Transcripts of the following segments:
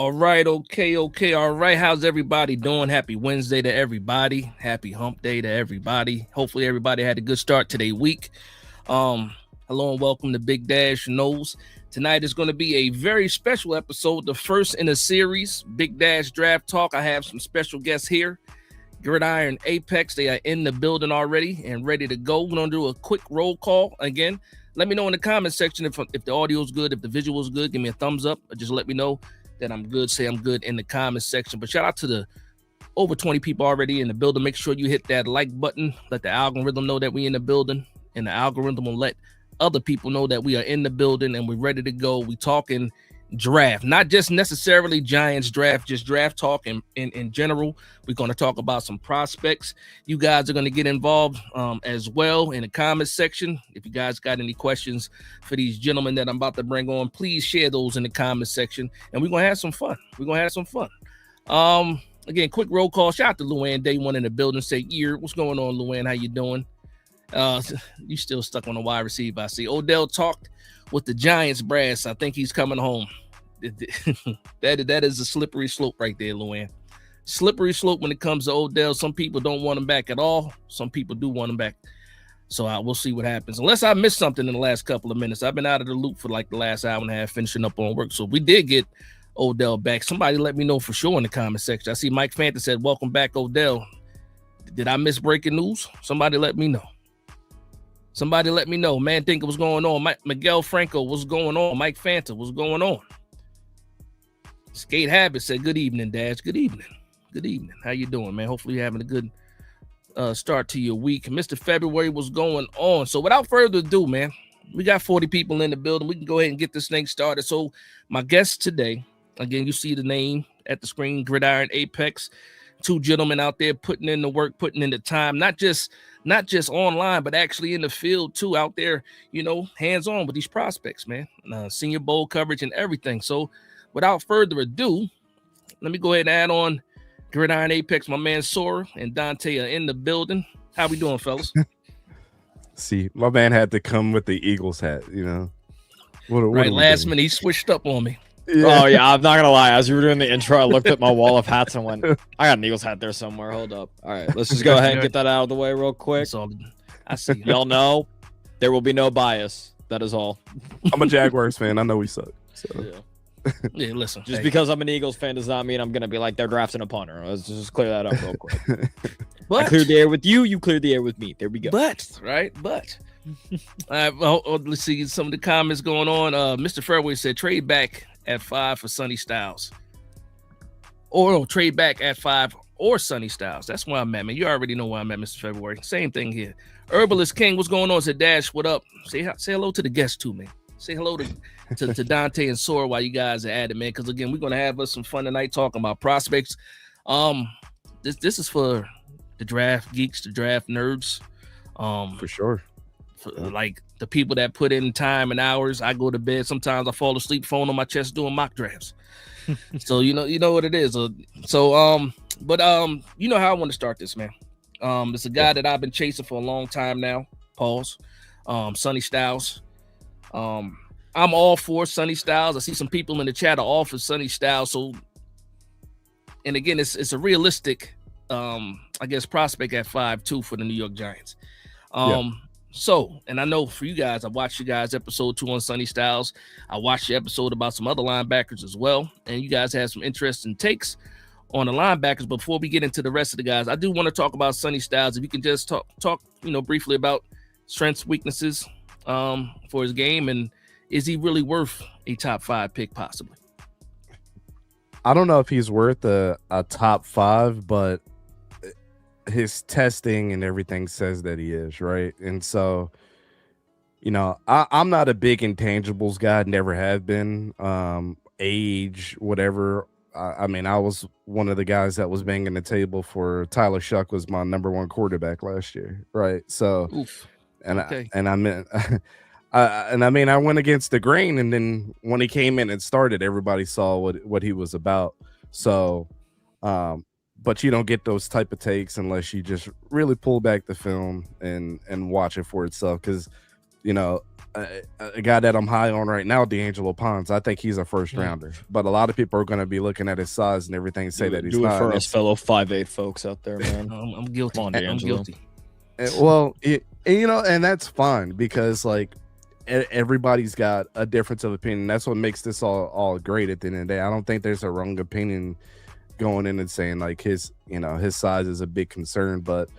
All right, okay. All right, how's everybody doing? Happy Wednesday to everybody. Happy hump day to everybody. Hopefully everybody had a good start to their week. Hello and welcome to Big Dash Knows. Tonight is going to be a very special episode, the first in a series, Big Dash Draft Talk. I have some special guests here. Gridiron Apex, they are in the building already and ready to go. We're going to do a quick roll call again. Let me know in the comment section if the audio is good, if the visual is good. Give me a thumbs up or just let me know that I'm good. Say I'm good in the comment section. But shout out to the over 20 people already in the building. Make sure you hit that like button. Let the algorithm know that we in the building, and the algorithm will let other people know that we are in the building and we're ready to go. We talking draft, not just necessarily Giants draft, just draft talk in general. We're going to talk about some prospects. You guys are going to get involved as well in the comment section. If you guys got any questions for these gentlemen that I'm about to bring on, please share those in the comment section, and we're going to have some fun. Again, quick roll call. Shout out to Luann, day one in the building. Say, what's going on, Luann? How you doing? You still stuck on the wide receiver, I see. Odell talked with the Giants brass. I think he's coming home. That is a slippery slope right there, Luann. Slippery slope when it comes to Odell. Some people don't want him back at all. Some people do want him back. So we'll see what happens. Unless I missed something in the last couple of minutes. I've been out of the loop for like the last hour and a half finishing up on work. So we did get Odell back. Somebody let me know for sure in the comment section. I see Mike Fanta said, welcome back, Odell. Did I miss breaking news? Somebody let me know. Man, think what's going on. Miguel Franco, what's going on? Mike Fanta, what's going on? Skate Habit said, good evening, Dash. Good evening. How you doing, man? Hopefully you're having a good start to your week. Mr. February, what's going on? So without further ado, man, we got 40 people in the building. We can go ahead and get this thing started. So my guest today, again, you see the name at the screen, Gridiron Apex. Two gentlemen out there putting in the work, putting in the time, not just online, but actually in the field too, out there, hands-on with these prospects, man. Senior Bowl coverage and everything. So without further ado, let me go ahead and add on Gridiron Apex. My man Sora and Dante are in the building. How we doing, fellas? See, my man had to come with the Eagles hat, What Last minute, he switched up on me. Yeah. Oh, yeah, I'm not going to lie. As you were doing the intro, I looked at my wall of hats and went, I got an Eagles hat there somewhere. Hold up. All right, let's just go ahead and get that out of the way real quick. So, I see. Y'all know there will be no bias. That is all. I'm a Jaguars fan. I know we suck. So. Yeah, listen. Just because I'm an Eagles fan does not mean I'm going to be like, they're drafting a punter. Let's just clear that up real quick. I cleared the air with you. You cleared the air with me. There we go. But. All right, well, let's see some of the comments going on. Mr. Fairway said, trade back at 5 for Sonny Styles. Or trade back at 5 or Sonny Styles. That's where I'm at, man. You already know where I'm at, Mr. February. Same thing here. Herbalist King, what's going on? Said Dash, what up? Say hello to the guests too, man. Say hello to Dante and Sora while you guys are at it, man. Because again, we're gonna have us some fun tonight talking about prospects. This is for the draft geeks, the draft nerds. For sure. Like the people that put in time and hours. I go to bed. Sometimes I fall asleep, phone on my chest doing mock drafts. So you know what it is. But you know how I want to start this, man. It's a guy that I've been chasing for a long time now. Pause. Sonny Styles. I'm all for Sonny Styles. I see some people in the chat are all for Sonny Styles. So, and again, it's a realistic, I guess, prospect at 5'2" for the New York Giants. So, and I know for you guys, I watched you guys episode 2 on Sonny Styles. I watched your episode about some other linebackers as well. And you guys had some interesting takes on the linebackers. Before we get into the rest of the guys, I do want to talk about Sonny Styles. If you can just talk, briefly about strengths, weaknesses for his game, and is he really worth a top 5 pick possibly? I don't know if he's worth a top 5, but his testing and everything says that he is, right? And so, I'm not a big intangibles guy, never have been. Age, whatever. I mean, I was one of the guys that was banging the table for Tyler Shuck was my number 1 quarterback last year, right? So, I went against the grain, and then when he came in and started, everybody saw what he was about. So, but you don't get those type of takes unless you just really pull back the film and watch it for itself. Because, a guy that I'm high on right now, D'Angelo Ponds. I think he's a first rounder, but a lot of people are going to be looking at his size and everything and say that he's do not. it for us fellow 5'8" folks out there, man. I'm guilty. Come on, I'm D'Angelo. guilty. Well, and that's fine because like everybody's got a difference of opinion. That's what makes this all great at the end of the day. I don't think there's a wrong opinion going in and saying like his size is a big concern, but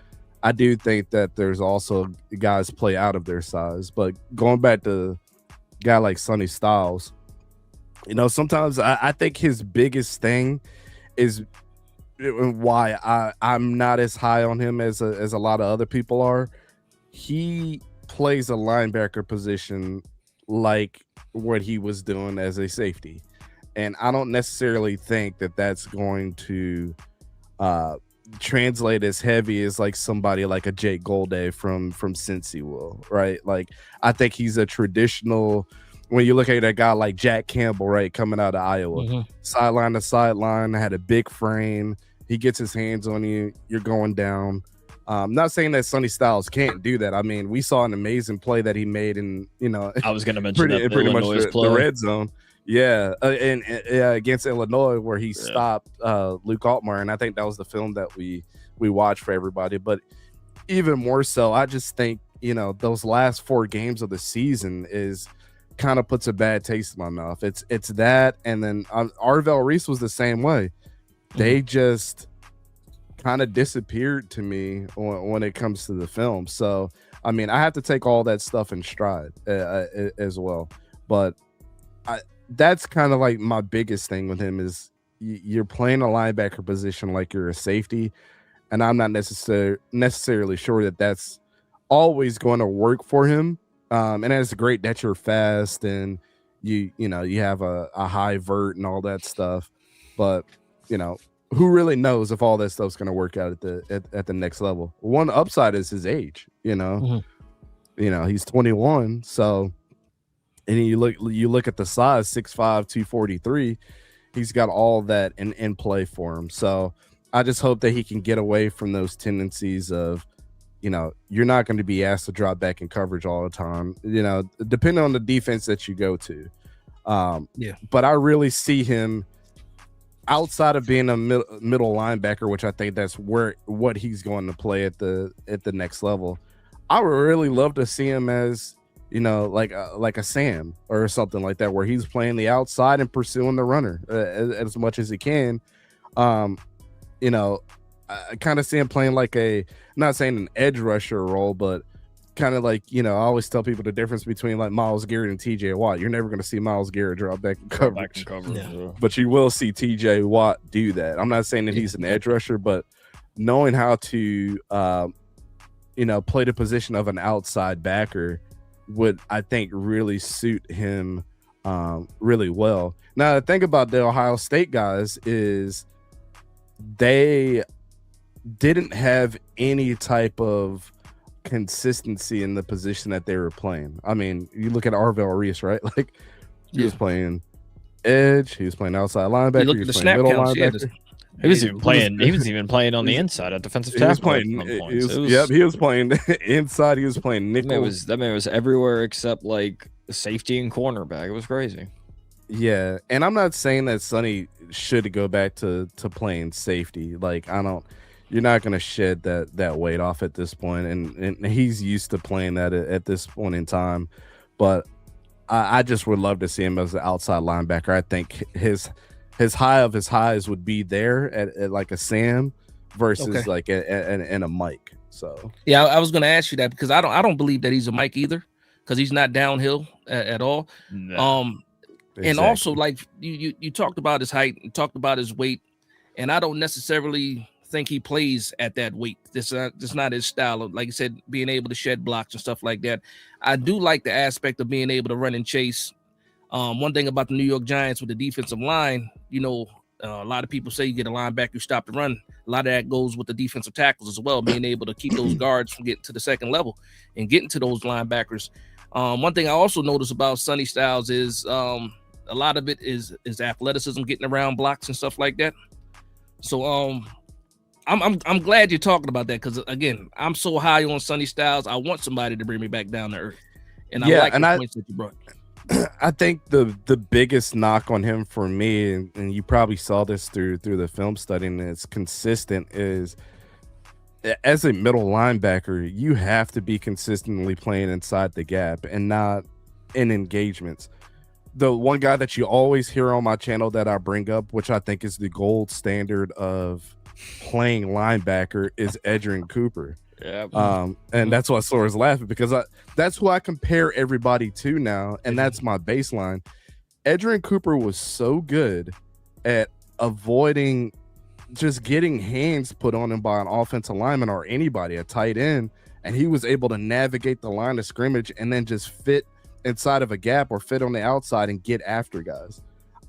I do think that there's also guys play out of their size. But going back to a guy like Sonny Styles, sometimes I think his biggest thing is why I'm not as high on him as a lot of other people are. He plays a linebacker position like what he was doing as a safety. And I don't necessarily think that that's going to translate as heavy as like somebody like a Jake Golday from Cincy will, right? Like I think he's a traditional, when you look at that guy like Jack Campbell, right, coming out of Iowa, sideline to sideline, had a big frame. He gets his hands on you, you're going down. Not saying that Sonny Styles can't do that. I mean, we saw an amazing play that he made in, I was going to mention pretty much the red zone. Yeah, and against Illinois where he stopped Luke Altmaier, and I think that was the film that we watched for everybody. But even more so, I just think those last 4 games of the season is kind of puts a bad taste in my mouth. It's that, and then Arvell Reese was the same way. They just kind of disappeared to me when it comes to the film. So I mean, I have to take all that stuff in stride as well. But that's kind of like my biggest thing with him is you're playing a linebacker position like you're a safety, and I'm not necessarily sure that that's always going to work for him. And it's great that you're fast and you have a high vert and all that stuff, but who really knows if all that stuff's going to work out at the next level? One upside is his age. He's 21, so. And you look at the size, 6'5", 243. He's got all that in play for him. So I just hope that he can get away from those tendencies of, you're not going to be asked to drop back in coverage all the time, depending on the defense that you go to. But I really see him outside of being a middle linebacker, which I think that's what he's going to play at the next level. I would really love to see him as, like a Sam or something like that, where he's playing the outside and pursuing the runner as much as he can. I kind of see him playing like not saying an edge rusher role, but kind of like, I always tell people the difference between like Myles Garrett and TJ Watt. You're never going to see Myles Garrett drop back in coverage, but you will see TJ Watt do that. I'm not saying that he's an edge rusher, but knowing how to, play the position of an outside backer would, I think, really suit him really well. Now, the thing about the Ohio State guys is they didn't have any type of consistency in the position that they were playing. I mean, you look at Arvell Reese, right? Like he was playing edge, he was playing outside linebacker, he was playing middle linebacker. He was even playing on the inside at defensive tackle. He was playing inside. He was playing nickel. That man was everywhere except like safety and cornerback. It was crazy. Yeah, and I'm not saying that Sonny should go back to playing safety. Like you're not going to shed that weight off at this point, and he's used to playing that at this point in time. But I just would love to see him as an outside linebacker. I think his high of his highs would be there at like a Sam versus like and a Mike. So yeah, I was going to ask you that because I don't believe that he's a Mike either, because he's not downhill at all. No. And also like you talked about his height and talked about his weight, and I don't necessarily think he plays at that weight. This not his style. Like you said, being able to shed blocks and stuff like that. I do like the aspect of being able to run and chase. One thing about the New York Giants with the defensive line, a lot of people say you get a linebacker, stop the run. A lot of that goes with the defensive tackles as well, being able to keep those guards from getting to the second level and getting to those linebackers. One thing I also noticed about Sonny Styles is a lot of it is athleticism, getting around blocks and stuff like that. So I'm glad you're talking about that, because again, I'm so high on Sonny Styles. I want somebody to bring me back down to earth. And I like the points that you brought. I think the biggest knock on him for me, and you probably saw this through the film study, and it's consistent, is as a middle linebacker, you have to be consistently playing inside the gap and not in engagements. The one guy that you always hear on my channel that I bring up, which I think is the gold standard of playing linebacker, is Edgerrin Cooper. Yeah. And that's why Sora's laughing, because that's who I compare everybody to now, and that's my baseline. Edgerrin Cooper was so good at avoiding just getting hands put on him by an offensive lineman or anybody, a tight end, and he was able to navigate the line of scrimmage and then just fit inside of a gap or fit on the outside and get after guys.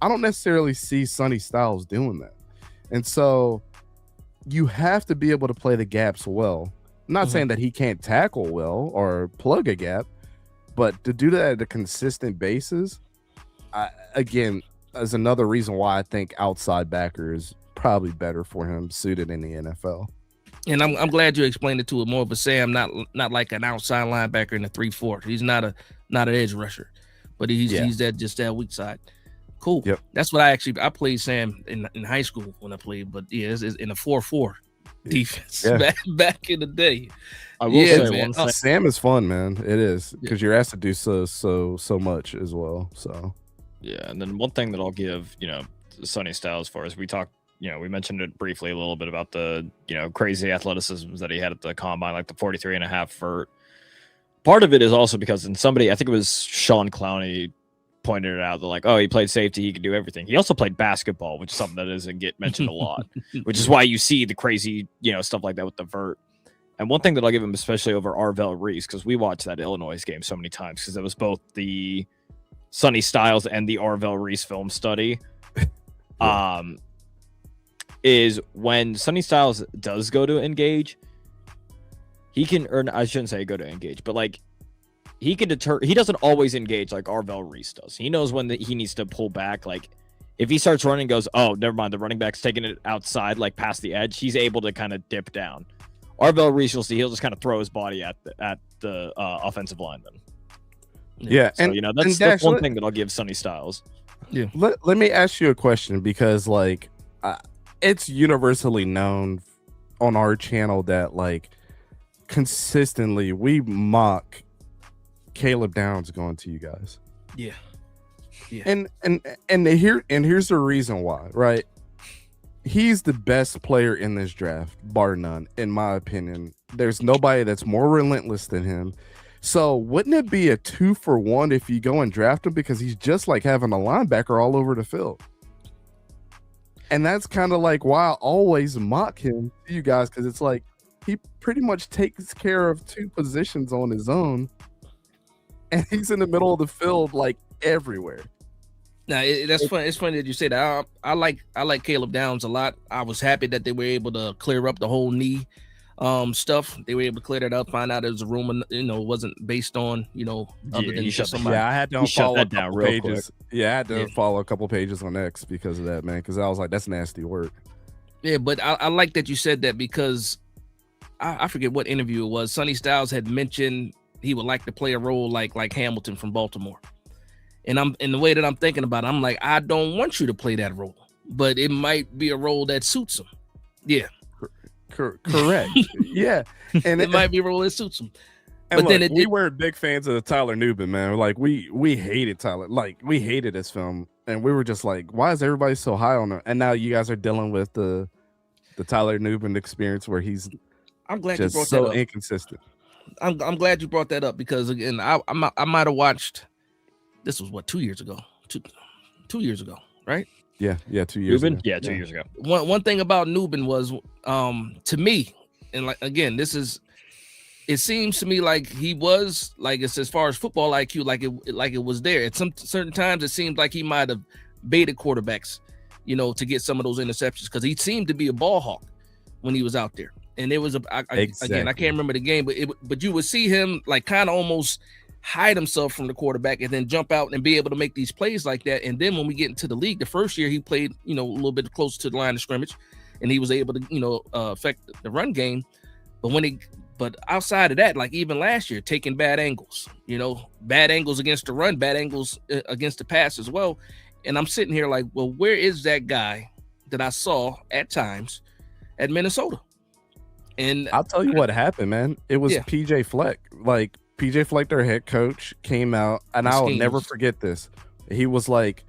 I don't necessarily see Sonny Styles doing that. And so you have to be able to play the gaps well. I'm not saying that he can't tackle well or plug a gap, but to do that at a consistent basis, again, is another reason why I think outside backer is probably better for him suited in the NFL. And I'm glad you explained it to it more of a Sam, not like an outside linebacker in a 3-4. He's not an edge rusher, but he's that weak side. Cool. Yep. That's what I played Sam in high school when I played, but it's in a 4-4 defense back in the day. I will say man. Sam is fun, man. It is, because you're asked to do so much as well. So yeah, and then one thing that I'll give, Sonny Styles for is we talked. We mentioned it briefly a little bit about the, crazy athleticism that he had at the combine, like the 43.5 vert. Part of it is also because I think it was Sean Clowney pointed it out that like, oh, he played safety, he could do everything. He also played basketball, which is something that doesn't get mentioned a lot, which is why you see the crazy, stuff like that with the vert. And one thing that I'll give him, especially over Arvell Reese, because we watched that Illinois game so many times, because it was both the Sonny Styles and the Arvell Reese film study. Is when Sonny Styles does go to engage, he can earn. I shouldn't say go to engage, but like he can deter. He doesn't always engage like Arvell Reese does. He knows when he needs to pull back. Like if he starts running, goes, oh, never mind. The running back's taking it outside, like past the edge. He's able to kind of dip down. Arvell Reese, you'll see, he'll just kind of throw his body at the offensive lineman. Yeah, so and that's one thing that I'll give Sonny Styles. Yeah. Let me ask you a question, because like it's universally known on our channel that like consistently we mock Caleb Downs going to you guys. Yeah. And here's the reason why, right? He's the best player in this draft, bar none, in my opinion. There's nobody that's more relentless than him. So wouldn't it be a 2-for-1 if you go and draft him, because he's just like having a linebacker all over the field? And that's kind of like why I always mock him to you guys, because it's like he pretty much takes care of two positions on his own, and he's in the middle of the field like everywhere. Now that's funny. It's funny that you say that. I like Caleb Downs a lot. I was happy that they were able to clear up the whole knee stuff. They were able to clear that up, find out there was a rumor, it wasn't based on, other than just somebody. Yeah, I had to follow a couple real pages. quick. Yeah, I had to follow a couple pages on X because of that, man, because I was like, that's nasty work. Yeah, but I like that you said that, because I forget what interview it was. Sonny Styles had mentioned he would like to play a role like Hamilton from Baltimore. And I'm in the way that I'm thinking about it, I'm like, I don't want you to play that role, but it might be a role that suits him. Yeah. Correct. Yeah. And it might be a role that suits him. But look, then we were big fans of Tyler Nubin, man. Like we hated Tyler. Like we hated this film. And we were just like, why is everybody so high on him? And now you guys are dealing with the Tyler Nubin experience where he's I'm glad just you brought so that up. Inconsistent. I'm glad you brought that up, because again, I might have watched. This was what, 2 years ago? Two years ago, right? Yeah, 2 years Nubin? ago. Yeah, 2 years ago. One thing about Nubin was, to me, and like again, it seems to me like he was like, it's as far as football IQ, like it was there. At some certain times, it seemed like he might have baited quarterbacks, to get some of those interceptions, because he seemed to be a ball hawk when he was out there. And it was again, I can't remember the game, but you would see him like kind of almost hide himself from the quarterback and then jump out and be able to make these plays like that. And then when we get into the league, the first year he played, a little bit closer to the line of scrimmage, and he was able to, affect the run game. But when he But outside of that, like even last year, taking bad angles, bad angles against the run, bad angles against the pass as well. And I'm sitting here like, well, where is that guy that I saw at times at Minnesota? And I'll tell you what happened, man. It was PJ Fleck. Like PJ Fleck, their head coach, came out, and I'll never forget this. He was like,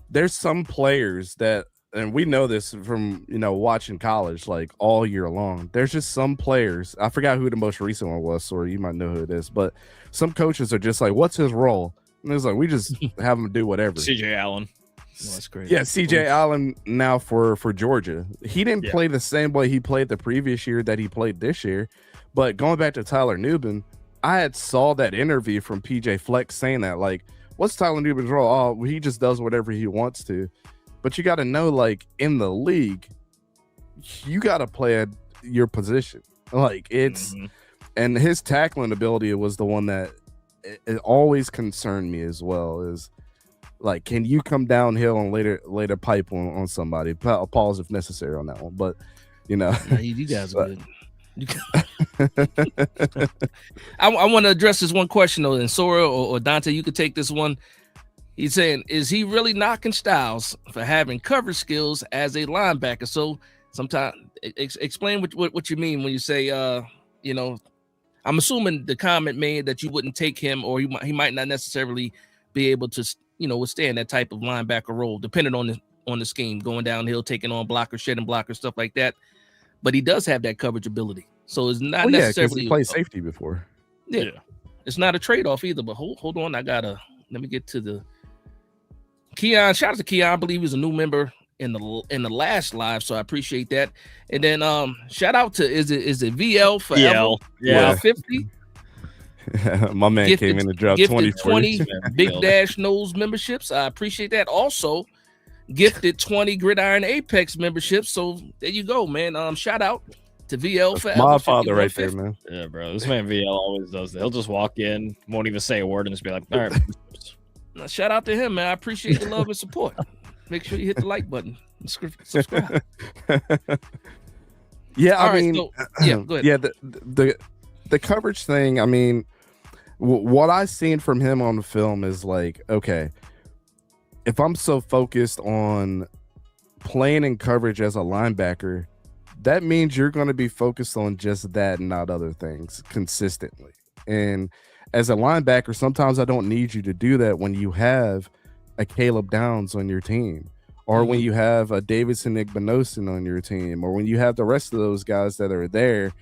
there's some players that, and we know this from, watching college like all year long. There's just some players. I forgot who the most recent one was, or you might know who it is, but some coaches are just like, what's his role? And it's like, we just have him do whatever. CJ Allen. Oh, that's great. Yeah, CJ Allen now for Georgia. He didn't play the same way he played the previous year that he played this year. But going back to Tyler Nubin, I had saw that interview from PJ Fleck saying that, like, what's Tyler Nubin's role? Oh, he just does whatever he wants to. But you got to know, like, in the league, you got to play at your position. Like, it's and his tackling ability was the one that it always concerned me as well. Is like, can you come downhill and later pipe on somebody? Pause if necessary on that one. But you guys are good. I want to address this one question though, and Sora or Dante, you could take this one. He's saying, is he really knocking Styles for having coverage skills as a linebacker? So sometimes explain what you mean when you say, I'm assuming the comment made that you wouldn't take him, or he might not necessarily be able to, withstand that type of linebacker role, depending on the scheme, going downhill, taking on blockers, shedding blockers, stuff like that. But he does have that coverage ability, so it's not necessarily. He played safety before. Yeah, it's not a trade-off either. But hold on, let me get to the Keon. Shout out to Keon. I believe he's a new member in the last live, so I appreciate that. And then shout out to is it VL forever? Yeah, 50. My man came in to drop 20 BigDash Knows memberships. I appreciate that. Also, gifted 20 Gridiron Apex memberships. So there you go, man. Shout out to VL forever. My father right there, man. Yeah, bro. This man VL always does that. He'll just walk in, won't even say a word, and just be like, all right. Shout out to him, man. I appreciate the love and support. Make sure you hit the like button and subscribe. Yeah, I mean, go ahead. Yeah, the coverage thing. I mean, what I've seen from him on the film is like, okay, if I'm so focused on playing in coverage as a linebacker, that means you're going to be focused on just that and not other things consistently. And as a linebacker, sometimes I don't need you to do that when you have a Caleb Downs on your team, or when you have a Davidson Igbinosun on your team, or when you have the rest of those guys that are there.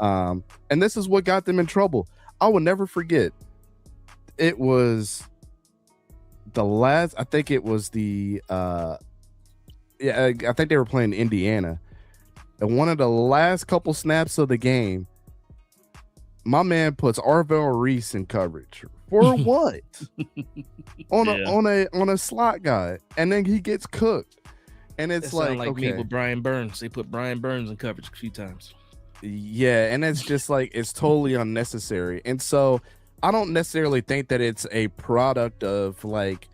And this is what got them in trouble. I will never forget. It was I think it was I think they were playing Indiana. And one of the last couple snaps of the game, my man puts Arvell Reese in coverage. For what? on a slot guy. And then he gets cooked. And it's like me with Brian Burns. They put Brian Burns in coverage a few times. Yeah, and it's just like, it's totally unnecessary. And so I don't necessarily think that it's a product of like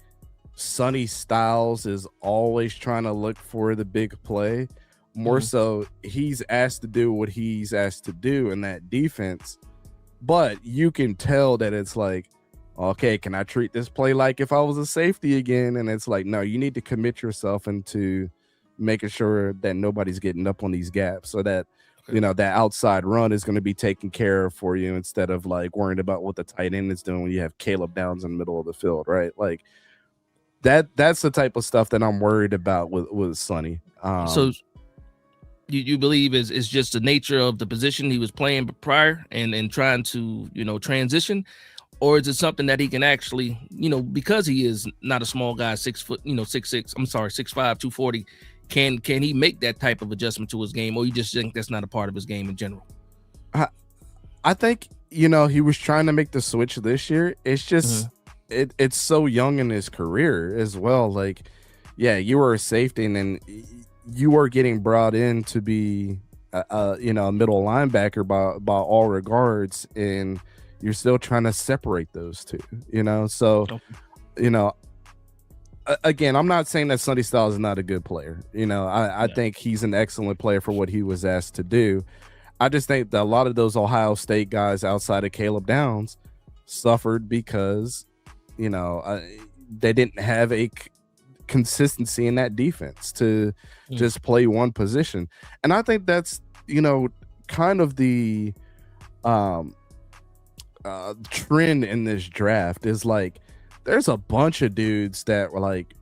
Sonny Styles is always trying to look for the big play. More so, he's asked to do what he's asked to do in that defense. But you can tell that it's like, okay, can I treat this play like if I was a safety again? And it's like, no, you need to commit yourself into making sure that nobody's getting up on these gaps, so that that outside run is going to be taken care of for you, instead of like worrying about what the tight end is doing when you have Caleb Downs in the middle of the field, right? Like that's the type of stuff that I'm worried about with Sonny. So you believe is just the nature of the position he was playing prior and trying to, transition, or is it something that he can actually, because he is not a small guy, 6 foot, 6'6", 6'5", 240, can he make that type of adjustment to his game, or you just think that's not a part of his game in general? I think, he was trying to make the switch this year. It's just, it's so young in his career as well. Like, yeah, you were a safety, and then you are getting brought in to be a middle linebacker by all regards, and you're still trying to separate those two, so again, I'm not saying that Sonny Styles is not a good player. I think he's an excellent player for what he was asked to do. I just think that a lot of those Ohio State guys outside of Caleb Downs suffered because, they didn't have a consistency in that defense to just play one position. And I think that's, kind of the trend in this draft is like, there's a bunch of dudes that were like,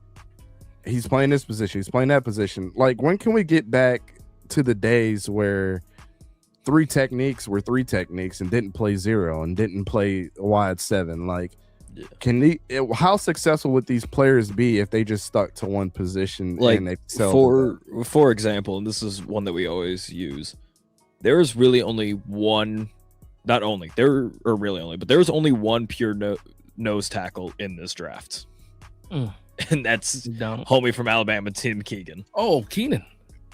he's playing this position, he's playing that position. Like, when can we get back to the days where three techniques were three techniques and didn't play zero and didn't play wide seven? Like, how successful would these players be if they just stuck to one position? Like, and they for example, and this is one that we always use, there is really only one, not only there are really only, but there was only one pure nose tackle in this draft, and that's homie from Alabama, Tim Keegan. Oh, Keenan.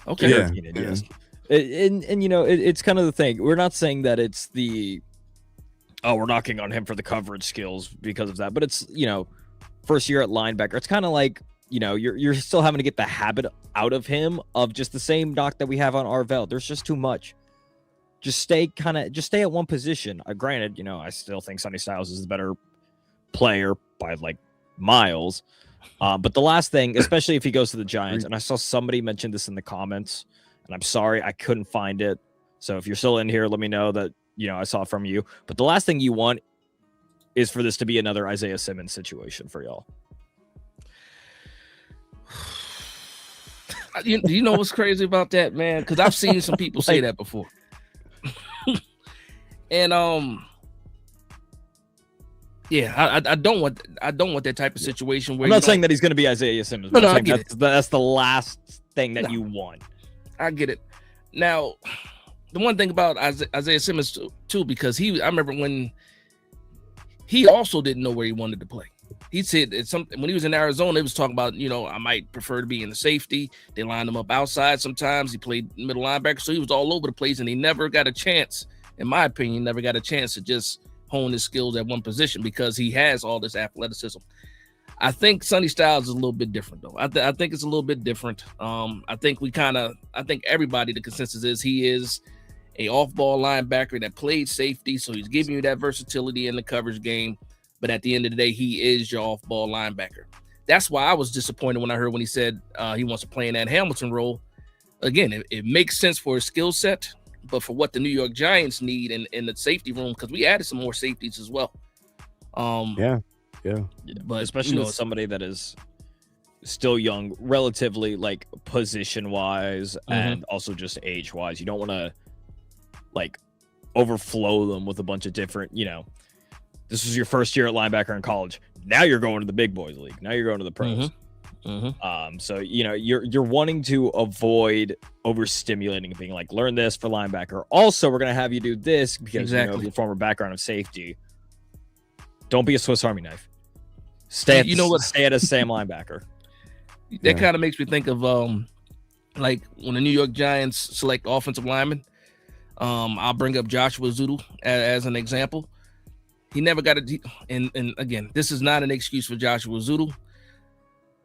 Okay, yeah. Keenan, yes. And it's kind of the thing. We're not saying that it's we're knocking on him for the coverage skills because of that, but it's first year at linebacker. It's kind of like you're still having to get the habit out of him of just the same knock that we have on Arvell. There's just too much. Just stay at one position. Granted, I still think Sonny Styles is the better player by like miles. But the last thing, especially if he goes to the Giants, and I saw somebody mention this in the comments, and I'm sorry I couldn't find it. So if you're still in here, let me know that I saw it from you. But the last thing you want is for this to be another Isaiah Simmons situation for y'all. You know what's crazy about that, man? Because I've seen some people say that before. And I don't want that type of situation where I'm not saying that he's going to be Isaiah Simmons. No, that's the last thing that you want. I get it. Now, the one thing about Isaiah Simmons too, because I remember when he also didn't know where he wanted to play. He said when he was in Arizona, he was talking about, I might prefer to be in the safety. They lined him up outside sometimes. He played middle linebacker, so he was all over the place, and he never got a chance, in my opinion, to just hone his skills at one position because he has all this athleticism. I think Sonny Styles is a little bit different, though. I think it's a little bit different. I think everybody, the consensus is he is a off-ball linebacker that played safety, so he's giving you that versatility in the coverage game. But at the end of the day, he is your off-ball linebacker. That's why I was disappointed when I heard when he said he wants to play in that Hamilton role. Again, it makes sense for his skill set, but for what the New York Giants need in the safety room, because we added some more safeties as well. Yeah. But especially with somebody that is still young, relatively like position-wise and also just age-wise. You don't want to like overflow them with a bunch of different, this was your first year at linebacker in college. Now you're going to the big boys league. Now you're going to the pros. So you're wanting to avoid overstimulating and being like, learn this for linebacker. Also, we're gonna have you do this because of your former background of safety. Don't be a Swiss Army knife. Stay at a Sam linebacker. That kind of makes me think of like when the New York Giants select offensive linemen. I'll bring up Joshua Zoodle as an example. He never got and again, this is not an excuse for Joshua Zoodle,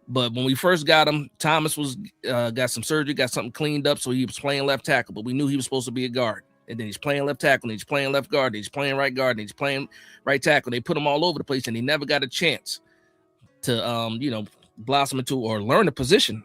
but when we first got him, Thomas was got some surgery, got something cleaned up, so he was playing left tackle, but we knew he was supposed to be a guard. And then he's playing left tackle, and he's playing left guard, and he's playing right guard, and he's playing right tackle. They put him all over the place, and he never got a chance to blossom into or learn a position.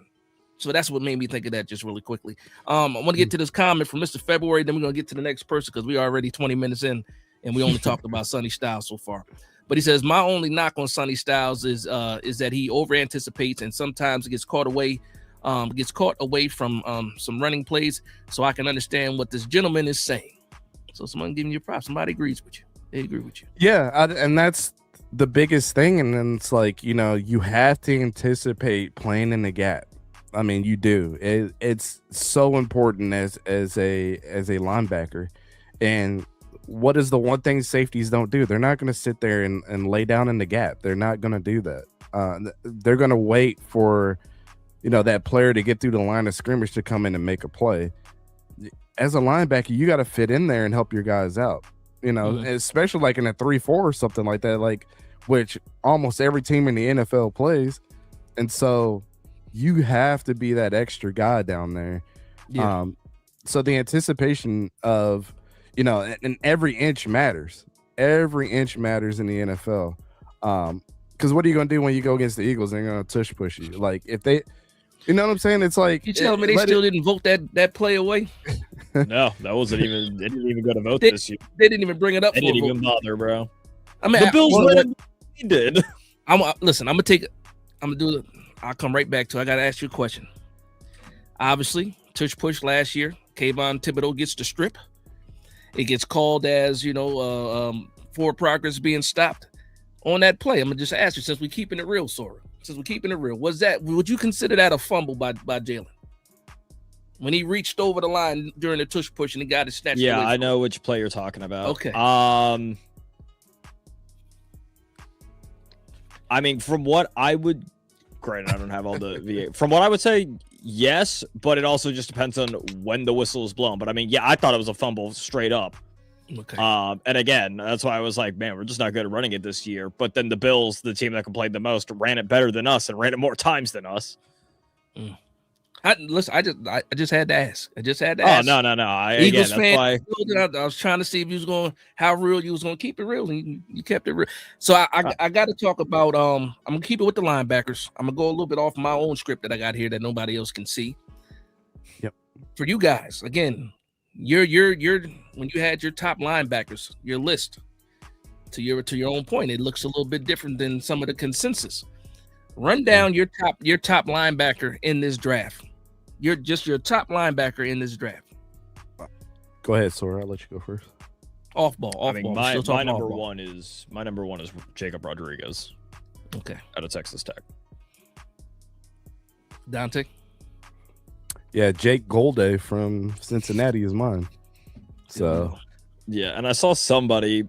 So that's what made me think of that just really quickly. I want to get to this comment from Mr. February, then we're going to get to the next person because we're already 20 minutes in. And we only talked about Sonny Styles so far. But he says, my only knock on Sonny Styles is that he over anticipates and sometimes gets caught away from some running plays. So I can understand what this gentleman is saying. So someone giving you props. Somebody agrees with you. They agree with you. Yeah, and that's the biggest thing. And then it's like, you have to anticipate playing in the gap. I mean, you do. It's so important as a linebacker. And what is the one thing safeties don't do? They're not going to sit there and lay down in the gap. They're not going to do that. They're going to wait for, that player to get through the line of scrimmage to come in and make a play. As a linebacker, you got to fit in there and help your guys out, especially like in a 3-4 or something like that, like which almost every team in the NFL plays. And so you have to be that extra guy down there. Yeah. So the anticipation of, and every inch matters. Every inch matters in the NFL. Because what are you going to do when you go against the Eagles? They're going to tush push you. Like if they, you know what I'm saying? It's like you tell me they still didn't vote that play away. No, that wasn't even. They didn't even go to vote this year. They didn't even bring it up. They didn't even bother, bro. I mean, the Bills won. He did. Listen. I'm gonna do it. I'll come right back to. I gotta ask you a question. Obviously, tush push last year. Kayvon Thibodeau gets the strip. It gets called as forward progress being stopped on that play. I'm gonna just ask you, since we're keeping it real, Sora. Since we're keeping it real, would you consider that a fumble by Jalen? When he reached over the line during the tush push and he got it snatched away. Yeah, I know which play you're talking about. Okay. I mean, from what I would, granted, I don't have all the VA. From what I would say, yes, but it also just depends on when the whistle is blown. But I mean, yeah, I thought it was a fumble straight up. Okay. And again, that's why I was like, man, we're just not good at running it this year. But then the Bills, the team that complained the most, ran it better than us and ran it more times than us. I just had to ask. I No. Eagles fan. I was trying to see if you was going how real you was going to keep it real, and you kept it real. So I got to talk about. I'm gonna keep it with the linebackers. I'm gonna go a little bit off my own script that I got here that nobody else can see. Yep. For you guys, again, you're when you had your top linebackers, your list. To your own point, it looks a little bit different than some of the consensus. Run down your top linebacker in this draft. You're just your top linebacker in this draft. Go ahead, Sora. I'll let you go first. Off ball. My number one is Jacob Rodriguez. Okay. Out of Texas Tech. Dante. Yeah, Jake Golday from Cincinnati is mine. So yeah, and I saw somebody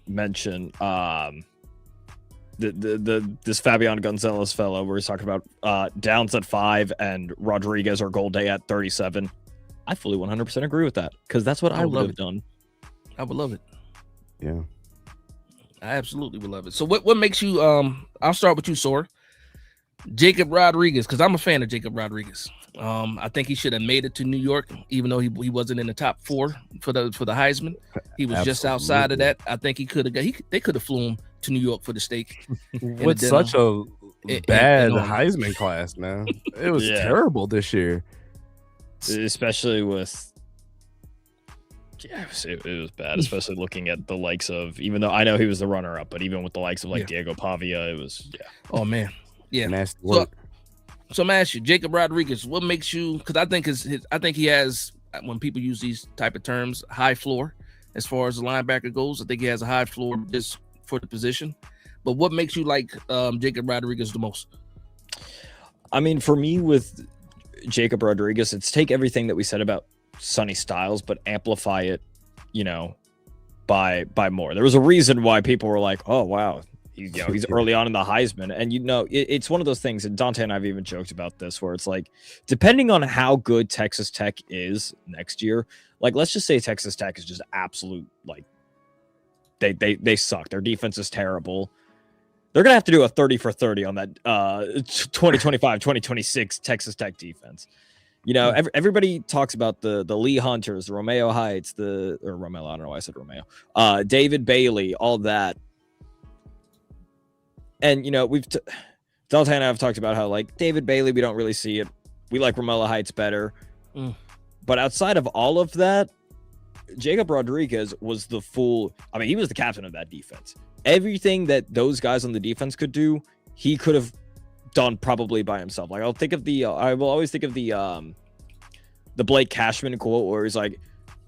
mention this Fabian Gonzalez fellow where he's talking about Downs at 5 and Rodriguez or Golday at 37. I fully 100% agree with that because that's what I would have done. I would love it. Yeah, I absolutely would love it. So what makes you? I'll start with you, Sora. Jacob Rodriguez, because I'm a fan of Jacob Rodriguez. I think he should have made it to New York, even though he wasn't in the top 4 for the Heisman. He was just outside of that. I think he could have. They could have flew him to New York for the steak. With such a bad Heisman class, man. It was terrible this year, especially with. Yeah, it was bad, especially looking at the likes of. Even though I know he was the runner-up, but even with the likes of Diego Pavia, it was Oh man, yeah. Nasty work. So I'm asking you, Jacob Rodriguez, what makes you? Because I think he has, when people use these type of terms, high floor as far as the linebacker goes. I think he has a high floor just for the position. But what makes you like Jacob Rodriguez the most? I mean, for me with Jacob Rodriguez, it's take everything that we said about Sonny Styles, but amplify it, by more. There was a reason why people were like, "Oh wow, he's early on in the Heisman," and it's one of those things. And Dante and I've even joked about this, where it's like, depending on how good Texas Tech is next year, like let's just say Texas Tech is just absolute they suck. Their defense is terrible. They're gonna have to do a 30 for 30 on that 2025-2026 Texas Tech defense. Everybody talks about the Lee Hunters, the Romeo Heights, or Romelo. I don't know why I said Romeo. David Bailey, all that. And Dante and I have talked about how David Bailey, we don't really see it. We like Romelo Heights better. But outside of all of that, Jacob Rodriguez was the full. I mean, he was the captain of that defense. Everything that those guys on the defense could do, he could have done probably by himself. I will always think of the Blake Cashman quote where he's like,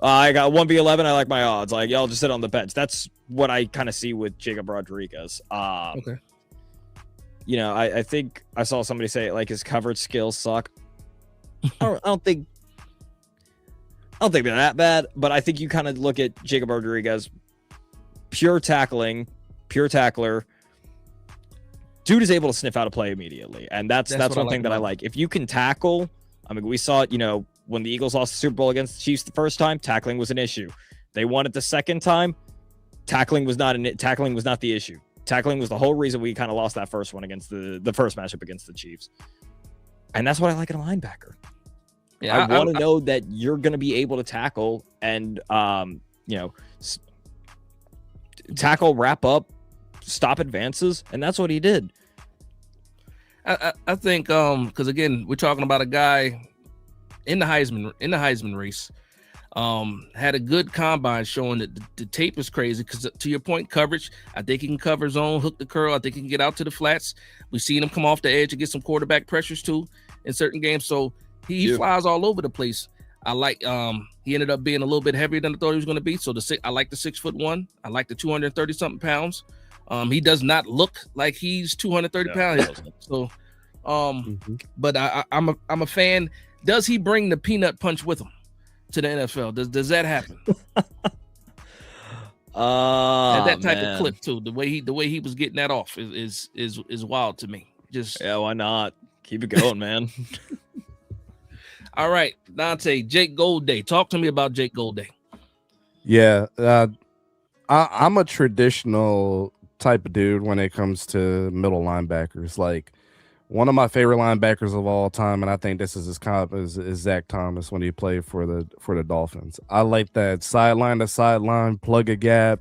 I got 1v11, I like my odds. Y'all just sit on the bench. That's what I kind of see with Jacob Rodriguez. Okay. I think I saw somebody say his coverage skills suck. I don't think they're that bad, but I think you kind of look at Jacob Rodriguez, pure tackler. Dude is able to sniff out a play immediately, and that's one thing that I like. If you can tackle, I mean, we saw it. When the Eagles lost the Super Bowl against the Chiefs the first time, tackling was an issue. They won it the second time, tackling was not the issue. Tackling was the whole reason we kind of lost that first one against the first matchup against the Chiefs, and that's what I like in a linebacker. Yeah, I want to know that you're going to be able to tackle and, tackle, wrap up, stop advances, and that's what he did. I think because again, we're talking about a guy in the Heisman race. Had a good combine showing that the tape is crazy because to your point, coverage, I think he can cover zone, hook the curl. I think he can get out to the flats. We've seen him come off the edge and get some quarterback pressures too in certain games. So he flies all over the place. I like he ended up being a little bit heavier than I thought he was going to be. So I like the 6'1". I like the 230 something pounds. He does not look like he's 230 pounds. So but I'm a fan. Does he bring the peanut punch with him to the NFL? Does that happen? That type of clip too. The way he was getting that off is wild to me. Just why not? Keep it going, man. All right, Dante, Jake Goldday. Talk to me about Jake Goldday. Yeah, I'm a traditional type of dude when it comes to middle linebackers. Like, one of my favorite linebackers of all time, and I think this is his comp, is Zach Thomas when he played for the Dolphins. I like that sideline to sideline, plug a gap,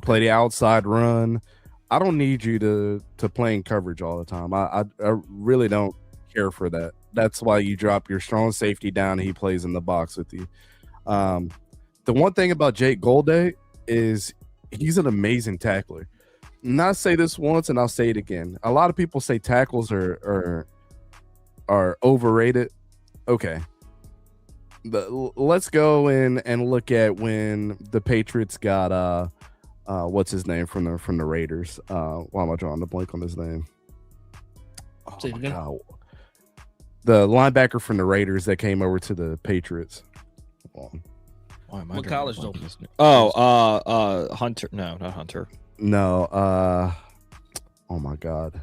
play the outside run. I don't need you to play in coverage all the time. I really don't care for that. That's why you drop your strong safety down and he plays in the box with you. The one thing about Jake Goldday is he's an amazing tackler. And I say this once and I'll say it again. A lot of people say tackles are overrated. Okay. But let's go in and look at when the Patriots got what's his name from the Raiders. Why am I drawing the blank on his name? Oh say it again. God. The linebacker from the Raiders that came over to the Patriots. What college though? Hunter. No, not Hunter. No, oh my God.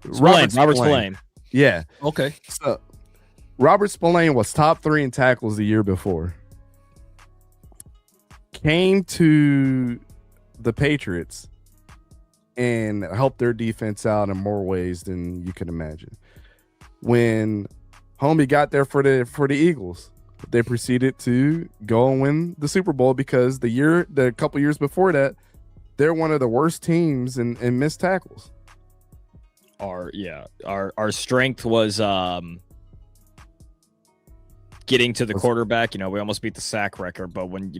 Robert Spillane. Yeah. Okay. So Robert Spillane was top 3 in tackles the year before. Came to the Patriots and helped their defense out in more ways than you can imagine. When homie got there for the Eagles, they proceeded to go and win the Super Bowl because the couple years before that, they're one of the worst teams in missed tackles. Our strength was getting to the quarterback. We almost beat the sack record, but when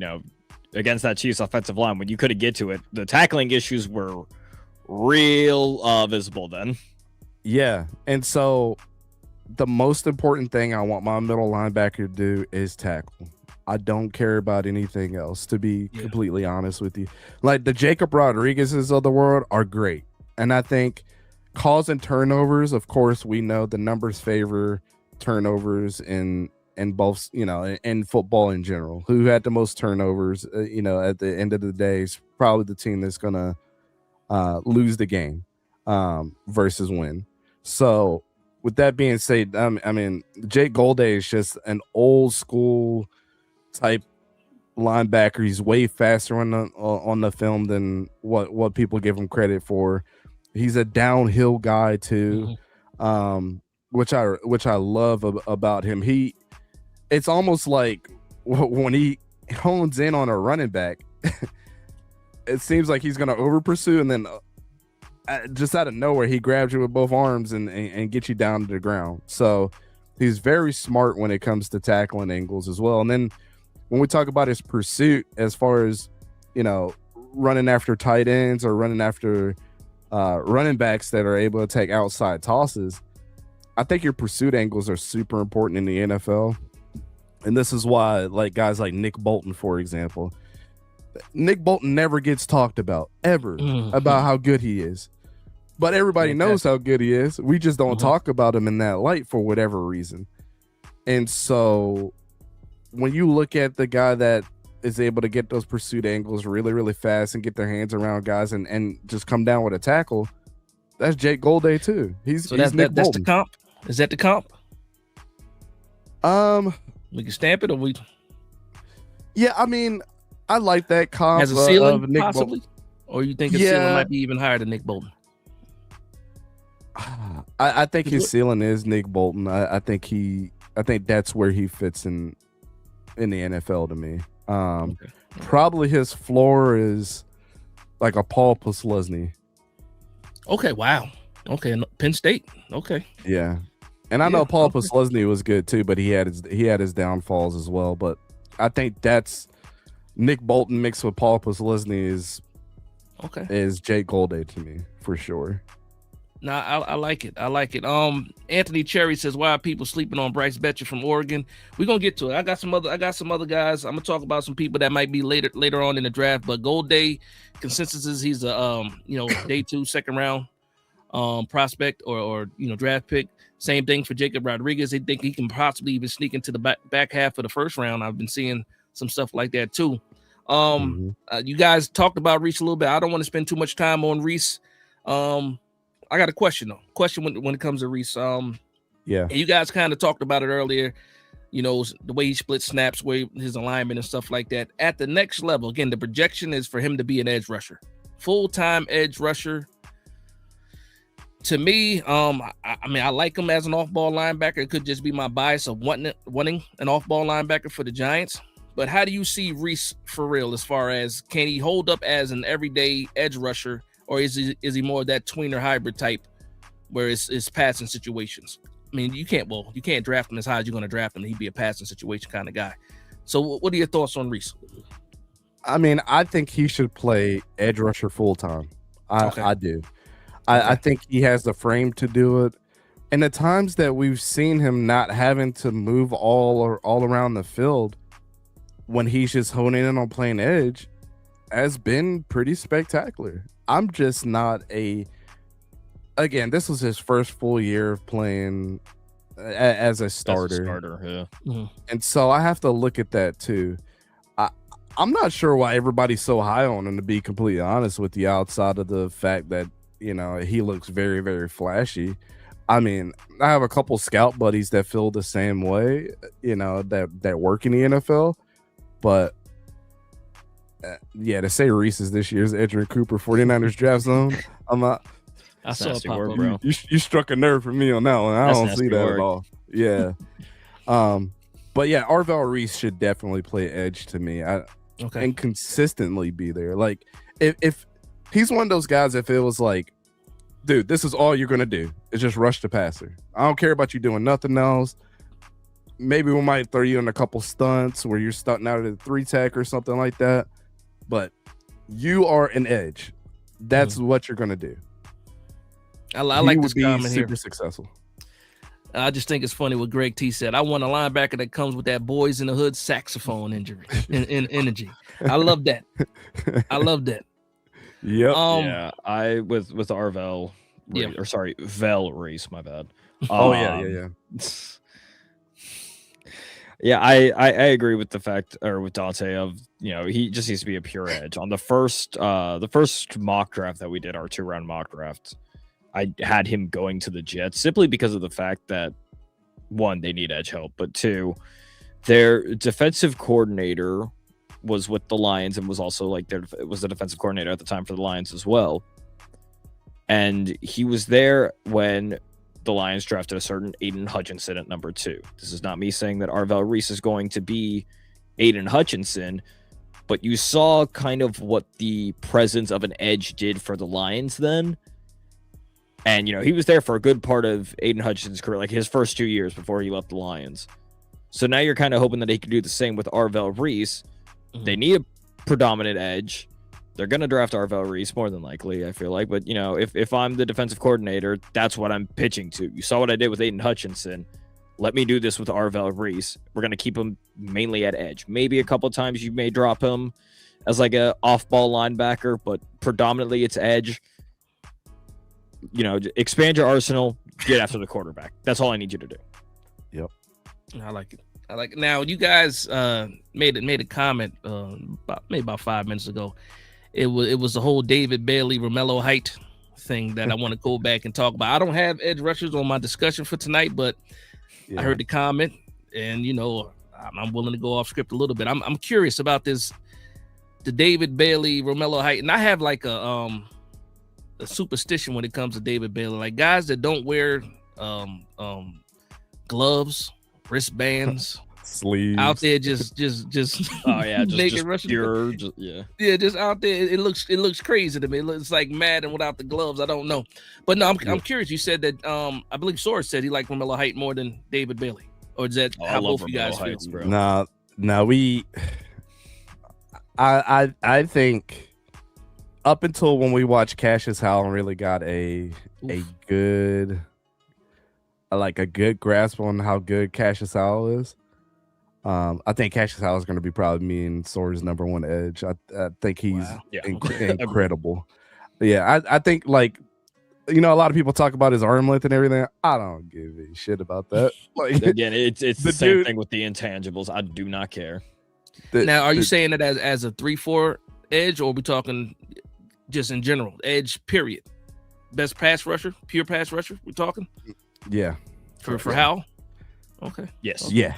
against that Chiefs offensive line, when you couldn't get to it, the tackling issues were real visible then. Yeah, and so the most important thing I want my middle linebacker to do is tackle. I don't care about anything else, to be completely honest with you. Like the Jacob Rodriguez's of the world are great. And I think causing turnovers, of course, we know the numbers favor turnovers in both, in football in general. Who had the most turnovers, at the end of the day is probably the team that's going to lose the game versus win. So with that being said, I mean, Jake Goldday is just an old school type linebacker. He's way faster on the film than what people give him credit for. He's a downhill guy too, which I love about him. It's almost like when he hones in on a running back, it seems like he's going to over pursue, and then just out of nowhere he grabs you with both arms and gets you down to the ground. So he's very smart when it comes to tackling angles as well. And then when we talk about his pursuit, as far as, running after tight ends or running after running backs that are able to take outside tosses, I think your pursuit angles are super important in the NFL. And this is why, like, guys like Nick Bolton, for example, Nick Bolton never gets talked about, ever, about how good he is. But everybody knows how good he is. We just don't talk about him in that light for whatever reason. And so when you look at the guy that is able to get those pursuit angles really, really fast and get their hands around guys and just come down with a tackle, that's Jake Goldday too. He's Nick Bolton. That's the comp? Is that the comp? We can stamp it, or we? Yeah, I mean, I like that comp. As a ceiling, of Nick possibly? Or you think his ceiling might be even higher than Nick Bolton? I think his ceiling is Nick Bolton. I think he I think that's where he fits in the NFL to me. Okay. Probably his floor is like a Paul Posluszny. Okay, wow. Okay, Penn State. Okay. Yeah. And I know Paul Posluszny was good too, but he had his downfalls as well. But I think that's Nick Bolton mixed with Paul Posluszny is Jake Golday to me for sure. No, I like it. I like it. Anthony Cherry says, why are people sleeping on Bryce Betcher from Oregon? We're gonna get to it. I got some other guys. I'm gonna talk about some people that might be later on in the draft. But Golday, consensus is he's a day 2, second round prospect or draft pick. Same thing for Jacob Rodriguez. They think he can possibly even sneak into the back half of the first round. I've been seeing some stuff like that too. You guys talked about Reese a little bit. I don't want to spend too much time on Reese. I got a question though. When it comes to Reese. Yeah. And you guys kind of talked about it earlier. The way he splits snaps, his alignment and stuff like that. At the next level, again, the projection is for him to be an edge rusher, full-time edge rusher. To me, I like him as an off-ball linebacker. It could just be my bias of wanting an off-ball linebacker for the Giants. But how do you see Reese for real as far as can he hold up as an everyday edge rusher, or is he more of that tweener hybrid type where it's passing situations? I mean, you can't draft him as high as you're going to draft him. He'd be a passing situation kind of guy. So what are your thoughts on Reese? I mean, I think he should play edge rusher full-time. I do. I think he has the frame to do it. And the times that we've seen him not having to move all around the field when he's just honing in on playing edge has been pretty spectacular. I'm just not again, this was his first full year of playing as a starter. Yeah. Mm-hmm. And so I have to look at that too. I'm not sure why everybody's so high on him, to be completely honest with you, outside of the fact that he looks very, very flashy. I mean, I have a couple scout buddies that feel the same way, that work in the NFL. But to say Reese is this year's Edgerrin Cooper 49ers draft zone, I'm not. I saw it pop word, up. bro. You struck a nerve for me on that one. I don't see that at all. Yeah. But yeah, Arvell Reese should definitely play edge to me. And consistently be there. Like if he's one of those guys, if it was like, dude, this is all you're gonna do is just rush the passer. I don't care about you doing nothing else. Maybe we might throw you in a couple stunts where you're stunting out at the 3-tech or something like that. But you are an edge. That's what you're gonna do. I like this comment super here. Successful. I just think it's funny what Greg T said. I want a linebacker that comes with that Boys in the Hood saxophone energy. I love that. Yep. I with Arvell, Vel Reese, my bad. Yeah. Yeah, I agree with the fact, or with Dante, of he just needs to be a pure edge. On the first mock draft that we did, our 2-round mock draft, I had him going to the Jets simply because of the fact that, one, they need edge help, but two, their defensive coordinator was with the Lions and was also was the defensive coordinator at the time for the Lions as well. And he was there when the Lions drafted a certain Aiden Hutchinson at number 2. This is not me saying that Arvell Reese is going to be Aiden Hutchinson, but you saw kind of what the presence of an edge did for the Lions then. And, he was there for a good part of Aiden Hutchinson's career, like his first 2 years before he left the Lions. So now you're kind of hoping that he can do the same with Arvell Reese. Mm-hmm. They need a predominant edge. They're going to draft Arvell Reese more than likely, I feel like. But, if I'm the defensive coordinator, that's what I'm pitching to. You saw what I did with Aiden Hutchinson. Let me do this with Arvell Reese. We're going to keep him mainly at edge. Maybe a couple of times you may drop him as like a off-ball linebacker, but predominantly it's edge. Expand your arsenal, get after the quarterback. That's all I need you to do. Yep. I like it. Now, you guys made a comment about 5 minutes ago. It was the whole David Bailey, Romello Height thing that I want to go back and talk about. I don't have edge rushers on my discussion for tonight, but I heard the comment, and I'm willing to go off script a little bit. I'm curious about this, the David Bailey, Romello Height, and I have like a superstition when it comes to David Bailey, like guys that don't wear gloves wristbands, sleeves out there just Oh yeah, naked just rushing. pure, Yeah, just out there. It looks crazy to me. It looks like Madden without the gloves. I don't know, but no, I'm curious. You said that I believe Soros said he liked Romello Height more than David Bailey, or is that how both of you guys feel? Bro. No, I think up until when we watched Cassius Howell and really got a good grasp on how good Cassius Howell is. I think Cassius Howell is going to be probably me and Sora's number one edge. I think he's incredible. Yeah, I think a lot of people talk about his arm length and everything. I don't give a shit about that. Like again, it's the same thing with the intangibles. I do not care. Now, are you saying that as a 3-4 edge, or are we talking just in general edge? Period. Best pass rusher, pure pass rusher. We're talking. Yeah. For Howell. Okay. Yes. Okay. Yeah.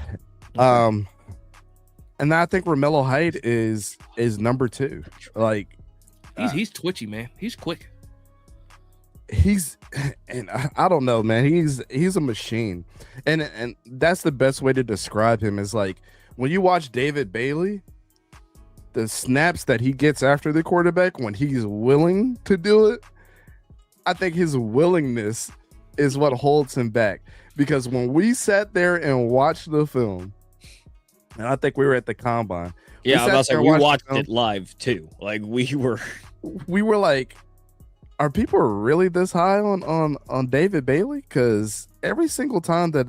And I think Romello Height is number 2. Like he's twitchy, man. He's quick. And I don't know, man. He's a machine, and that's the best way to describe him. Is like when you watch David Bailey, the snaps that he gets after the quarterback when he's willing to do it. I think his willingness is what holds him back, because when we sat there and watched the film, and I think we were at the combine. Yeah, I was about to say, we watched it live too. Like we were like, are people really this high on David Bailey? Because every single time that,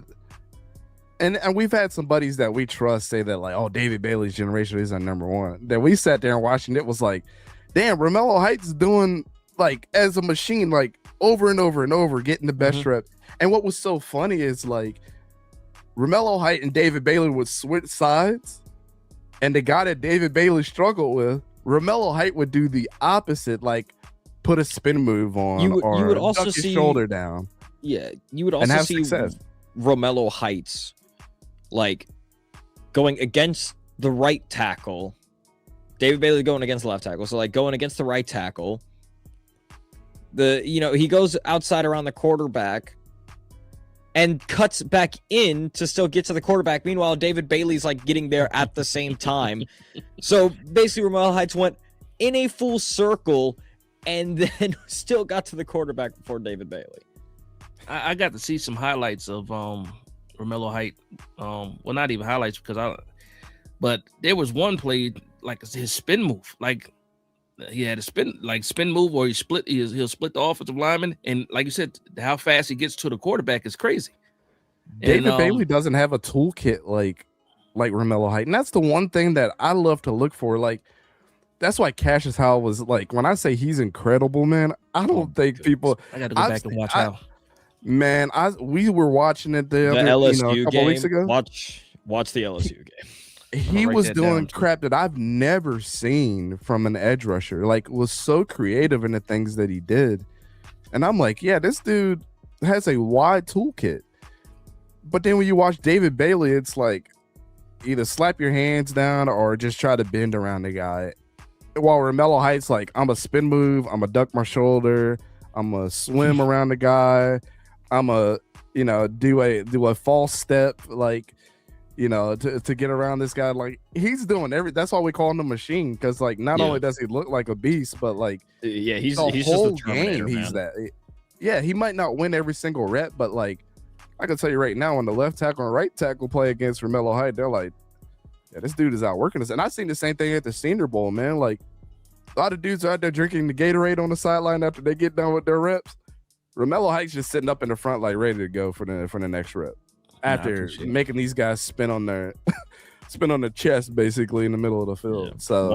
and we've had some buddies that we trust say that, like, oh, David Bailey's generation is our number one. That we sat there and watching it was like, damn, Romello Height's doing like as a machine, like over and over and over, getting the best rep. And what was so funny is like Romello Height and David Bailey would switch sides, and the guy that David Bailey struggled with, Romello Height would do the opposite, like put a spin move on, you would also see his shoulder down. Yeah, you would also see success. Romello Heights like going against the right tackle, David Bailey going against the left tackle. So like going against the right tackle, he goes outside around the quarterback and cuts back in to still get to the quarterback. Meanwhile, David Bailey's like getting there at the same time. So basically, Romello Heights went in a full circle and then still got to the quarterback before David Bailey. I got to see some highlights of Romello Height. Well, not even highlights but there was one play, like his spin move. Like he had a spin move where he'll split the offensive lineman, and like you said, how fast he gets to the quarterback is crazy. David Bailey doesn't have a toolkit like Romello Height, and that's the one thing that I love to look for. Like that's why Cassius Howell was like, when I say he's incredible, man, I don't think people. I got to go back and watch Howell. Man, we were watching it the other, LSU a couple weeks ago. Watch the LSU game. He was doing crap that I've never seen from an edge rusher. Like, was so creative in the things that he did, and I'm like, yeah, this dude has a wide toolkit. But then when you watch David Bailey, it's like either slap your hands down or just try to bend around the guy. While Romello Heights, like, I'm a spin move, I'm a duck my shoulder, I'm a swim around the guy, I'm a do a false step, like, to get around this guy. Like, he's doing that's why we call him the machine, because like not only does he look like a beast, but like he's the just whole a Terminator, game he's man. that. Yeah, he might not win every single rep, but like I can tell you right now, when the left tackle and right tackle play against Romello Height, they're like, yeah, this dude is outworking us. And I've seen the same thing at the Senior Bowl, man. Like a lot of dudes are out there drinking the Gatorade on the sideline after they get done with their reps. Romello Heights just sitting up in the front, like ready to go for the next rep. After making these guys spin on their chest, basically in the middle of the field. Yeah. So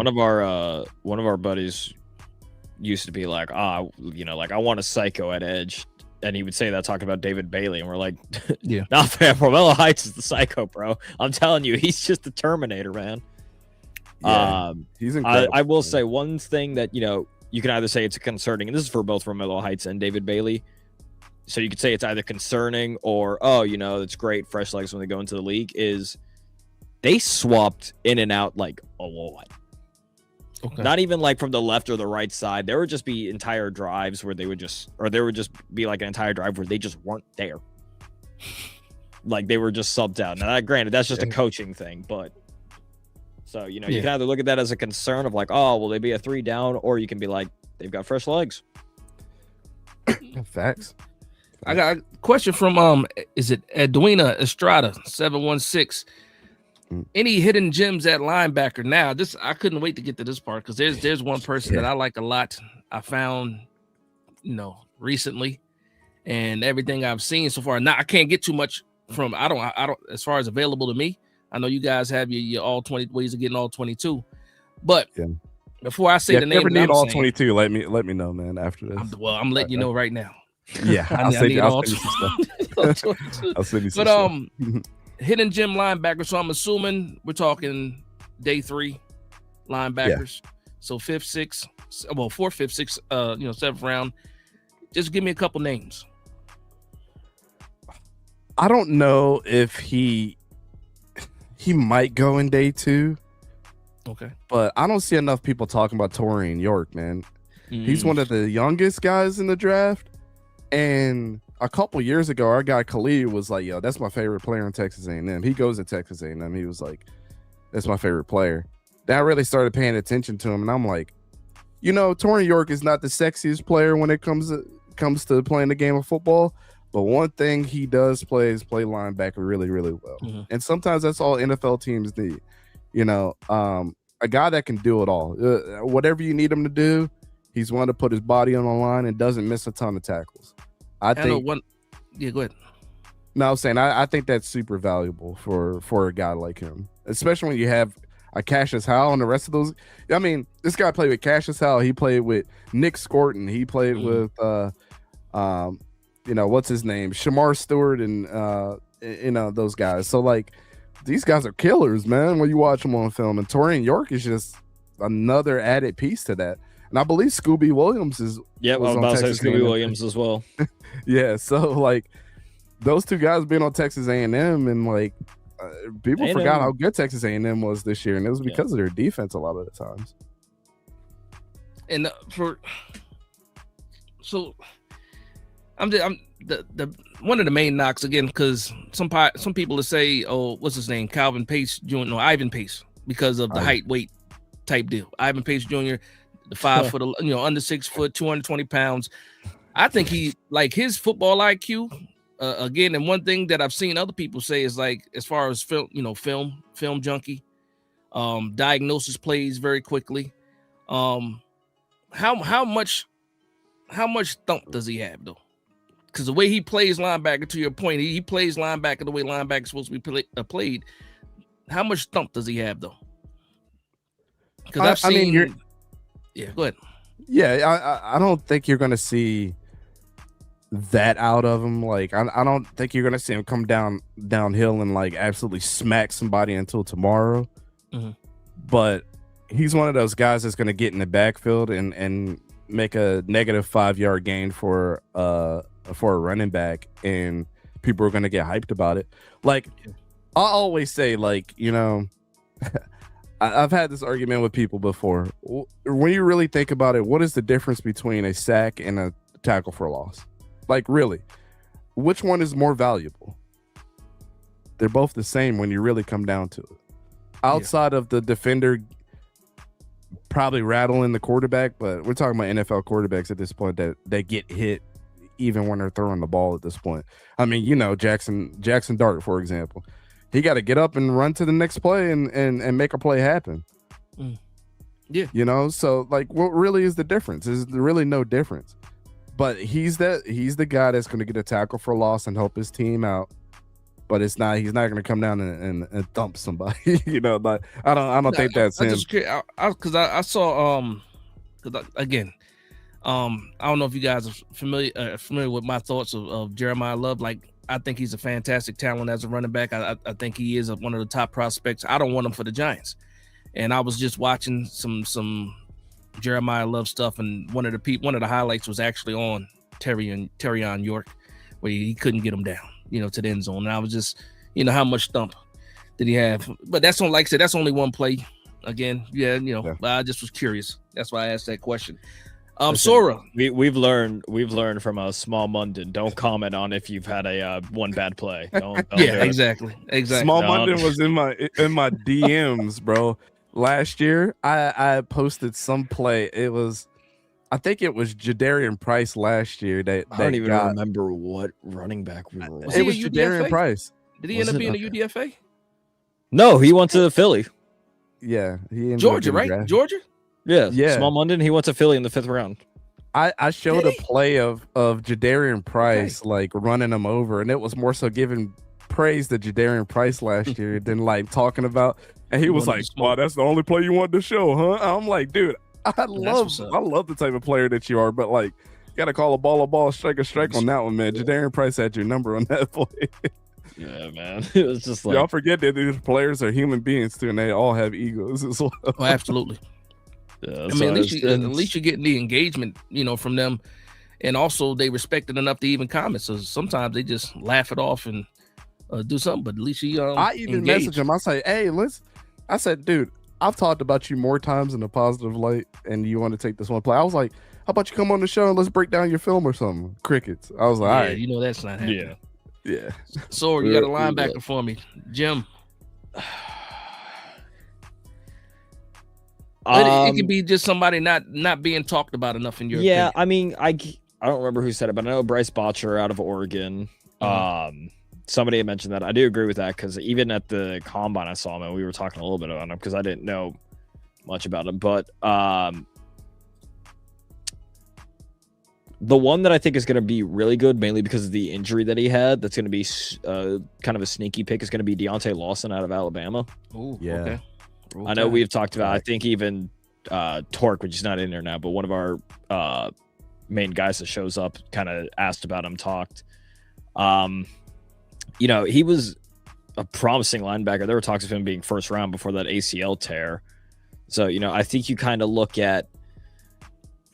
one of our buddies used to be like, like I want a psycho at edge, and he would say that talking about David Bailey, and we're like, yeah, not fair. Romello Heights is the psycho, bro. I'm telling you, he's just the Terminator, man. Yeah, he's incredible. I will say one thing that you can either say it's concerning, and this is for both Romello Heights and David Bailey. So you could say it's either concerning or, it's great, fresh legs when they go into the league, is they swapped in and out like a lot. Okay. Not even like from the left or the right side. There would just be entire drives where there would just be like an entire drive where they just weren't there. like they were just subbed out. Now, granted, that's just a coaching thing, but so you know, you can either look at that as a concern of like, oh, will they be a 3 down, or you can be like, they've got fresh legs. Facts. I got a question from is it Edwina Estrada 716? Any hidden gems at linebacker? Now, this I couldn't wait to get to this part because there's one person that I like a lot. I found, recently, and everything I've seen so far. Now I can't get too much from. I don't as far as available to me. I know you guys have your all 20 ways of getting all 22, but before I say the name, if you ever need all 22, let me know, man. After this, I'm letting you know right now. Yeah, I'll send you some stuff. I'll send you some stuff. Hidden gem linebacker. So I'm assuming we're talking day 3 linebackers. So 5th, 6th, 4th, 5th, 6th, 7th round. Just give me a couple names. I don't know if he might go in day 2. Okay. But I don't see enough people talking about Torian York, man. He's one of the youngest guys in the draft. And a couple years ago, our guy Khalid was like, yo, that's my favorite player in Texas A&M. He goes to Texas A&M. He was like, that's my favorite player. Then I really started paying attention to him. And I'm like, Torian York is not the sexiest player when it comes to playing the game of football. But one thing he does play is play linebacker really, really well. And sometimes that's all NFL teams need. A guy that can do it all. Whatever you need him to do, he's one to put his body on the line and doesn't miss a ton of tackles. I think. Yeah, go ahead. No, I'm saying I think that's super valuable for a guy like him, especially when you have a Cassius Howell and the rest of those. I mean, this guy played with Cassius Howell. He played with Nick Scorton. He played with what's his name, Shamar Stewart, and those guys. So like, these guys are killers, man. When you watch them on film, and Torian York is just another added piece to that. And I believe Scooby Williams is. Yeah, I was about to say Scooby Williams as well. Yeah, so like those two guys being on Texas A&M, and like people forgot how good Texas A&M was this year, and it was because of their defense a lot of the times. And I'm the one of the main knocks again, because some people will say, oh, what's his name, Calvin Pace Jr. No, Ivan Pace, because of the height weight type deal. Ivan Pace Jr. The 5 foot, under 6 foot, 220 pounds. I think he, like, his football IQ, again, and one thing that I've seen other people say is, like, as far as film junkie, diagnosis plays very quickly. How much thump does he have though? Because the way he plays linebacker, to your point, he plays linebacker the way linebacker is supposed to be played. How much thump does he have though? Because I've seen. Yeah, go ahead. Yeah, I don't think you're gonna see that out of him. Like, I don't think you're gonna see him come downhill and like absolutely smack somebody until tomorrow. But he's one of those guys that's gonna get in the backfield and make a negative -5-yard gain for a running back, and people are gonna get hyped about it. Like, I always say, like, I've had this argument with people before. When you really think about it, what is the difference between a sack and a tackle for loss? Like, really, which one is more valuable? They're both the same when you really come down to it. Outside of the defender probably rattling the quarterback, but we're talking about NFL quarterbacks at this point that get hit even when they're throwing the ball at this point. I mean, Jackson Dart, for example. He got to get up and run to the next play and make a play happen. Yeah. So like, what really is the difference? There's really no difference. But he's the guy that's going to get a tackle for loss and help his team out. But he's not going to come down and thump somebody. But I don't think that's him. Because I saw again, I don't know if you guys are familiar with my thoughts of Jeremiah Love. Like, I think he's a fantastic talent as a running back. I think he is one of the top prospects. I don't want him for the Giants. And I was just watching some Jeremiah Love stuff, and one of the highlights was actually on Terrion York, where he couldn't get him down, to the end zone. And I was just, how much thump did he have? But that's on, like I said, that's only one play. Again, but I just was curious. That's why I asked that question. Sora. We've learned from Small Munden. Don't comment on if you've had a one bad play. Don't Yeah, exactly. Small Munden was in my DMs, bro. Last year, I posted some play. I think it was Jadarian Price last year that I don't even remember what running back we were. It was Jadarian Price. Did he end up being a UDFA? No, he went to Philly. Yeah, he ended Georgia, right? drafted. Georgia. Yeah. Small Munden. He went to Philly in the 5th round. I showed a play of Jadarian Price like running him over, and it was more so giving praise to Jadarian Price last year than like talking about. And he was like, "Wow, that's the only play you wanted to show, huh?" I'm like, dude, I love the type of player that you are, but like, you gotta call a ball, strike a strike on that one, man. Jadarian Price had your number on that play. Yeah, man. It was just like, y'all forget that these players are human beings too, and they all have egos as well. Oh, absolutely. Yeah, I mean, at least you're getting the engagement, from them, and also they respect it enough to even comment. So sometimes they just laugh it off and do something, but at least you I even message them. I say, "Hey, I said, dude, I've talked about you more times in a positive light, and you want to take this one play." I was like, "How about you come on the show and let's break down your film or something?" Crickets. I was like, "All right, that's not happening." Yeah. So you got a linebacker for me, Jim. It could be just somebody not being talked about enough in your opinion. I mean, I don't remember who said it, but I know Bryce Botcher out of Oregon. Somebody had mentioned that. I do agree with that because even at the combine I saw him and we were talking a little bit about him because I didn't know much about him. But the one that I think is going to be really good, mainly because of the injury that he had, that's going to be kind of a sneaky pick, is going to be Deontay Lawson out of Alabama. Oh, yeah. Okay. I know we've talked about, I think even Torque, which is not in there now, but one of our main guys that shows up kind of asked about him, talked. He was a promising linebacker. There were talks of him being 1st round before that ACL tear. So, I think you kind of look at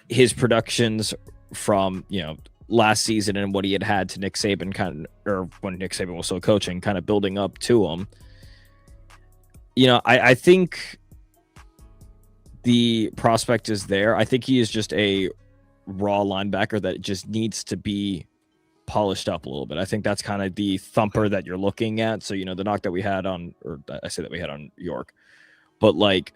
his productions from, last season and what he had to Nick Saban or when Nick Saban was still coaching, kind of building up to him. I think the prospect is there. I think he is just a raw linebacker that just needs to be polished up a little bit. I think that's kind of the thumper that you're looking at. So, the knock that we had on, or I say that we had on York, but like,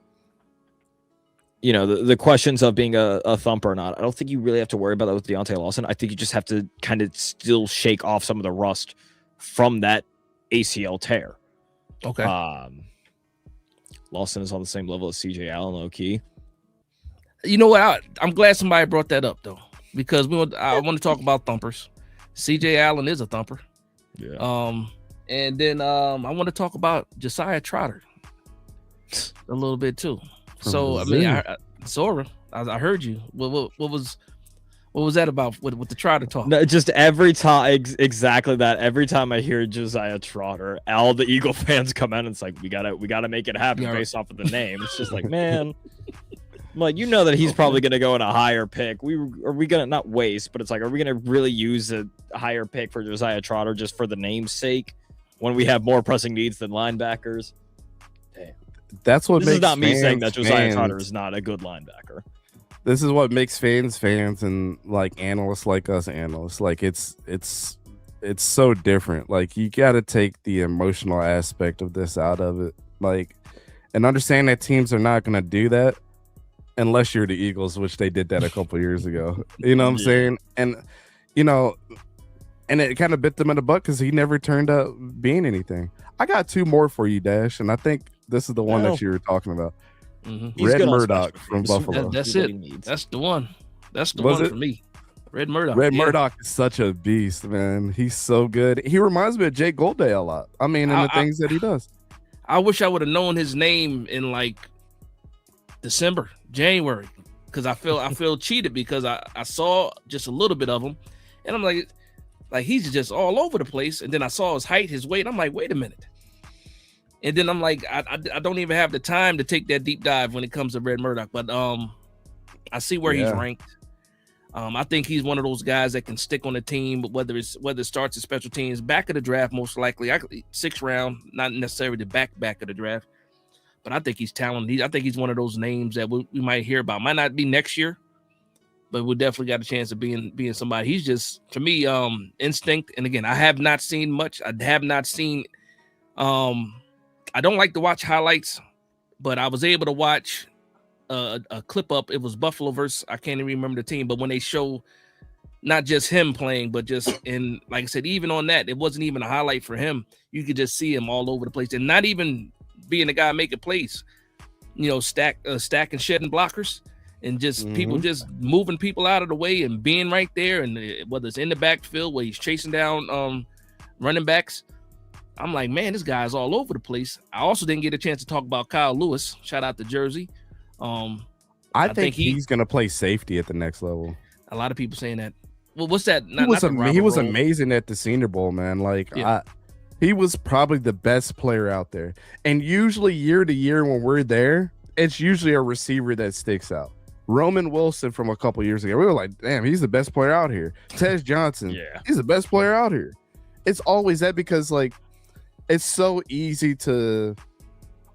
the questions of being a thumper or not, I don't think you really have to worry about that with Deontay Lawson. I think you just have to kind of still shake off some of the rust from that ACL tear. Okay. Lawson is on the same level as CJ Allen, low key. You know what? I'm glad somebody brought that up though, because I want to talk about thumpers. CJ Allen is a thumper. Yeah. And then I want to talk about Josiah Trotter a little bit too. So I mean, Sora, I heard you. What was that about with the Trotter talk? No, just every time, exactly that. Every time I hear Josiah Trotter, all the Eagle fans come out and it's like, we gotta make it happen based off of the name. It's just like, man, I'm like, that he's probably gonna go in a higher pick. Are we gonna not waste, but it's like, are we gonna really use a higher pick for Josiah Trotter just for the name's sake when we have more pressing needs than linebackers? Damn. That's what this is not me saying that Josiah Trotter is not a good linebacker. This is what makes fans and like analysts like us analysts. Like it's so different. Like you got to take the emotional aspect of this out of it. Like, and understand that teams are not going to do that unless you're the Eagles, which they did that a couple years ago. You know what I'm saying? And and it kind of bit them in the butt because he never turned out being anything. I got 2 more for you, Dash, and I think this is the one that you were talking about. Mm-hmm. Red Murdoch from Buffalo. That's it. That's the one. That's the one for me. Red Murdoch. Murdoch is such a beast, man. He's so good. He reminds me of Jake Goldday a lot. I mean, in the things that he does. I wish I would have known his name in like December, January, because I feel cheated because I saw just a little bit of him, and I'm like he's just all over the place. And then I saw his height, his weight. I'm like, wait a minute. And then I'm like, I don't even have the time to take that deep dive when it comes to Red Murdoch. But I see where he's ranked. I think he's one of those guys that can stick on the team, but whether it starts at special teams, back of the draft, most likely, 6th round, not necessarily the back of the draft. But I think he's talented. I think he's one of those names that we might hear about. Might not be next year, but we definitely got a chance of being somebody. He's just, to me, instinct. And again, I have not seen much. I have not seen. I don't like to watch highlights, but I was able to watch a clip up. It was Buffalo versus, I can't even remember the team, but when they show not just him playing, but just in, like I said, even on that, it wasn't even a highlight for him. You could just see him all over the place, and not even being the guy making plays. Stack and shedding blockers, and just people just moving people out of the way and being right there. And whether it's in the backfield where he's chasing down running backs, I'm like, man, this guy's all over the place. I also didn't get a chance to talk about Kyle Lewis. Shout out to Jersey. I think he's going to play safety at the next level. A lot of people saying that. Well, what's that? He was amazing at the Senior Bowl, man. He was probably the best player out there. And usually year to year when we're there, it's usually a receiver that sticks out. Roman Wilson from a couple years ago, we were like, damn, he's the best player out here. Tez Johnson, he's the best player out here. It's always that because, it's so easy to...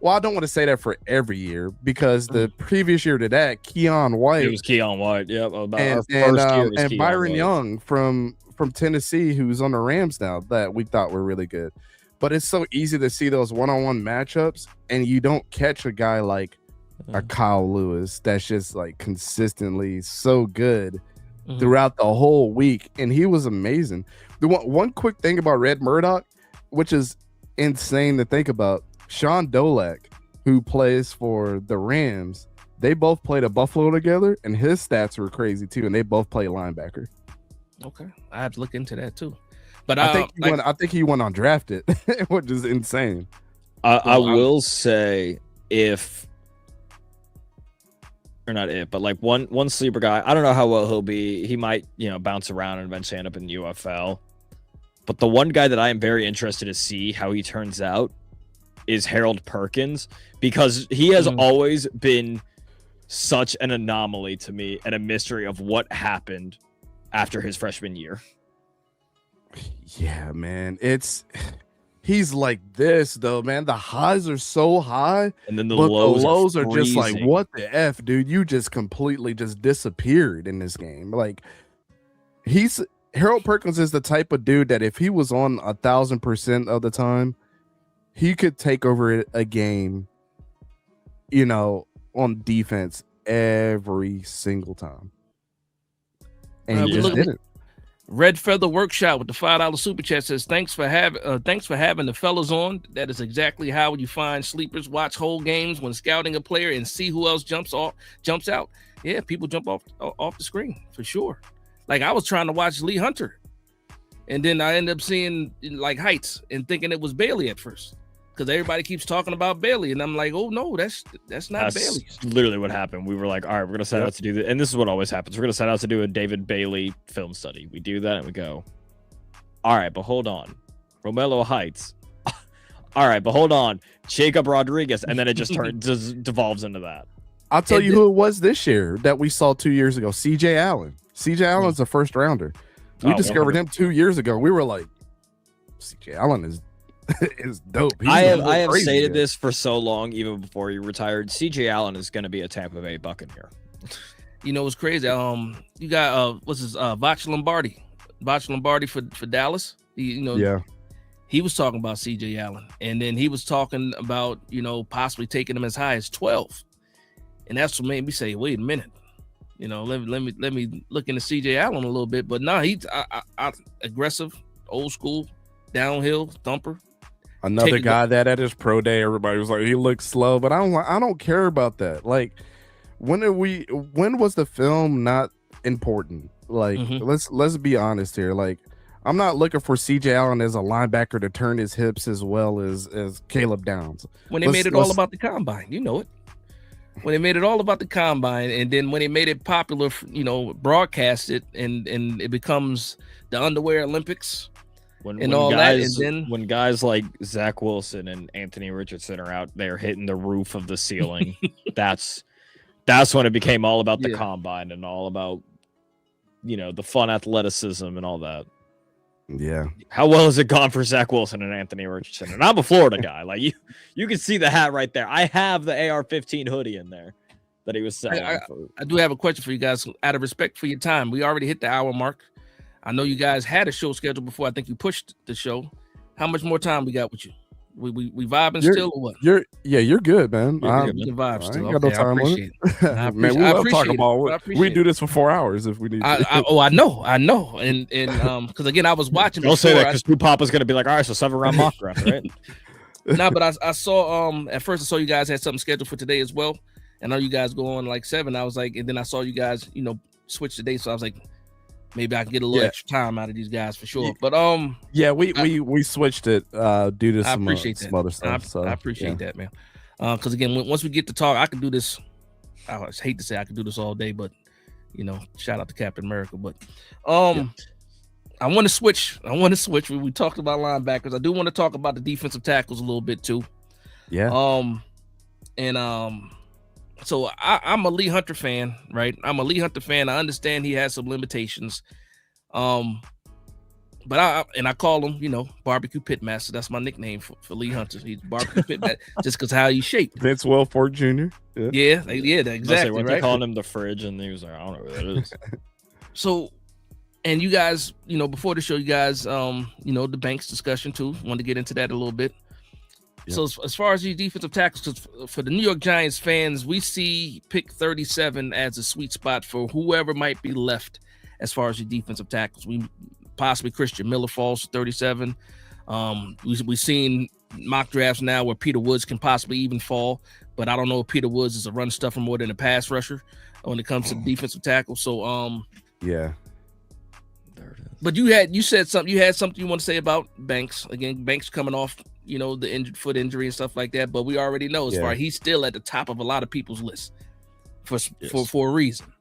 Well, I don't want to say that for every year because the previous year to that, Keon White. It was Keon White, yep. And Byron Young from Tennessee, who's on the Rams now, that we thought were really good. But it's so easy to see those one-on-one matchups, and you don't catch a guy like a Kyle Lewis that's just consistently so good throughout the whole week. And he was amazing. The one quick thing about Red Murdoch, which is insane to think about, Sean Dolak, who plays for the Rams, they both played at Buffalo together, and his stats were crazy too, and they both play linebacker. Okay, I have to look into that too. But I think he went undrafted, which is insane. I will say one sleeper guy. I don't know how well he'll be. He might bounce around and eventually end up in the UFL. But the one guy that I am very interested to see how he turns out is Harold Perkins, because he has always been such an anomaly to me and a mystery of what happened after his freshman year. Yeah, man. He's like this though, man. The highs are so high, and then the lows are just like, what the F, dude? You just completely just disappeared in this game. Harold Perkins is the type of dude that if he was on 1,000% of the time, he could take over a game, on defense every single time. And he just didn't. Red Feather Workshop with the $5 super chat says, thanks for having the fellas on. That is exactly how you find sleepers. Watch whole games when scouting a player and see who else jumps out. Yeah, people jump off the screen for sure. I was trying to watch Lee Hunter, and then I ended up seeing Heights and thinking it was Bailey at first, because everybody keeps talking about Bailey, and I'm like, oh no, that's not Bailey. Literally what happened. We were like, all right, we're gonna set out to do this, and this is what always happens. We're gonna set out to do a David Bailey film study. We do that, and we go, all right, but hold on, Romello Heights. All right, but hold on, Jacob Rodriguez, and then it just devolves into that. I'll tell you who it was this year that we saw 2 years ago. CJ Allen. CJ Allen's a first rounder. We discovered 100%. Him 2 years ago. We were like, CJ Allen is dope. I have stated this for so long, even before he retired. CJ Allen is going to be a Tampa Bay Buccaneer. It's crazy. You got Vach Lombardi for Dallas. He was talking about CJ Allen, and then he was talking about possibly taking him as high as 12, and that's what made me say, wait a minute. Let me look into CJ Allen a little bit, but no, he's aggressive, old school, downhill thumper. Another guy that at his pro day, everybody was like, he looks slow, but I don't care about that. When was the film not important? Let's be honest here. I'm not looking for CJ Allen as a linebacker to turn his hips as well as Caleb Downs. When they made it all about the combine, it. When they made it all about the combine, and then when they made it popular, broadcast it, and it becomes the underwear Olympics when guys like Zach Wilson and Anthony Richardson are out there hitting the roof of the ceiling, that's when it became all about the combine and all about the fun athleticism and all that. Yeah. How well has it gone for Zach Wilson and Anthony Richardson? And I'm a Florida guy. You can see the hat right there. I have the AR-15 hoodie in there. that he was selling. I do have a question for you guys. Out of respect for your time, we already hit the hour mark. I know you guys had a show scheduled before. I think you pushed the show. How much more time we got with you? We vibing still or what? You're good, man. We can vibe still. I Okay, I appreciate it. Man, we love talking ball. We do this for 4 hours if we need to. I know. And because again, I was watching. Don't say that because Papa's gonna be like, all right, so 7-round mock draft, right? No, but I saw at first I saw you guys had something scheduled for today as well. I know you guys go on like 7. I was like, and then I saw you guys, switch the day. So I was like, maybe I can get a little extra time out of these guys for sure. But we switched it due to some other stuff. I appreciate that, man. Because again, once we get to talk, I can do this. I hate to say I could do this all day, but shout out to Captain America. But I want to switch. We talked about linebackers. I do want to talk about the defensive tackles a little bit too. Yeah. So I'm a Lee Hunter fan, right? I'm a Lee Hunter fan. I understand he has some limitations. But I call him, Barbecue Pitmaster. That's my nickname for Lee Hunter. He's Barbecue Pitmaster just because how he's shaped. Vince Wilfork Jr. Yeah, exactly. What right? They calling him the fridge, and he was like, I don't know who that is. So, and you guys, before the show, you guys, the Banks discussion too. Wanted to get into that a little bit. Yep. So as far as these defensive tackles, because for the New York Giants fans, we see pick 37 as a sweet spot for whoever might be left as far as the defensive tackles. We possibly Christian Miller falls to 37. We've seen mock drafts now where Peter Woods can possibly even fall, but I don't know if Peter Woods is a run stuffer more than a pass rusher when it comes to the defensive tackle. So yeah. There it is. But you had something you want to say about Banks. Again, Banks coming off, the injured foot injury and stuff like that. But we already know as far he's still at the top of a lot of people's list for a reason.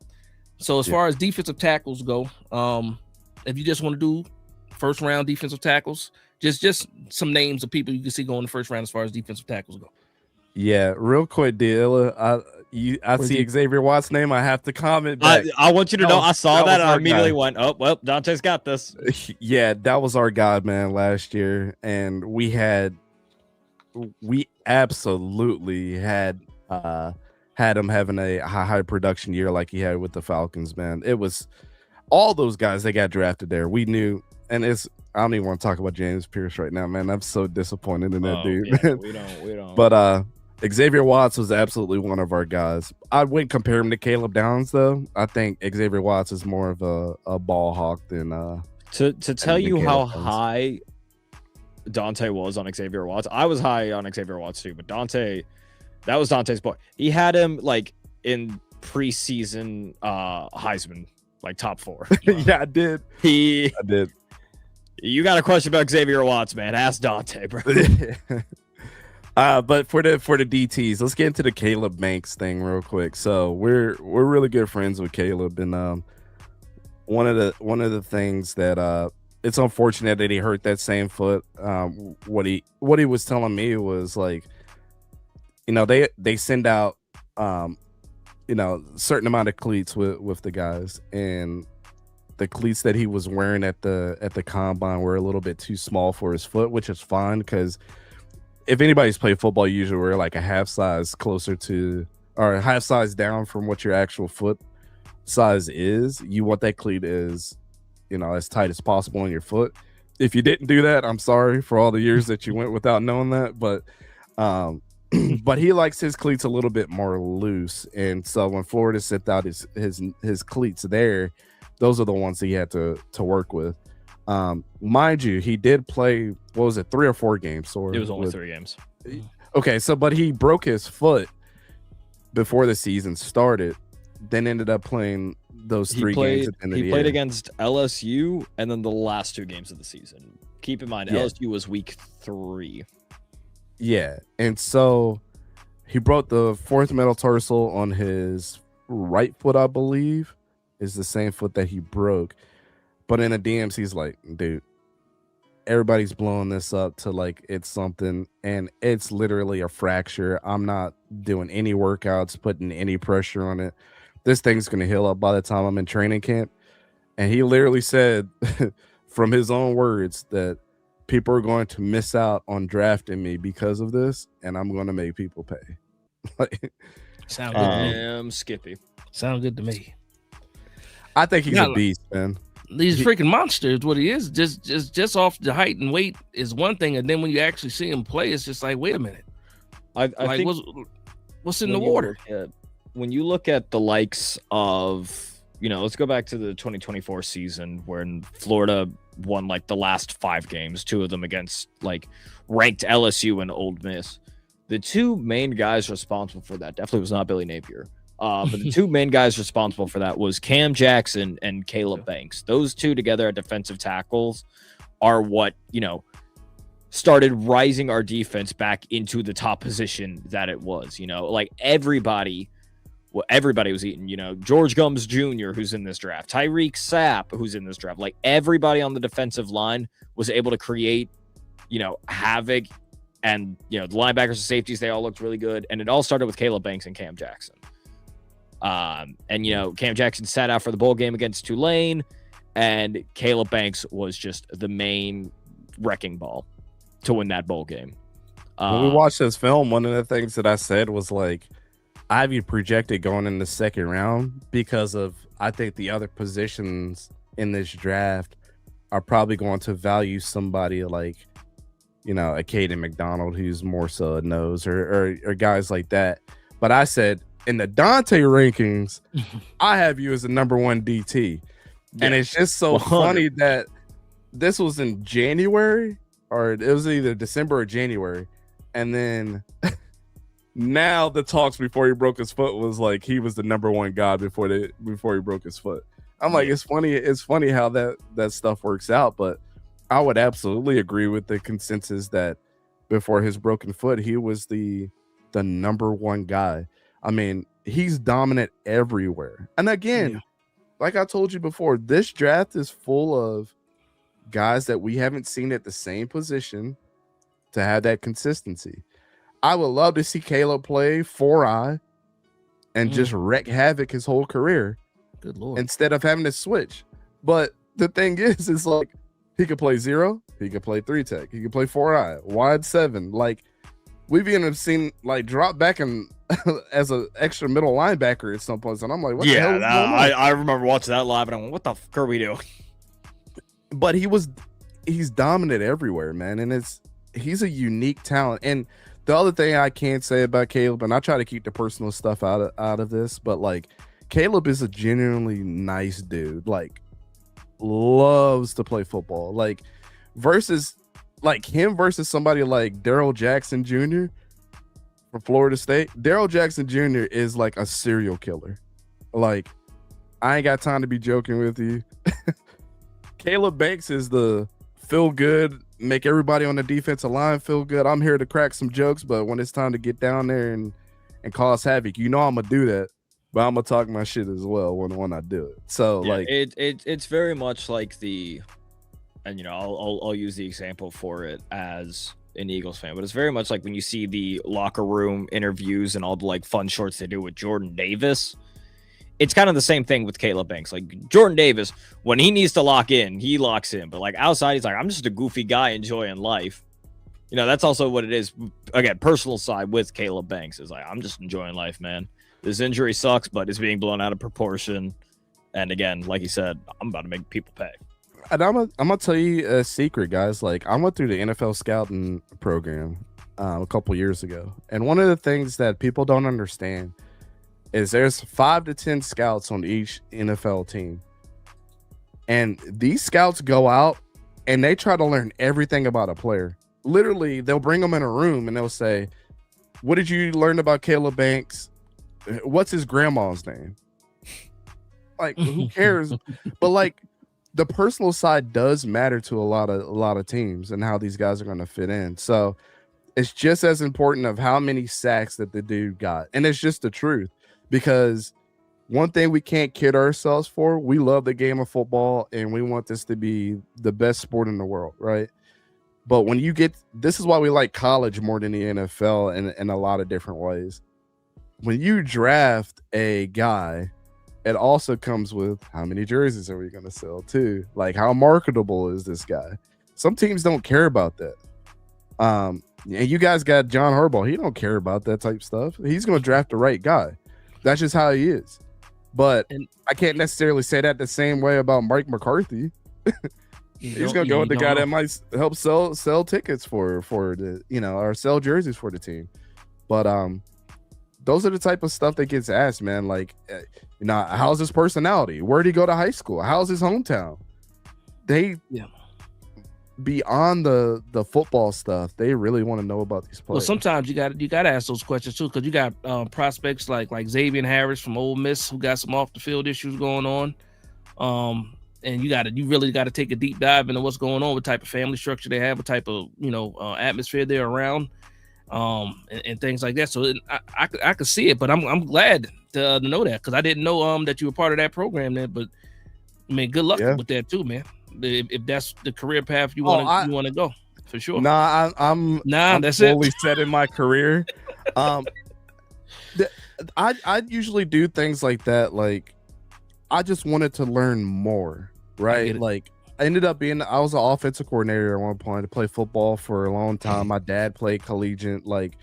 So as far as defensive tackles go, if you just want to do first round defensive tackles, just some names of people you can see going in the first round as far as defensive tackles go. Yeah, real quick, deal. I see Xavier Watts' name. I have to comment back. I want you to know I saw that and I immediately went, oh, well, Dante's got this. Yeah, that was our guy, man, last year. And we absolutely had him having a high production year like he had with the Falcons, man. It was all those guys that got drafted there. We knew, and I don't even want to talk about James Pierce right now, man. I'm so disappointed in that dude. Yeah, we don't. But Xavier Watts was absolutely one of our guys. I wouldn't compare him to Caleb Downs, though. I think Xavier Watts is more of a ball hawk than to tell you how high Dante was on Xavier Watts. I was high on Xavier Watts too, but that was Dante's boy. He had him like in preseason Heisman, like top 4. Yeah, I did. I did. You got a question about Xavier Watts, man? Ask Dante, bro. But for the DTs, let's get into the Caleb Banks thing real quick. So we're really good friends with Caleb, and one of the things that it's unfortunate that he hurt that same foot. What he was telling me was like, they send out certain amount of cleats with the guys, and the cleats that he was wearing at the combine were a little bit too small for his foot, which is fine because if anybody's played football, you usually wear like a half size closer to or a half size down from what your actual foot size is. You want that cleat as as tight as possible on your foot. If you didn't do that, I'm sorry for all the years that you went without knowing that, but but he likes his cleats a little bit more loose, and so when Florida sent out his cleats there, those are the ones he had to work with. Mind you, he did play, what was it, 3 or 4 games? So it was only 3 games. Okay, so but he broke his foot before the season started, then ended up playing those 3 games at the end of the year. He played against LSU and then the last 2 games of the season. Keep in mind, LSU was week 3. Yeah, and so he broke the 4th metatarsal on his right foot, I believe, is the same foot that he broke. But in the DMs, he's like, dude, everybody's blowing this up to like it's something, and it's literally a fracture. I'm not doing any workouts, putting any pressure on it. This thing's going to heal up by the time I'm in training camp. And he literally said from his own words that people are going to miss out on drafting me because of this, and I'm going to make people pay. Sound good to me. Skippy. Sound good to me. I think he's a beast, man. He's freaking monster is what he is. Just off the height and weight is one thing, and then when you actually see him play, it's just like, wait a minute. I think what's in the water? When you look at the likes of, let's go back to the 2024 season when Florida won like the last 5 games, 2 of them against like ranked LSU and Ole Miss. The 2 main guys responsible for that definitely was not Billy Napier. But the 2 main guys responsible for that was Cam Jackson and Caleb Banks. Those 2 together at defensive tackles are what, started rising our defense back into the top position that it was. Like everybody was eating, George Gums Jr., who's in this draft, Tyreek Sapp, who's in this draft. Like everybody on the defensive line was able to create, havoc. And, the linebackers and safeties, they all looked really good. And it all started with Caleb Banks and Cam Jackson. Cam Jackson sat out for the bowl game against Tulane, and Caleb Banks was just the main wrecking ball to win that bowl game. When we watched this film, one of the things that I said was like, I have you projected going in the second round because of, I think the other positions in this draft are probably going to value somebody like, a Caden McDonald who's more so a nose or guys like that. But I said in the Dante rankings, I have you as the number 1 DT. Yeah, and it's just so 100. Funny that this was in January, or it was either December or January. And then now the talks before he broke his foot was like he was the number 1 guy before he broke his foot. I'm like, it's funny how that stuff works out, but I would absolutely agree with the consensus that before his broken foot, he was the number 1 guy. I mean, he's dominant everywhere. And again, like I told you before, this draft is full of guys that we haven't seen at the same position to have that consistency. I would love to see Caleb play 4-eye and just wreak havoc his whole career. Good Lord. Instead of having to switch. But the thing is like, he could play 0, he could play 3-tech, he could play 4-eye, wide 7. Like, we've even seen like drop back and as an extra middle linebacker at some points, and I'm like, what the hell is going on? I remember watching that live, and I went, what the fuck are we doing? But he's dominant everywhere, man, and he's a unique talent. And the other thing I can't say about Caleb, and I try to keep the personal stuff out of this, but like Caleb is a genuinely nice dude. Like, loves to play football. Like versus somebody like Darrell Jackson Jr. from Florida State. Darrell Jackson Jr. is like a serial killer. Like, I ain't got time to be joking with you. Caleb Banks is the feel good, make everybody on the defensive line feel good. I'm here to crack some jokes, but when it's time to get down there and cause havoc, I'm gonna do that. But I'm gonna talk my shit as well when I do it. So yeah, like it's very much like I'll use the example for it as an Eagles fan, but it's very much like when you see the locker room interviews and all the like fun shorts they do with Jordan Davis. It's kind of the same thing with Caleb Banks. Like Jordan Davis, when he needs to lock in, he locks in. But like outside, he's like, I'm just a goofy guy enjoying life. That's also what it is. Again, personal side with Caleb Banks is like, I'm just enjoying life, man. This injury sucks, but it's being blown out of proportion. And again, like you said, I'm about to make people pay. And I'm gonna tell you a secret, guys. Like, I went through the NFL scouting program a couple years ago, and one of the things that people don't understand is there's 5 to 10 scouts on each NFL team, and these scouts go out and they try to learn everything about a player. Literally, they'll bring them in a room and they'll say, "What did you learn about Caleb Banks? What's his grandma's name?" Like, who cares? But like, the personal side does matter to a lot of teams and how these guys are going to fit in. So it's just as important of how many sacks that the dude got. And it's just the truth, because one thing we can't kid ourselves for, we love the game of football and we want this to be the best sport in the world, right? But when you get, this is why we like college more than the NFL in a lot of different ways. When you draft a guy, it also comes with how many jerseys are we going to sell too? Like, how marketable is this guy? Some teams don't care about that. And you guys got John Harbaugh. He don't care about that type stuff. He's going to draft the right guy. That's just how he is. But And I can't necessarily say that the same way about Mike McCarthy. He's gonna go with the guy that might help sell tickets for the, you know, or sell jerseys for the team. But those are the type of stuff that gets asked, man. Like, you know, how's his personality? Where'd he go to high school? How's his hometown? Beyond the football stuff, they really want to know about these players. Well, sometimes you got to ask those questions too, because you got prospects like Xavier Harris from Ole Miss who got some off the field issues going on, and you really got to take a deep dive into what's going on, what type of family structure they have, what type of atmosphere they're around, and things like that. So I could see it, but I'm glad to know that, because I didn't know that you were part of that program there. But I mean, good luck with that too, man. If that's the career path you want to go, for sure. I'm that's fully it. set in my career. I usually do things like that. Like, I just wanted to learn more, right? Like, I ended up I was an offensive coordinator at one point. I played football for a long time. My dad played collegiate. Like,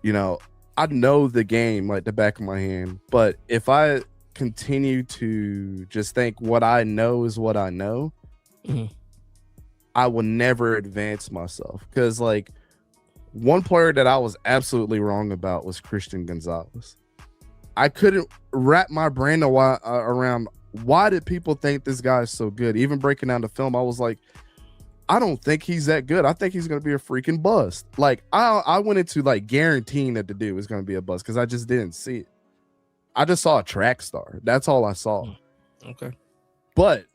you know, I know the game like the back of my hand. But if I continue to just think what I know is what I know, I will never advance myself. Because, like, one player that I was absolutely wrong about was Christian Gonzalez. I couldn't wrap my brain around why did people think this guy is so good. Even breaking down the film, I was like, I don't think he's that good. I think he's going to be a freaking bust. Like, I went into like guaranteeing that the dude was going to be a bust because I just didn't see it. I just saw a track star. That's all I saw. Okay. But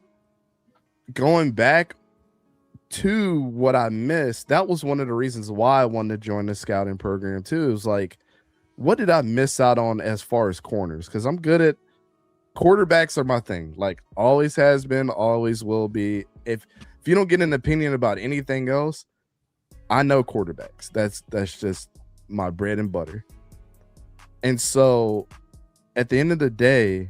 going back to what I missed, that was one of the reasons why I wanted to join the scouting program too. It was like, what did I miss out on as far as corners? Because I'm good at quarterbacks are my thing. Like, always has been, always will be. If you don't get an opinion about anything else, I know quarterbacks. That's just my bread and butter. And so at the end of the day,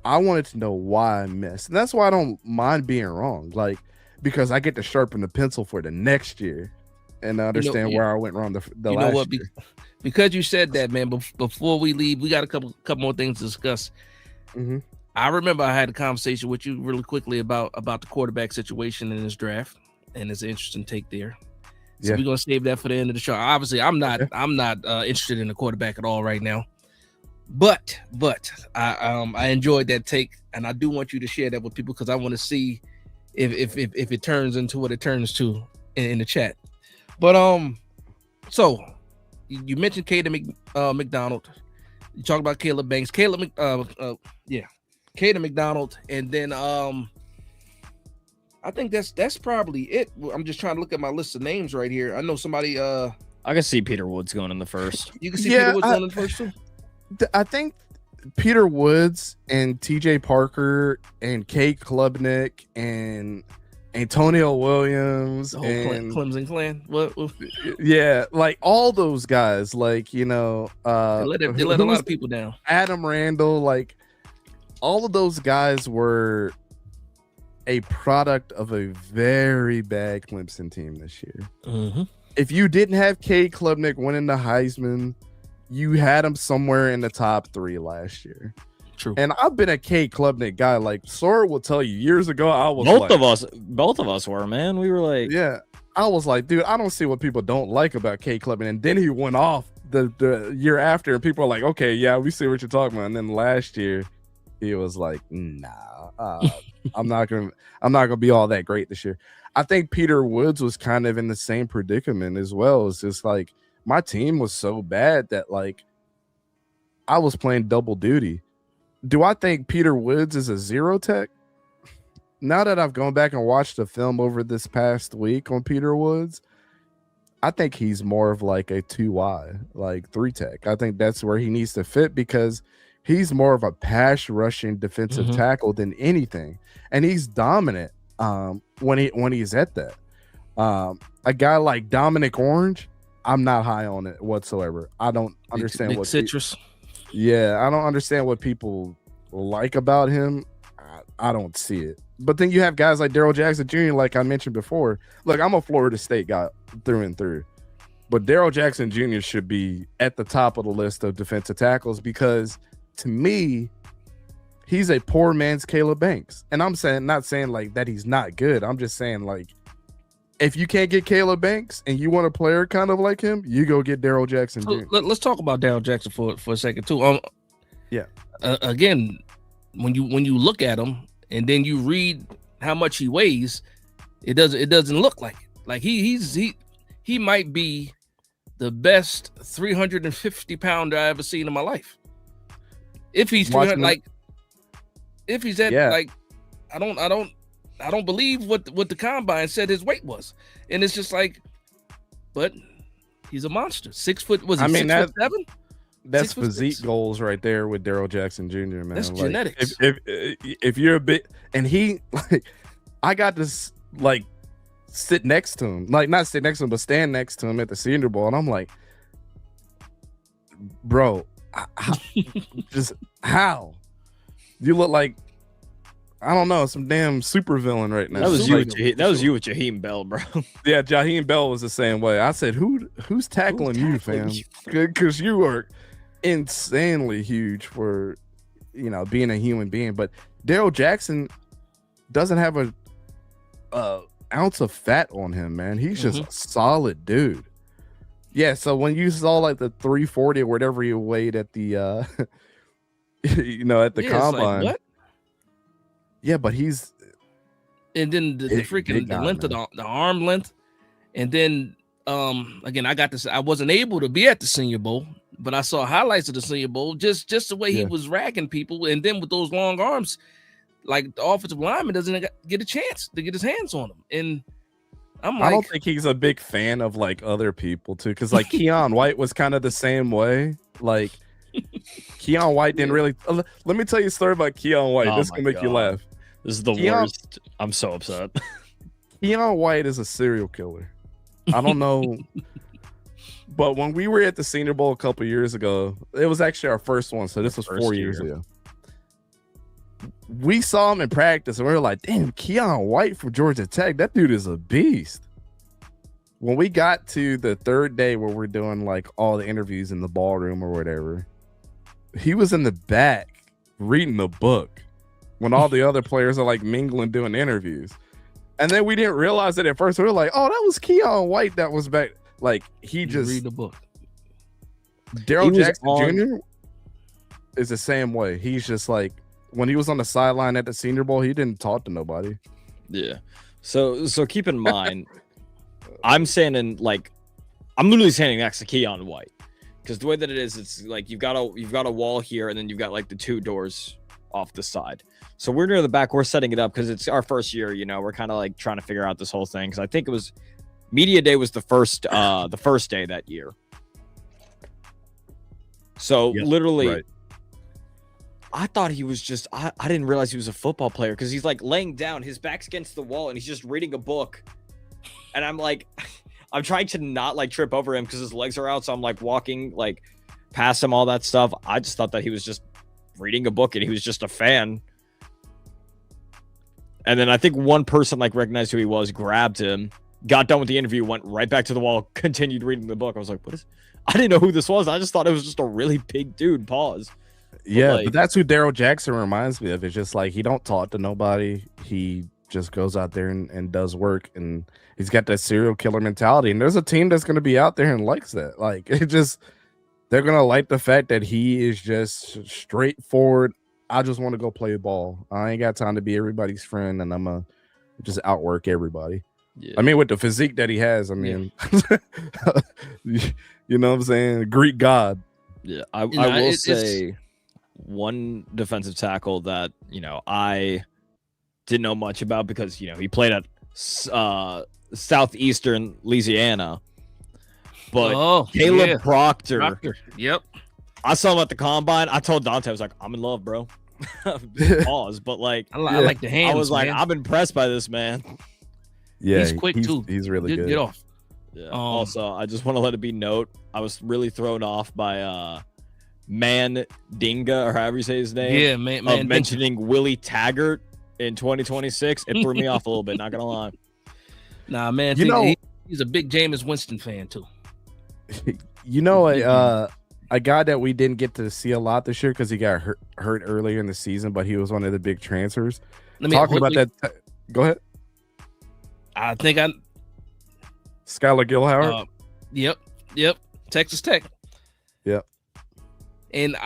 I wanted to know why I missed. And that's why I don't mind being wrong. Like, because I get to sharpen the pencil for the next year and understand where I went wrong the last year. Because you said that, man, before we leave, we got a couple more things to discuss. I remember I had a conversation with you really quickly about the quarterback situation in this draft, and it's an interesting take there. So we're gonna save that for the end of the show. Obviously, I'm not interested in the quarterback at all right now. But I enjoyed that take, and I do want you to share that with people because I want to see if it turns into what it turns to in the chat. But so you mentioned Caden McDonald. You talk about Caleb Banks, Caden McDonald, and then I think that's probably it. I'm just trying to look at my list of names right here. I know somebody. I can see Peter Woods going in the first. You can see Peter Woods going in the first too. I think Peter Woods and TJ Parker and Kate Klubnik and Antonio Williams The whole and Clemson clan. What? Yeah, like all those guys, like, you know, They let a lot of people down. Adam Randall, like all of those guys were a product of a very bad Clemson team this year. If you didn't have Kate Klubnik winning the Heisman, you had him somewhere in the top 3 last year. True. And I've been a Kate Klubnik guy. Like, Sora will tell you, years ago, I was both of us were, man. We were like, I was like, dude, I don't see what people don't like about Kate Klubnik. And then he went off the year after, and people are like, okay, yeah, we see what you're talking about. And then last year, he was like, nah, I'm not gonna be all that great this year. I think Peter Woods was kind of in the same predicament as well. It's just like, my team was so bad that, like, I was playing double duty. Do I think Peter Woods is a zero tech? Now that I've gone back and watched the film over this past week on Peter Woods, I think he's more of like a 2Y, like 3 tech. I think that's where he needs to fit because he's more of a pass rushing defensive tackle than anything. And he's dominant when he's at that. A guy like Dominic Orange, I'm not high on it whatsoever. I don't understand what citrus. I don't understand what people like about him. I don't see it. But then you have guys like Daryl Jackson Jr., like I mentioned before. Look, I'm a Florida State guy through and through. But Daryl Jackson Jr. should be at the top of the list of defensive tackles because to me, he's a poor man's Caleb Banks. And I'm not saying like that he's not good. I'm just saying like if you can't get Caleb Banks and you want a player kind of like him, you go get Darrell Jackson Jr. Let's talk about Darrell Jackson for a second too. Yeah. Again, when you look at him and then you read how much he weighs, it doesn't look like it. Like he might be the best 350 pounder I ever seen in my life. If he's 300, like if he's at like I don't believe what the combine said his weight was, and it's just like, but he's a monster. 6 foot was he? 6'7"? That's physique goals right there with Darrell Jackson Jr. Man, that's like, genetics. If you're a bit, and he like, I got to like sit next to him, like not sit next to him, but stand next to him at the Senior Bowl, and I'm like, bro, just how you look like. I don't know, some damn super villain right now. That was you with Jaheim Bell, bro. Yeah, Jaheim Bell was the same way. I said, who's tackling you, fam? Because you are insanely huge for being a human being. But Darrell Jackson doesn't have a ounce of fat on him, man. He's just a solid dude. Yeah, so when you saw like the 340 or whatever he weighed at the at the combine. Like, what? Yeah, but he's and then the freaking the length of the arm length, and then again I wasn't able to be at the Senior Bowl, but I saw highlights of the Senior Bowl, just the way he was ragging people, and then with those long arms, like the offensive lineman doesn't get a chance to get his hands on him. And I'm like, I don't think he's a big fan of like other people too, because like Keon White was kind of the same way. Like Keon White didn't really. Let me tell you a story about Keon White. This is gonna make you laugh. This is the worst. I'm so upset. Keon White is a serial killer. I don't know. But when we were at the Senior Bowl a couple years ago, it was actually our first one. So this was 4 years ago. We saw him in practice and we were like, damn, Keon White from Georgia Tech. That dude is a beast. When we got to the third day where we're doing like all the interviews in the ballroom or whatever, he was in the back reading a book when all the other players are like mingling doing interviews. And then we didn't realize it at first. We were like, oh, that was Keon White that was back. Like he just read the book. Darrell Jackson Jr. is the same way. He's just like when he was on the sideline at the Senior Bowl, he didn't talk to nobody. Yeah. So keep in mind, I'm literally standing next to Keon White, because the way that it is, it's like you've got a wall here, and then you've got like the 2 doors off the side. So we're near the back. We're setting it up because it's our first year. We're kind of like trying to figure out this whole thing, because I think it was media day was the first day that year. So literally, right. I thought he was just. I didn't realize he was a football player, because he's like laying down, his back's against the wall, and he's just reading a book. And I'm like, I'm trying to not like trip over him because his legs are out. So I'm like walking like past him, all that stuff. I just thought that he was just reading a book and he was just a fan. And then I think one person like recognized who he was, grabbed him, got done with the interview, went right back to the wall, continued reading the book. I was like, I didn't know who this was. I just thought it was just a really big dude. Pause. Yeah, but that's who Darrell Jackson reminds me of. It's just like he don't talk to nobody. He just goes out there and does work, and he's got that serial killer mentality. And there's a team that's going to be out there and likes that. Like they're going to like the fact that he is just straightforward. I just want to go play ball. I ain't got time to be everybody's friend, and I'm going to just outwork everybody. Yeah. I mean, with the physique that he has, I mean, you know what I'm saying? Greek god. Yeah, I will say one defensive tackle that, I didn't know much about because, he played at Southeastern Louisiana. But Caleb Proctor. Yep. I saw him at the combine. I told Dante, I was like, I'm in love, bro. Pause. But like, I like the hands. I was like, I'm impressed by this man. Yeah, he's quick too. He's really good. Get off. Yeah. Also, I just want to let it be note, I was really thrown off by Man Dinga, or however you say his name. Yeah, man. Mentioning Willie Taggart in 2026. It threw me off a little bit, not gonna lie. Nah, man. He's a big Jameis Winston fan too. a guy that we didn't get to see a lot this year because he got hurt earlier in the season, but he was one of the big transfers. Talking about that, go ahead. I think Skylar Gilhoward. Yep. Texas Tech. Yep. And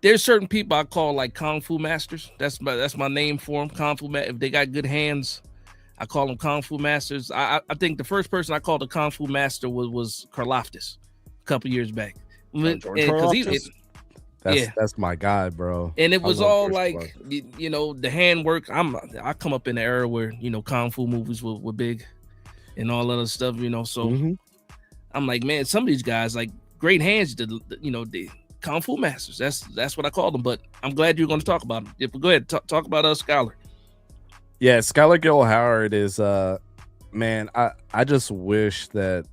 there's certain people I call like Kung Fu masters. That's my name for them. Kung Fu if they got good hands, I call them Kung Fu masters. I think the first person I called a Kung Fu master was Karlaftis a couple years back. That's my guy, bro. And it was all like, the handwork. I come up in the era where Kung Fu movies were big and all other stuff. So I'm like, man, some of these guys like great hands. The Kung Fu masters. That's what I call them. But I'm glad you're going to talk about them. Go ahead, talk about Skylar. Yeah, Skylar Gilhoward is man. I just wish that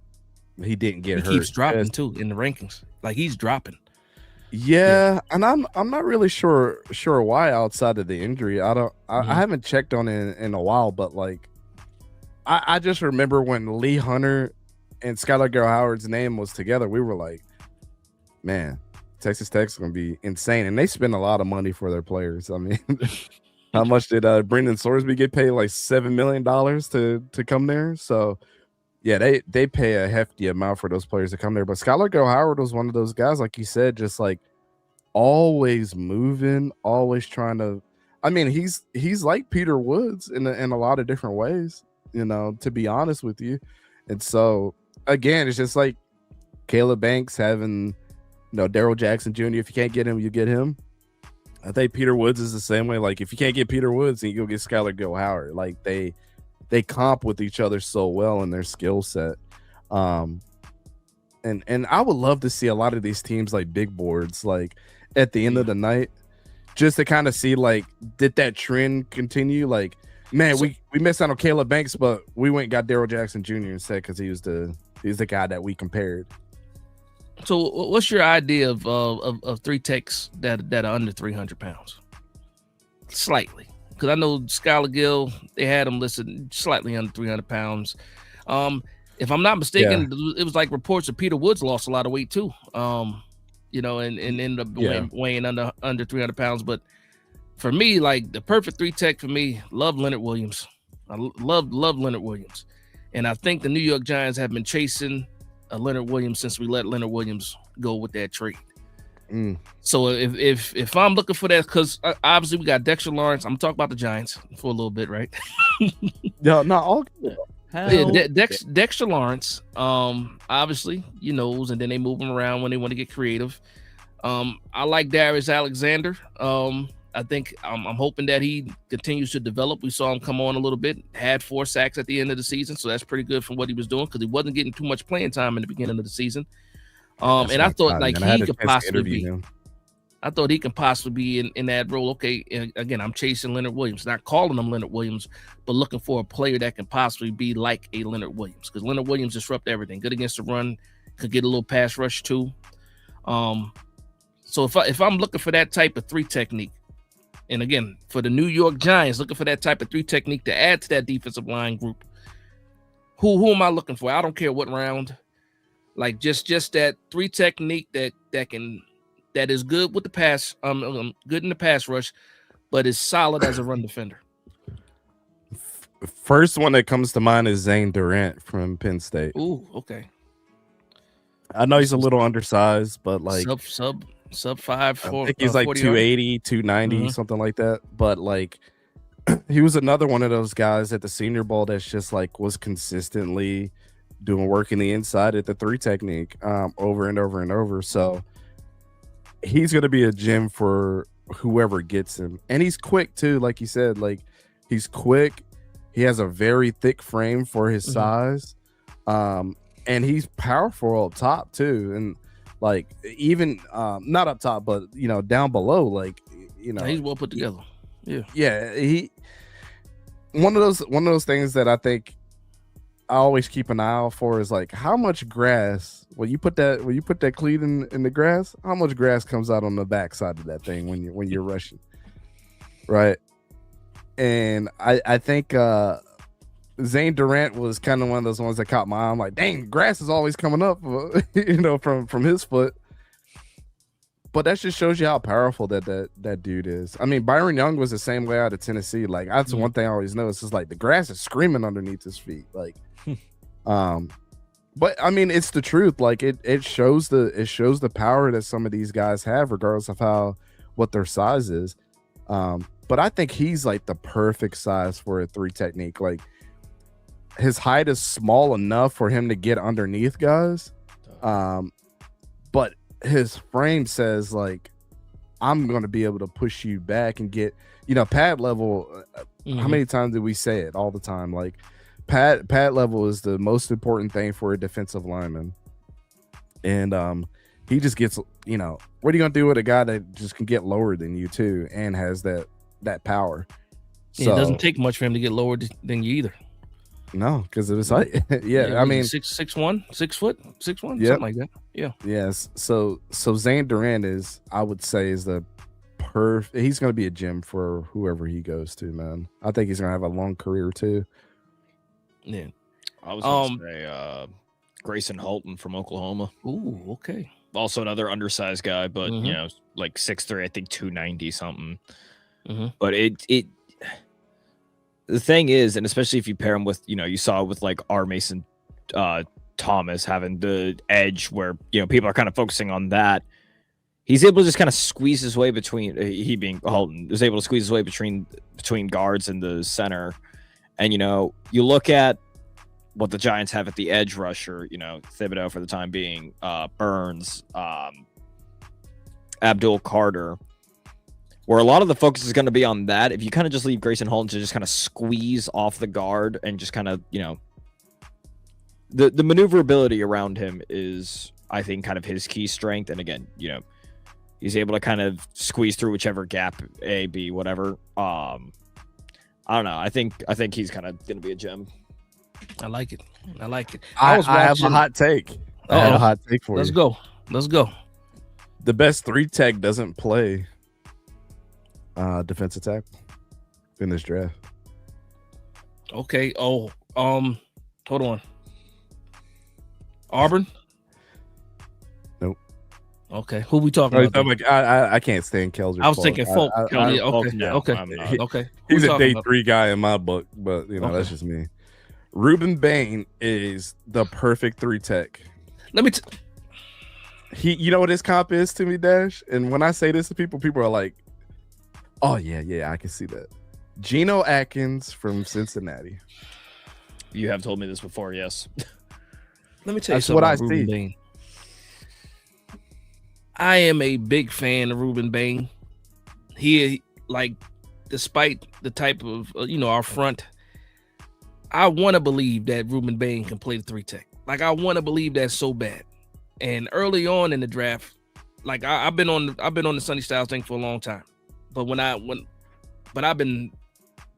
he didn't get hurt. He keeps dropping too in the rankings. Like he's dropping. Yeah, and I'm not really sure why outside of the injury. I haven't checked on it in a while, but like I just remember when Lee Hunter and Skylar Gilhoward's name was together, we were like, man, Texas Tech's gonna be insane, and they spend a lot of money for their players. I mean, how much did Brendan Sorsby get paid? Like $7 million to come there. So yeah, they pay a hefty amount for those players to come there. But Skylar Gilhoward was one of those guys, like you said, just like always moving, always trying to. I mean, he's like Peter Woods in a lot of different ways, to be honest with you. And so again, it's just like Caleb Banks having, Daryl Jackson Jr. If you can't get him, you get him. I think Peter Woods is the same way. Like if you can't get Peter Woods, then you go get Skylar Gilhoward. Like they comp with each other so well in their skill set. And I would love to see a lot of these teams like big boards, like at the end of the night, just to kind of see like, did that trend continue? Like, man, we missed out on Caleb Banks, but we went and got Daryl Jackson Jr. instead because he's the guy that we compared. So what's your idea of three techs that are under 300 pounds? Slightly. Because I know Skylar Gill, they had him listed slightly under 300 pounds. If I'm not mistaken, it was like reports that Peter Woods lost a lot of weight too. And ended up weighing under 300 pounds. But for me, like the perfect three tech for me, love Leonard Williams. I love Leonard Williams. And I think the New York Giants have been chasing Leonard Williams since we let Leonard Williams go with that trade. So if I'm looking for that, because obviously we got Dexter Lawrence. I'm talking about the Giants for a little bit, right? All good. Dexter Lawrence, obviously, and then they move him around when they want to get creative. I like Darius Alexander. I think I'm hoping that he continues to develop. We saw him come on a little bit, had 4 sacks at the end of the season, so that's pretty good from what he was doing because he wasn't getting too much playing time in the beginning of the season. And I thought like he could possibly be. I thought he can possibly be in that role. Okay, and again, I'm chasing Leonard Williams, not calling him Leonard Williams, but looking for a player that can possibly be like a Leonard Williams because Leonard Williams disrupt everything. Good against the run, could get a little pass rush too. So if I'm looking for that type of three technique, and again for the New York Giants looking for that type of three technique to add to that defensive line group, who am I looking for? I don't care what round. Like just that three technique that is good with the pass, good in the pass rush, but is solid as a run defender. First one that comes to mind is Zane Durant from Penn State. Ooh, okay. I know he's a little undersized, but like sub 5. I think he's like 280, 290, something like that. But like he was another one of those guys at the Senior Bowl that's just like was consistently doing work in the inside at the three technique over and over and over. So he's going to be a gem for whoever gets him. And he's quick too. Like you said, like he's quick. He has a very thick frame for his size. And he's powerful up top too. And like even not up top, but down below, like, he's well put together. Yeah. He, one of those things that I think I always keep an eye out for is like how much grass when you put that cleat in the grass, how much grass comes out on the backside of that thing when you're rushing, right? And I think Zane Durant was kind of one of those ones that caught my eye. I'm like, dang, grass is always coming up, from his foot. But that just shows you how powerful that dude is. I mean, Byron Young was the same way out of Tennessee. Like, that's one thing I always notice is like the grass is screaming underneath his feet. Like, but I mean, it's the truth. Like, it shows the power that some of these guys have, regardless of what their size is. But I think he's like the perfect size for a 3 technique. Like, his height is small enough for him to get underneath guys, but his frame says like, I'm going to be able to push you back and get, pad level. How many times did we say it all the time? Like, pad level is the most important thing for a defensive lineman. And he just gets, what are you going to do with a guy that just can get lower than you too and has that power? So, it doesn't take much for him to get lower than you either. No, because of his height. I mean, 6'1", 6 foot, 6'1", something like that. Yeah. Yes. So Zane Durant I would say, is the perfect. He's going to be a gem for whoever he goes to, man. I think he's going to have a long career too. Yeah. I was going to say Grayson Holton from Oklahoma. Ooh, okay. Also another undersized guy, but like 6'3", I think 290 something. But the thing is, and especially if you pair him with, you saw with like R. Mason Thomas having the edge where, people are kind of focusing on that. He's able to just kind of squeeze his way between, he being Holton, is able to squeeze his way between guards and the center. And, you look at what the Giants have at the edge rusher, Thibodeau for the time being, Burns, Abdul Carter, where a lot of the focus is going to be on that. If you kind of just leave Grayson Holton to just kind of squeeze off the guard and just kind of, the maneuverability around him is, I think, kind of his key strength. And again, he's able to kind of squeeze through whichever gap, A, B, whatever. I don't know. I think he's kind of going to be a gem. I like it. I have a hot take. I have a hot take for you. Let's go. The best 3 tech doesn't play defensive tackle in this draft. Okay. Hold on. Auburn? Nope. Okay. Who we talking about? I can't stand Kelzer. I was thinking Folk. Okay. He's a day 3 guy in my book, but that's just me. Ruben Bain is the perfect 3 tech. Let me you know what his comp is to me, Dash? And when I say this to people are like, oh, yeah, I can see that. Geno Atkins from Cincinnati. You have told me this before, yes. Let me tell you something about Ruben Bain. I am a big fan of Ruben Bain. He, like, despite the type of, our front, I want to believe that Ruben Bain can play the 3 tech. Like, I want to believe that so bad. And early on in the draft, like, I've been on the Sonny Styles thing for a long time. But but I've been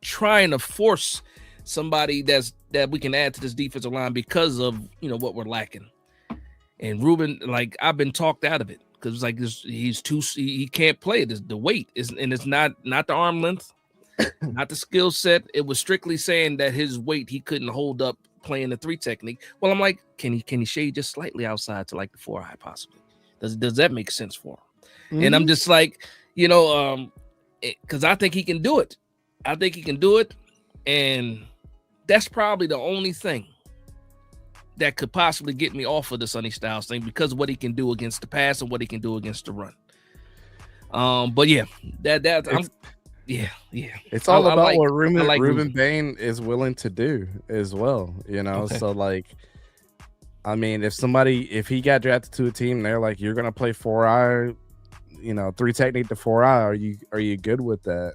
trying to force somebody that we can add to this defensive line because of what we're lacking. And Ruben, like, I've been talked out of it because like he can't play it. The weight is, and it's not the arm length, not the skill set. It was strictly saying that his weight, he couldn't hold up playing the 3 technique. Well, I'm like, can he shade just slightly outside to like the 4 high possibly? Does that make sense for him? And I'm just like, because I think he can do it. And that's probably the only thing that could possibly get me off of the Sonny Styles thing because of what he can do against the pass and what he can do against the run. But yeah, it's all about what Ruben Bain is willing to do as well. Okay. So like, I mean, if he got drafted to a team, and they're like, you're gonna play 4-eye, 3 technique to 4-eye. Are you good with that?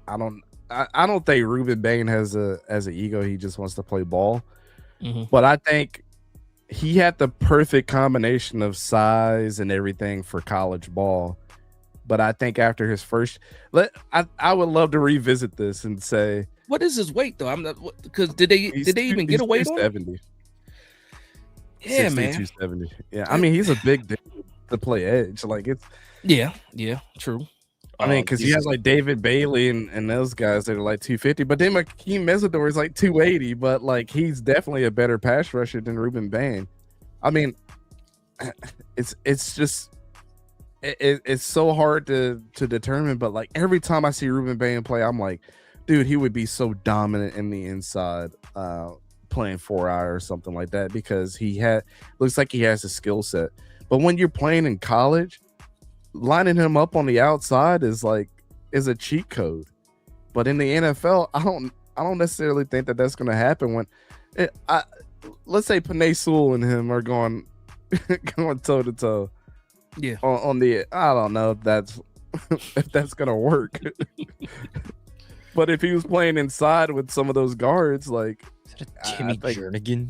I don't think Ruben Bain has an ego. He just wants to play ball. But I think he had the perfect combination of size and everything for college ball. But I think after his first, I would love to revisit this and say, what is his weight though? I'm not, because did they even get a weight on? 270. Yeah, 60, man. 270. Yeah, I mean, he's a big dude to play edge. Like, it's yeah, true. I mean, because you have like David Bailey and those guys that are like 250, but then Akeem Mesidor is like 280, but like he's definitely a better pass rusher than Ruben Bain. I mean, it's just it's so hard to determine, but like every time I see Ruben Bain play, I'm like, dude, he would be so dominant in the inside, playing 4-eye or something like that, because looks like he has a skill set. But when you're playing in college, lining him up on the outside is a cheat code. But in the NFL, I don't necessarily think that that's going to happen when let's say Penei Sewell and him are going toe to toe. Yeah. On the, I don't know if that's going to work. But if he was playing inside with some of those guards, like Timmy Jernigan.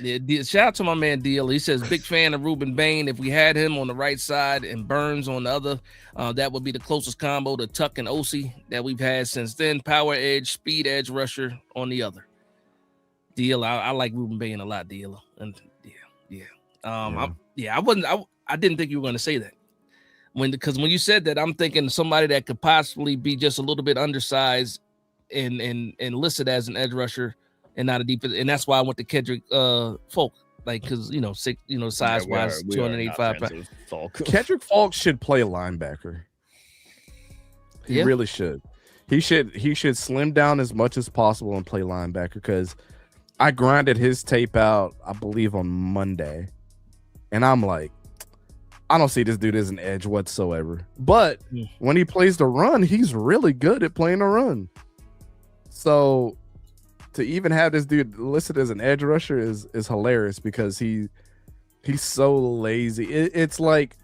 Yeah, shout out to my man Deal. He says, big fan of Ruben Bain. If we had him on the right side and Burns on the other, that would be the closest combo to Tuck and Osi that we've had since then. Power edge, speed edge rusher on the other. Deal, I like Ruben Bain a lot, Deal. And I didn't think you were going to say that. Because when you said that, I'm thinking somebody that could possibly be just a little bit undersized and listed as an edge rusher and not a defense, and that's why I went to Kendrick Folk, like, because size wise, 285 pounds. Kendrick Folk should play linebacker. He really should. He should slim down as much as possible and play linebacker, because I grinded his tape out, I believe, on Monday, and I'm like, I don't see this dude as an edge whatsoever. But when he plays the run, he's really good at playing the run. So to even have this dude listed as an edge rusher is hilarious, because he's so lazy. It's like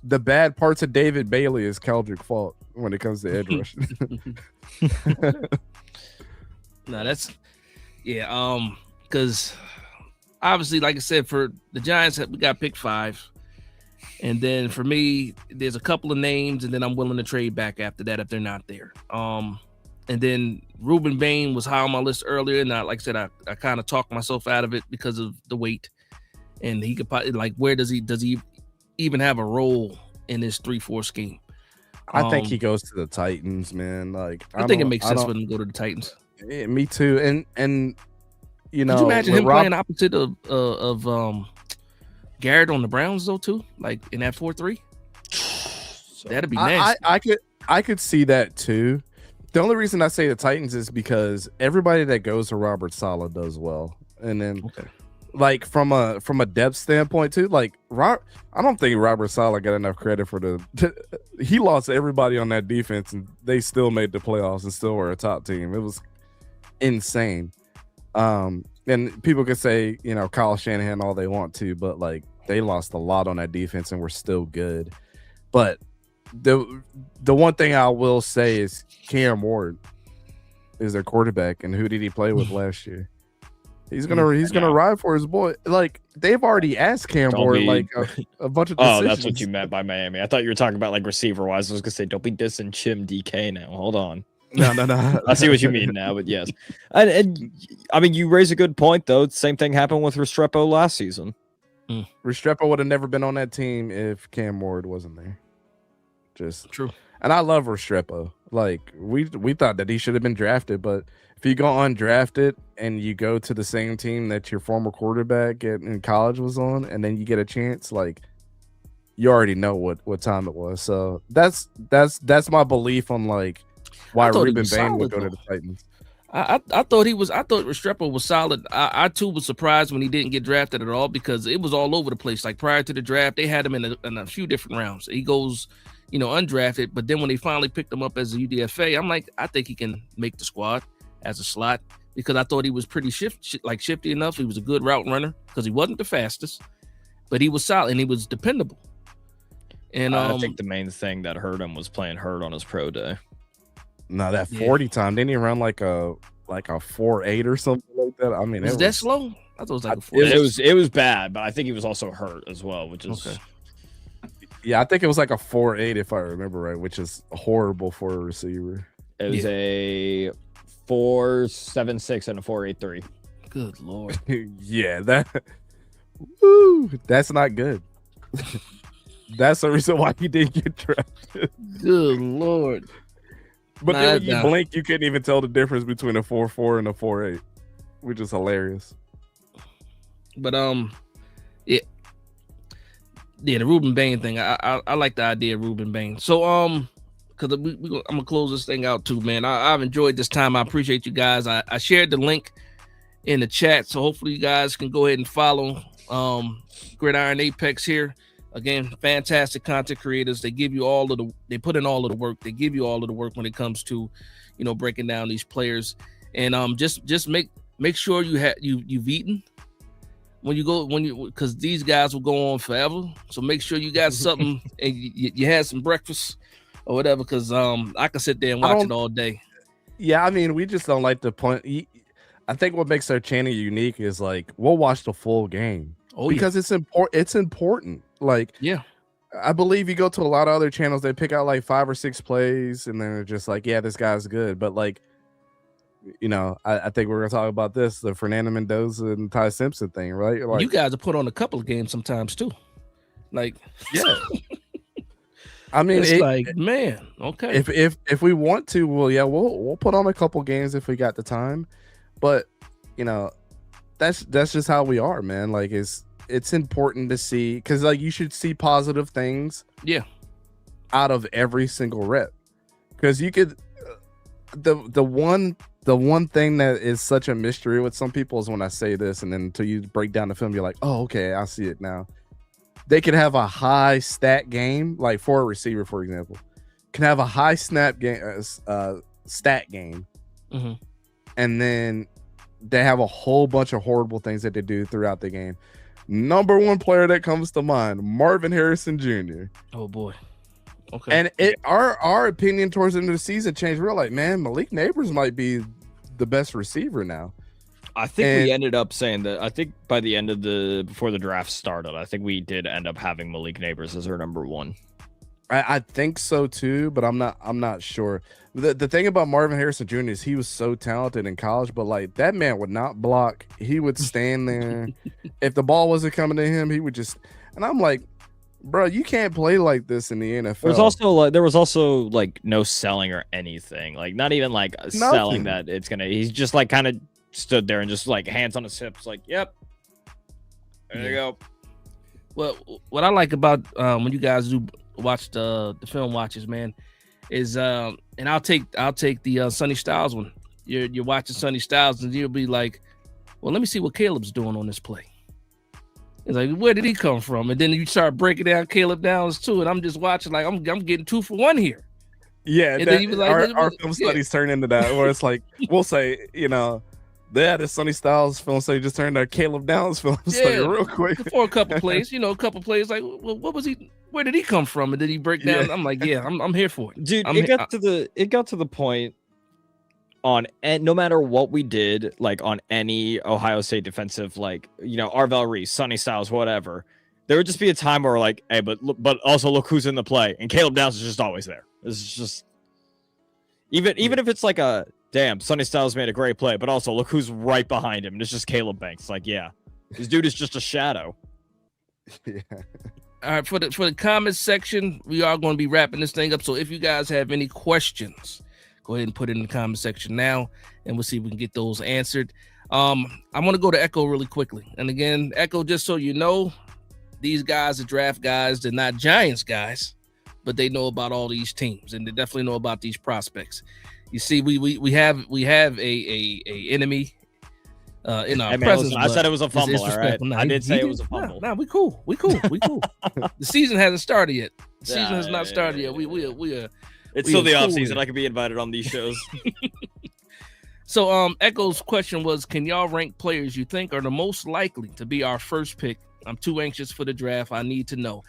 the bad parts of David Bailey is Kendrick Falk when it comes to edge rushing. No, because obviously, like I said, for the Giants, we got pick 5. And then for me, there's a couple of names, and then I'm willing to trade back after that if they're not there. And then Ruben Bain was high on my list earlier, and like I said, I kind of talked myself out of it because of the weight. And he could probably, like, where does he even have a role in this 3-4 scheme? I think he goes to the Titans, man. Like, I think it makes sense for him to go to the Titans. Yeah, me too. And you know, could you imagine him playing opposite of Garrett on the Browns though too, like in that 4-3? That'd be nice. I could see that too. The only reason I say the Titans is because everybody that goes to Robert Saleh does well, and then like from a depth standpoint too, like I don't think Robert Saleh got enough credit for he lost everybody on that defense, and they still made the playoffs and still were a top team. It was insane. And people could say, Kyle Shanahan all they want to, but like they lost a lot on that defense and were still good. But the one thing I will say is Cam Ward is their quarterback, and who did he play with last year? He's gonna ride for his boy. Like, they've already asked Cam Ward like a bunch of decisions. Oh, that's what you meant by Miami. I thought you were talking about like receiver wise. I was gonna say, don't be dissing Chim DK now. Hold on. No. I see what you mean now, but yes. And I mean, you raise a good point though. Same thing happened with Restrepo last season. Restrepo would have never been on that team if Cam Ward wasn't there. Just true. And I love Restrepo. Like, we thought that he should have been drafted, but if you go undrafted and you go to the same team that your former quarterback in college was on, and then you get a chance, like, you already know what time it was. So that's my belief on like why Ruben Bain would go to the Titans. I thought Restrepo was solid. I too was surprised when he didn't get drafted at all, because it was all over the place. Like, prior to the draft, they had him in a few different rounds. He goes, undrafted, but then when they finally picked him up as a UDFA, I'm like, I think he can make the squad as a slot, because I thought he was pretty shifty enough. He was a good route runner, because he wasn't the fastest, but he was solid and he was dependable. And I think the main thing that hurt him was playing hurt on his pro day. No, that 40 time, didn't he run like a 4.8 or something like that? I mean, was that slow? I thought it was like a 4.8. It was bad, but I think he was also hurt as well, which is okay. Yeah, I think it was like a 4.8 if I remember right, which is horrible for a receiver. It was a 4.76 and a 4.83. Good Lord. Yeah, that's not good. That's the reason why he didn't get drafted. Good Lord. But then when you blink, you couldn't even tell the difference between a 4.4 and a 4.8, which is hilarious. But yeah, the Ruben Bain thing. I like the idea of Ruben Bain. So because I'm gonna close this thing out too, man. I've enjoyed this time. I appreciate you guys. I shared the link in the chat, so hopefully you guys can go ahead and follow Gridiron Apex here. Again, fantastic content creators. They give you they put in all of the work. They give you all of the work when it comes to, breaking down these players. And just make sure you've eaten because these guys will go on forever. So make sure you got something and you had some breakfast or whatever. Because I can sit there and watch it all day. Yeah, I mean, we just don't like the point. I think what makes our channel unique is like we'll watch the full game. Because it's important. It's important. Like, yeah, I believe you go to a lot of other channels, they pick out like 5 or 6 plays, and then they're just like, yeah, this guy's good. But like, I think we're gonna talk about this, the Fernando Mendoza and Ty Simpson thing, right? Like, you guys have put on a couple of games sometimes too. Like, yeah. I mean, it's like, man, okay. If we want to, we'll put on a couple games if we got the time. But that's just how we are, man. Like, it's important to see, because like you should see positive things out of every single rep, because you could the one thing that is such a mystery with some people is when I say this and then until you break down the film you're like, oh, okay, I see it now. They could have a high stat game, like for a receiver, for example, can have a high stat game, and then they have a whole bunch of horrible things that they do throughout the game. Number one player that comes to mind, Marvin Harrison Jr. Oh boy. Okay. And our opinion towards the end of the season changed. We're like, man, Malik Neighbors might be the best receiver now. I think we ended up saying that. I think by the end of before the draft started, I think we did end up having Malik Neighbors as our number one. I think so too, but I'm not sure. The thing about Marvin Harrison Jr. is he was so talented in college, but like that man would not block. He would stand there. If the ball wasn't coming to him, he would just. And I'm like, bro, you can't play like this in the NFL. There was also no selling or anything. Like not even like selling that it's gonna. He's just like kind of stood there and just like hands on his hips, like, yep, there you go. Well, what I like about when you guys do watch the film watches, man, is and I'll take the Sonny Styles one. You're watching Sonny Styles and you'll be like, well, let me see what Caleb's doing on this play. It's like, where did he come from? And then you start breaking down Caleb Downs too, and I'm just watching like I'm getting 2 for 1 here. Yeah, and then you be like, our film studies turn into that, where it's like we'll say, the Sonny Styles film study just turned to Caleb Downs film study real quick for a couple plays. A couple plays like, well, what was he? Where did he come from? And then he break down. I'm like, I'm here for it, dude. It got to the point and no matter what we did, like on any Ohio State defensive, like Arvell Reese, Sonny Styles, whatever, there would just be a time where we're like, hey, but also look who's in the play, and Caleb Downs is just always there. It's just even if it's like a damn, Sonny Styles made a great play, but also look who's right behind him, and it's just Caleb Banks. Like, yeah, this dude is just a shadow. Yeah. All right, for the comments section, we are going to be wrapping this thing up. So if you guys have any questions, go ahead and put it in the comment section now, and we'll see if we can get those answered. I want to go to Echo really quickly. And again, Echo, just so you know, these guys are draft guys. They're not Giants guys, but they know about all these teams, and they definitely know about these prospects. You see, we have a enemy in our presence. Listen, I said it was a fumble, all right? I did say it was a fumble. Nah, we cool. The season hasn't started yet. The season has not started yet. We are. It's still the off season. I could be invited on these shows. So, Echo's question was, can y'all rank players you think are the most likely to be our first pick? I'm too anxious for the draft. I need to know.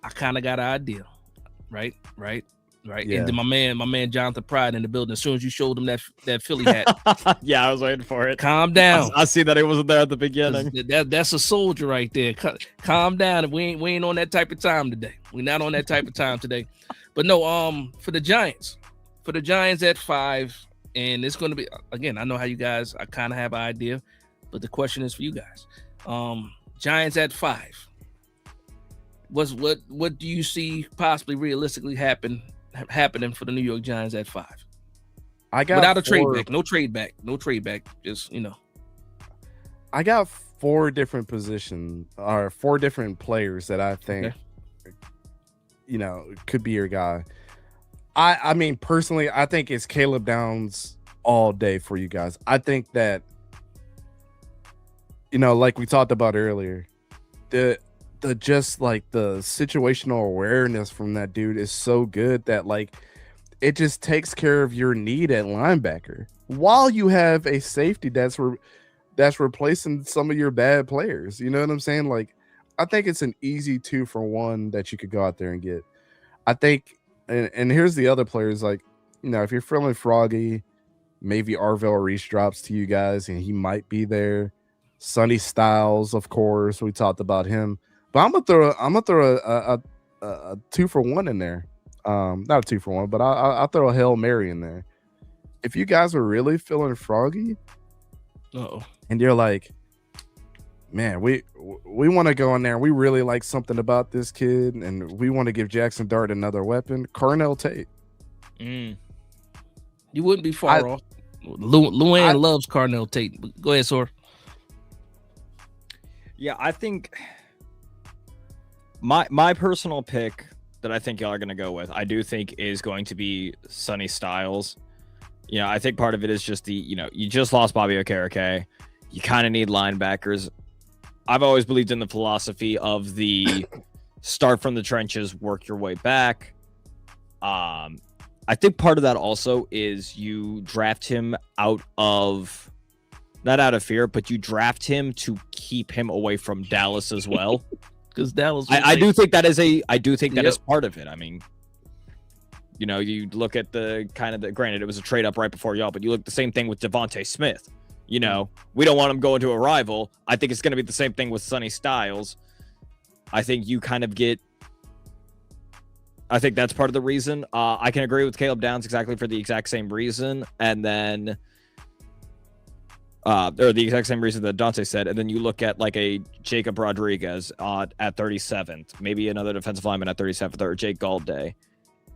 I kind of got an idea, right? Yeah. And then my man Jonathan Pride in the building. As soon as you showed him that Philly hat, yeah, I was waiting for it. Calm down. I see that it wasn't there at the beginning. That's a soldier right there. Calm down. We ain't on that type of time today. We're not on that type of time today. But no, for the Giants at 5, and it's going to be, again, I know how you guys, I kind of have an idea, but the question is for you guys. Giants at 5. What do you see possibly realistically happening for the New York Giants at 5? I got without a trade back, no trade back. Just I got 4 different positions or 4 different players that I think could be your guy. I mean, personally, I think it's Caleb Downs all day for you guys. I think that, like we talked about earlier, the just like the situational awareness from that dude is so good that like it just takes care of your need at linebacker while you have a safety that's replacing some of your bad players. You know what I'm saying? Like, I think it's an easy 2-for-1 that you could go out there and get. I think, and here's the other players, like, if you're feeling froggy, maybe Arvell Reese drops to you guys and he might be there. Sonny Styles, of course, we talked about him. But I'm gonna throw a 2-for-1 in there. Not a 2-for-1, but I'll throw a Hail Mary in there. If you guys are really feeling froggy, and you're like, man, we want to go in there and we really like something about this kid and we want to give Jackson Dart another weapon, Carnell Tate. You wouldn't be far off. Luann loves Carnell Tate. Go ahead, Sor. Yeah, I think my personal pick that I think y'all are going to go with, I do think is going to be Sonny Styles. I think part of it is just you just lost Bobby Okereke. You kind of need linebackers. I've always believed in the philosophy of the start from the trenches, work your way back. I think part of that also is you draft him not out of fear, but you draft him to keep him away from Dallas as well. Because Dallas, I do think that is part of it. I mean, you look at granted it was a trade up right before y'all, but you look at the same thing with Devontae Smith. We don't want him going to a rival. I think it's going to be the same thing with Sonny Styles. I think you kind of I think that's part of the reason. I can agree with Caleb Downs exactly for the exact same reason. And then, or the exact same reason that Dante said. And then you look at like a Jacob Rodriguez at 37th, maybe another defensive lineman at 37th, or Jake Galday.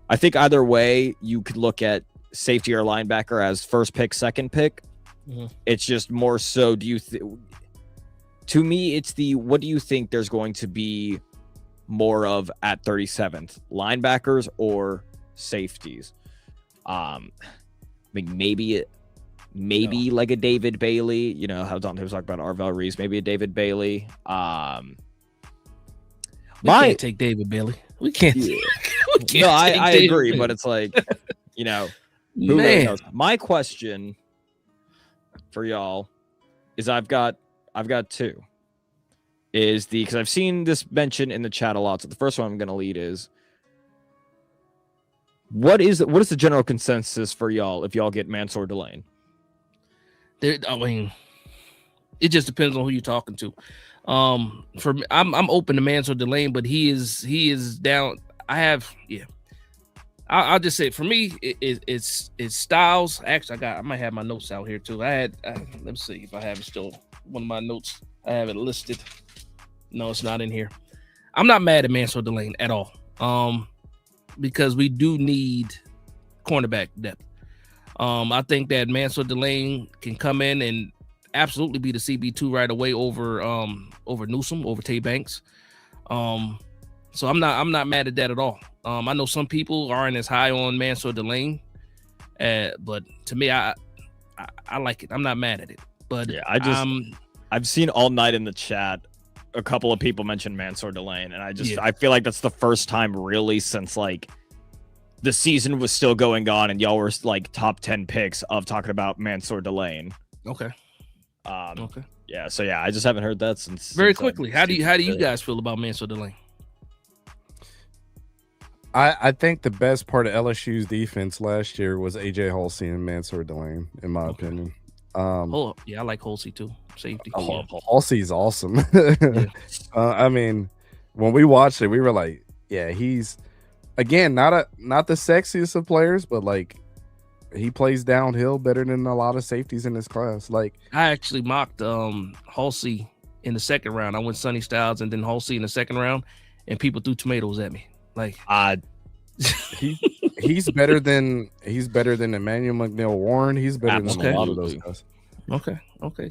I think either way, you could look at safety or linebacker as first pick, second pick. Mm-hmm. It's just more so, to me, it's what do you think there's going to be more of at 37th, linebackers or safeties? I mean, maybe like a David Bailey, how Dante was talking about Arvell Reese, maybe a David Bailey. We can't take David Bailey. We can't. Yeah. No, I agree, Bailey. But it's like, who really knows? My question for y'all is I've got 2. Because I've seen this mentioned in the chat a lot. So the first one I'm going to lead is, what is the general consensus for y'all if y'all get Mansour Delane? I mean, it just depends on who you're talking to. For me, I'm open to Mansour Delane, but he is down. I'll just say for me, it's Styles. Actually, I might have my notes out here too. Let's see if I have it still. One of my notes, I have it listed. No, it's not in here. I'm not mad at Mansour Delane at all. Because we do need cornerback depth. I think that Mansour Delane can come in and absolutely be the CB2 right away over Newsome, over Tay Banks. So I'm not mad at that at all. I know some people aren't as high on Mansour Delane, but to me, I like it. I'm not mad at it. But yeah, I've seen all night in the chat a couple of people mention Mansour Delane, and I feel like that's the first time really since like the season was still going on and y'all were like top 10 picks of talking about Mansour Delane. Okay. Okay. Yeah. So yeah, I just haven't heard that since. Very quickly, how do you guys feel about Mansour Delane? I think the best part of LSU's defense last year was AJ Halsey and Mansour Delane, in my opinion. I like Halsey too. Safety. Halsey's awesome. I mean, when we watched it, we were like, yeah, he's again not the sexiest of players, but like he plays downhill better than a lot of safeties in this class. Like I actually mocked Halsey in the second round. I went Sonny Styles and then Halsey in the second round, and people threw tomatoes at me. Like, he's better than Emmanuel McNeil Warren. He's better than a lot of those guys. Okay.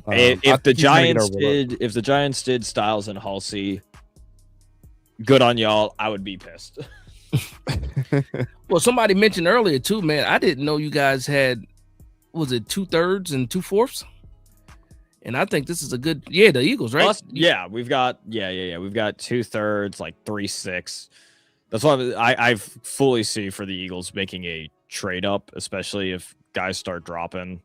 If the Giants did Styles and Halsey, good on y'all. I would be pissed. Well, somebody mentioned earlier too, man. I didn't know you guys had, was it 2/3 and 2/4? And I think this is a good, the Eagles, right? Plus, we've got 2/3, like 3/6. That's why I fully see for the Eagles making a trade up, especially if guys start dropping.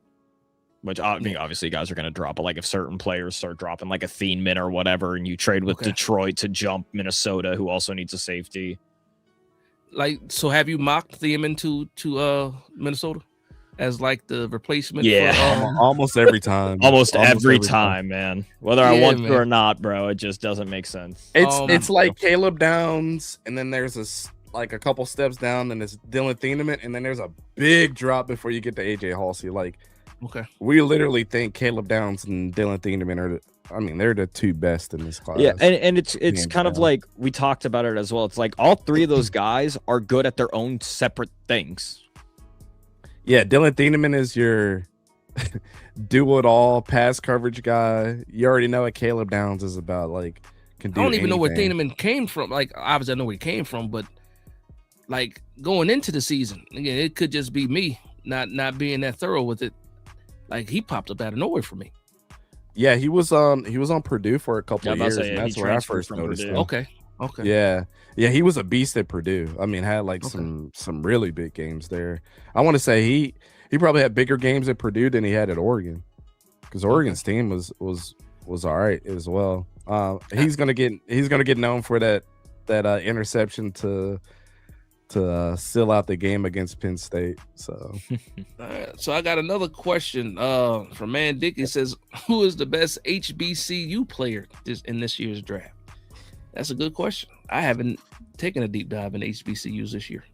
Which I mean, obviously guys are going to drop, but like if certain players start dropping, like a Thielman or whatever, and you trade with Detroit to jump Minnesota, who also needs a safety. Like, so have you mocked Thielman to Minnesota as like the replacement? Yeah, for, almost every time. Almost every time, man. Whether I want to or not, bro, it just doesn't make sense. It's like Caleb Downs, and then there's a couple steps down, and it's Dylan Thielman, and then there's a big drop before you get to AJ Halsey. Like, we literally think Caleb Downs and Dylan Thielman they're the two best in this class. Yeah, and it's kind of like we talked about it as well. It's like all three of those guys are good at their own separate things. Yeah, Dylan Thielman is your do-it-all pass coverage guy. You already know what Caleb Downs is about. Like, can do I don't even know where anything. Thielman came from. Like, obviously I know where he came from, but like going into the season, again, it could just be me not being that thorough with it. Like, he popped up out of nowhere for me. Yeah, he was on Purdue for a couple of years, and that's where I first noticed him. Okay. Yeah, he was a beast at Purdue. I mean, had like some really big games there. I want to say he probably had bigger games at Purdue than he had at Oregon, because Oregon's team was all right as well. He's gonna get known for that interception to seal out the game against Penn State. So, so I got another question from Man Dick. It says, "Who is the best HBCU player in this year's draft?" That's a good question. I haven't taken a deep dive in HBCUs this year.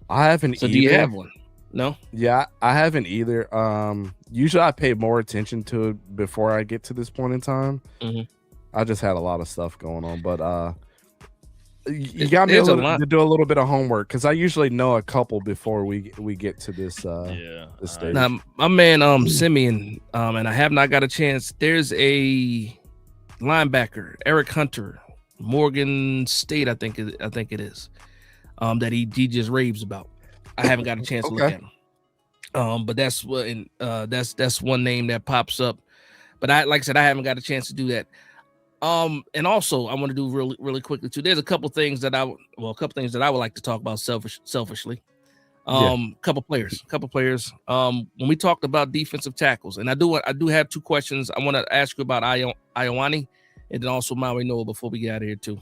I haven't. So, do you have one? No. Yeah, I haven't either. Usually I pay more attention to it before I get to this point in time. Mm-hmm. I just had a lot of stuff going on, but you got me to do a little bit of homework, because I usually know a couple before we get to this this stage. Now, my man Simeon, and I have not got a chance. There's a linebacker, Eric Hunter, Morgan State, I think it is, that he just raves about. I haven't got a chance to look at him. But that's what that's one name that pops up. But like I said, I haven't got a chance to do that. And also I want to do really, really quickly too. There's a couple things that I would like to talk about selfishly. Couple players. When we talked about defensive tackles, and I do have two questions. I want to ask you about Ioane, and then also Maui Noah before we get out of here too.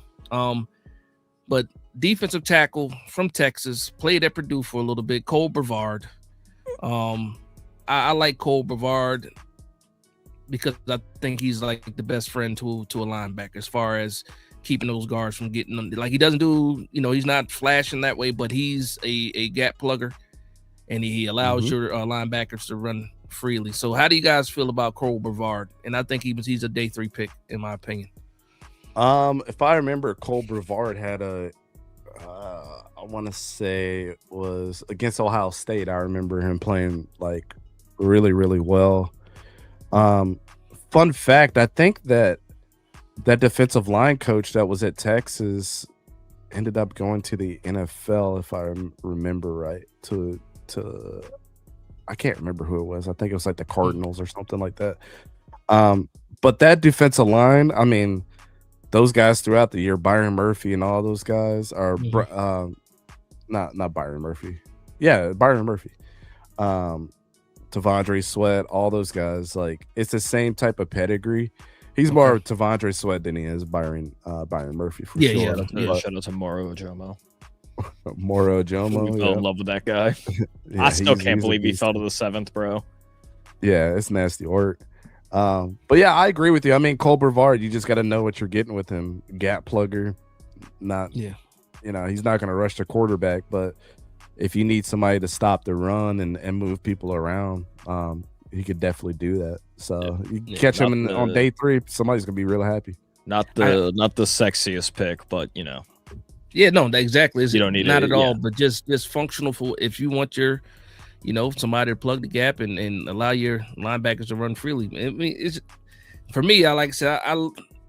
But defensive tackle from Texas, played at Purdue for a little bit, Cole Brevard. I like Cole Brevard because I think he's like the best friend to a linebacker as far as keeping those guards from getting them. Like, he doesn't do, he's not flashing that way, but he's a gap plugger, and he allows your linebackers to run freely. So how do you guys feel about Cole Brevard? And I think he's a day 3 pick, in my opinion. If I remember, Cole Brevard had I want to say it was against Ohio State. I remember him playing like really, really well. Fun fact, I think that defensive line coach that was at Texas ended up going to the NFL, if I remember right, to I can't remember who it was. I think it was like the Cardinals or something like that. But that defensive line, I mean, those guys throughout the year, Byron Murphy and all those guys are not Byron Murphy. Yeah, Byron Murphy. Tavondre Sweat, all those guys, like, it's the same type of pedigree. He's more Tavondre Sweat than he is Byron Murphy for sure. Yeah. Shout out to Moro Ojomo. Moro Ojomo. We fell in love with that guy. I still can't believe he fell to the 7th, bro. Yeah, it's nasty work. But yeah, I agree with you. I mean, Cole Brevard, you just got to know what you're getting with him. Gap plugger, he's not going to rush the quarterback, but if you need somebody to stop the run and move people around, he could definitely do that. So you catch him on day 3, somebody's going to be real happy. Not the sexiest pick, but Yeah, no, exactly. It's you don't need not it, at all, yeah. but just functional for if you want your, somebody to plug the gap and allow your linebackers to run freely. I mean, it's for me. I like I said,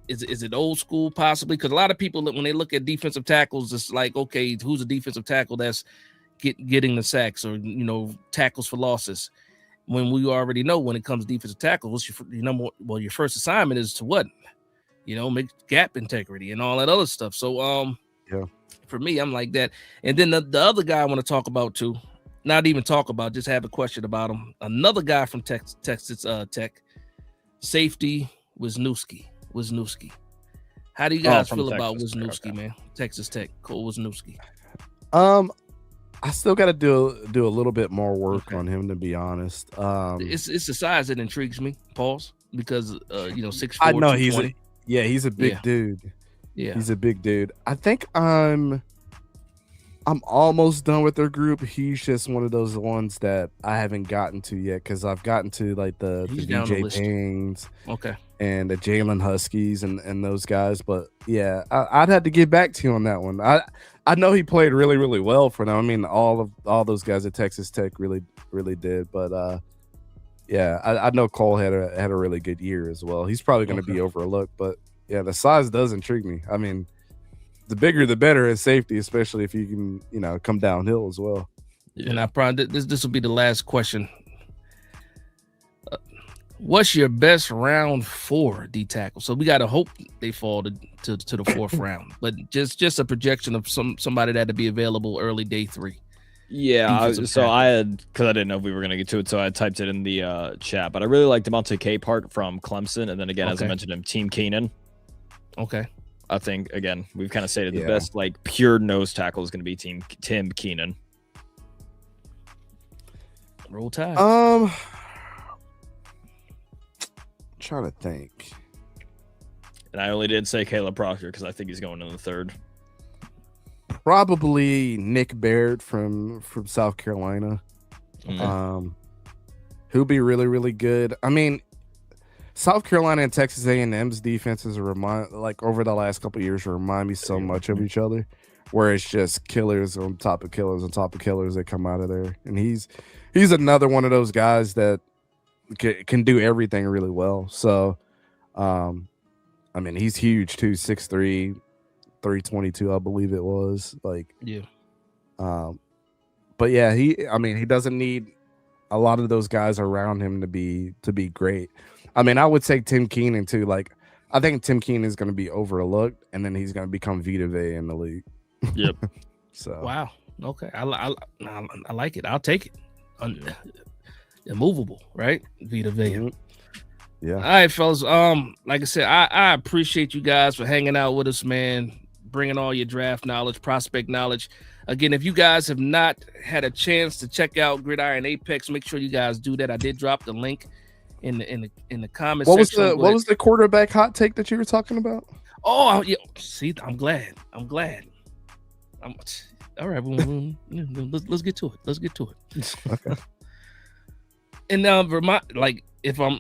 is it old school possibly? Because a lot of people when they look at defensive tackles, it's like, okay, who's a defensive tackle that's getting the sacks or tackles for losses? When we already know when it comes to defensive tackle, what's your first assignment is to what? Make gap integrity and all that other stuff. So Yeah. For me, I'm like that. And then the other guy I want to talk about too, not even talk about, just have a question about him. Another guy from Texas Tech, safety Wisniewski. How do you guys feel about Wisniewski, man? Texas Tech, Cole Wisniewski. I still got to do a little bit more work on him, to be honest. It's the size that intrigues me. Pause, because 6'4", I know 220. he's a big dude. Yeah, he's a big dude. I think I'm almost done with their group. He's just one of those ones that I haven't gotten to yet, because I've gotten to like the DJ Pings, okay, and the Jalen Huskies and those guys. But yeah, I'd have to get back to you on that one. I know he played really, really well for them. I mean, all those guys at Texas Tech really, really did. But yeah, I know Cole had a really good year as well. He's probably going to be overlooked, but yeah, the size does intrigue me. I mean, the bigger the better at safety, especially if you can, come downhill as well. Yeah. And I probably this will be the last question. What's your best round 4 D tackle? So we got to hope they fall to the 4th round, but just a projection of somebody that to be available early day 3. Yeah, so I had, because I didn't know if we were going to get to it, so I typed it in the chat, but I really like Devontae Capehart from Clemson, and then again, as I mentioned him, Team Keenan. Okay. I think, again, we've kind of stated the best, like, pure nose tackle is going to be Tim Keenan. Roll Tide. Trying to think. And I only did say Caleb Proctor because I think he's going in the 3rd. Probably Nick Baird from South Carolina. Who'll be really, really good. I mean, South Carolina and Texas A&M's defenses over the last couple of years remind me so much of each other, where it's just killers on top of killers on top of killers that come out of there. And he's another one of those guys that can do everything really well. So, I mean, he's huge too, 6'3", 322, I believe it was. Like, yeah. But yeah, he doesn't need a lot of those guys around him to be great. I mean, I would say Tim Keenan too. Like, I think Tim Keenan is going to be overlooked, and then he's going to become Vita Vea in the league. Yep. So wow. Okay, I like it. I'll take it. Immovable, right? Vita Vea. Mm-hmm. Yeah. All right, fellas. Like I said, I appreciate you guys for hanging out with us, man. Bringing all your draft knowledge, prospect knowledge. Again, if you guys have not had a chance to check out Gridiron Apex, make sure you guys do that. I did drop the link in the comments. What was the quarterback hot take that you were talking about? Oh, yeah. See, I'm glad. All right. Let's get to it. Okay. And now, if I'm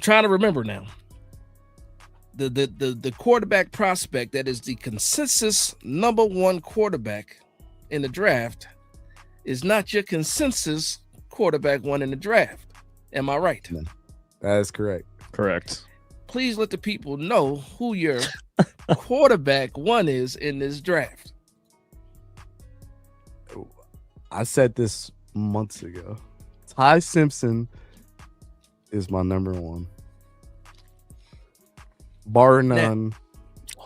trying to remember now. The quarterback prospect that is the consensus number 1 quarterback in the draft is not your consensus quarterback 1 in the draft. Am I right? That is correct. Correct. Please let the people know who your quarterback 1 is in this draft. I said this months ago. Ty Simpson is my number 1. Bar none.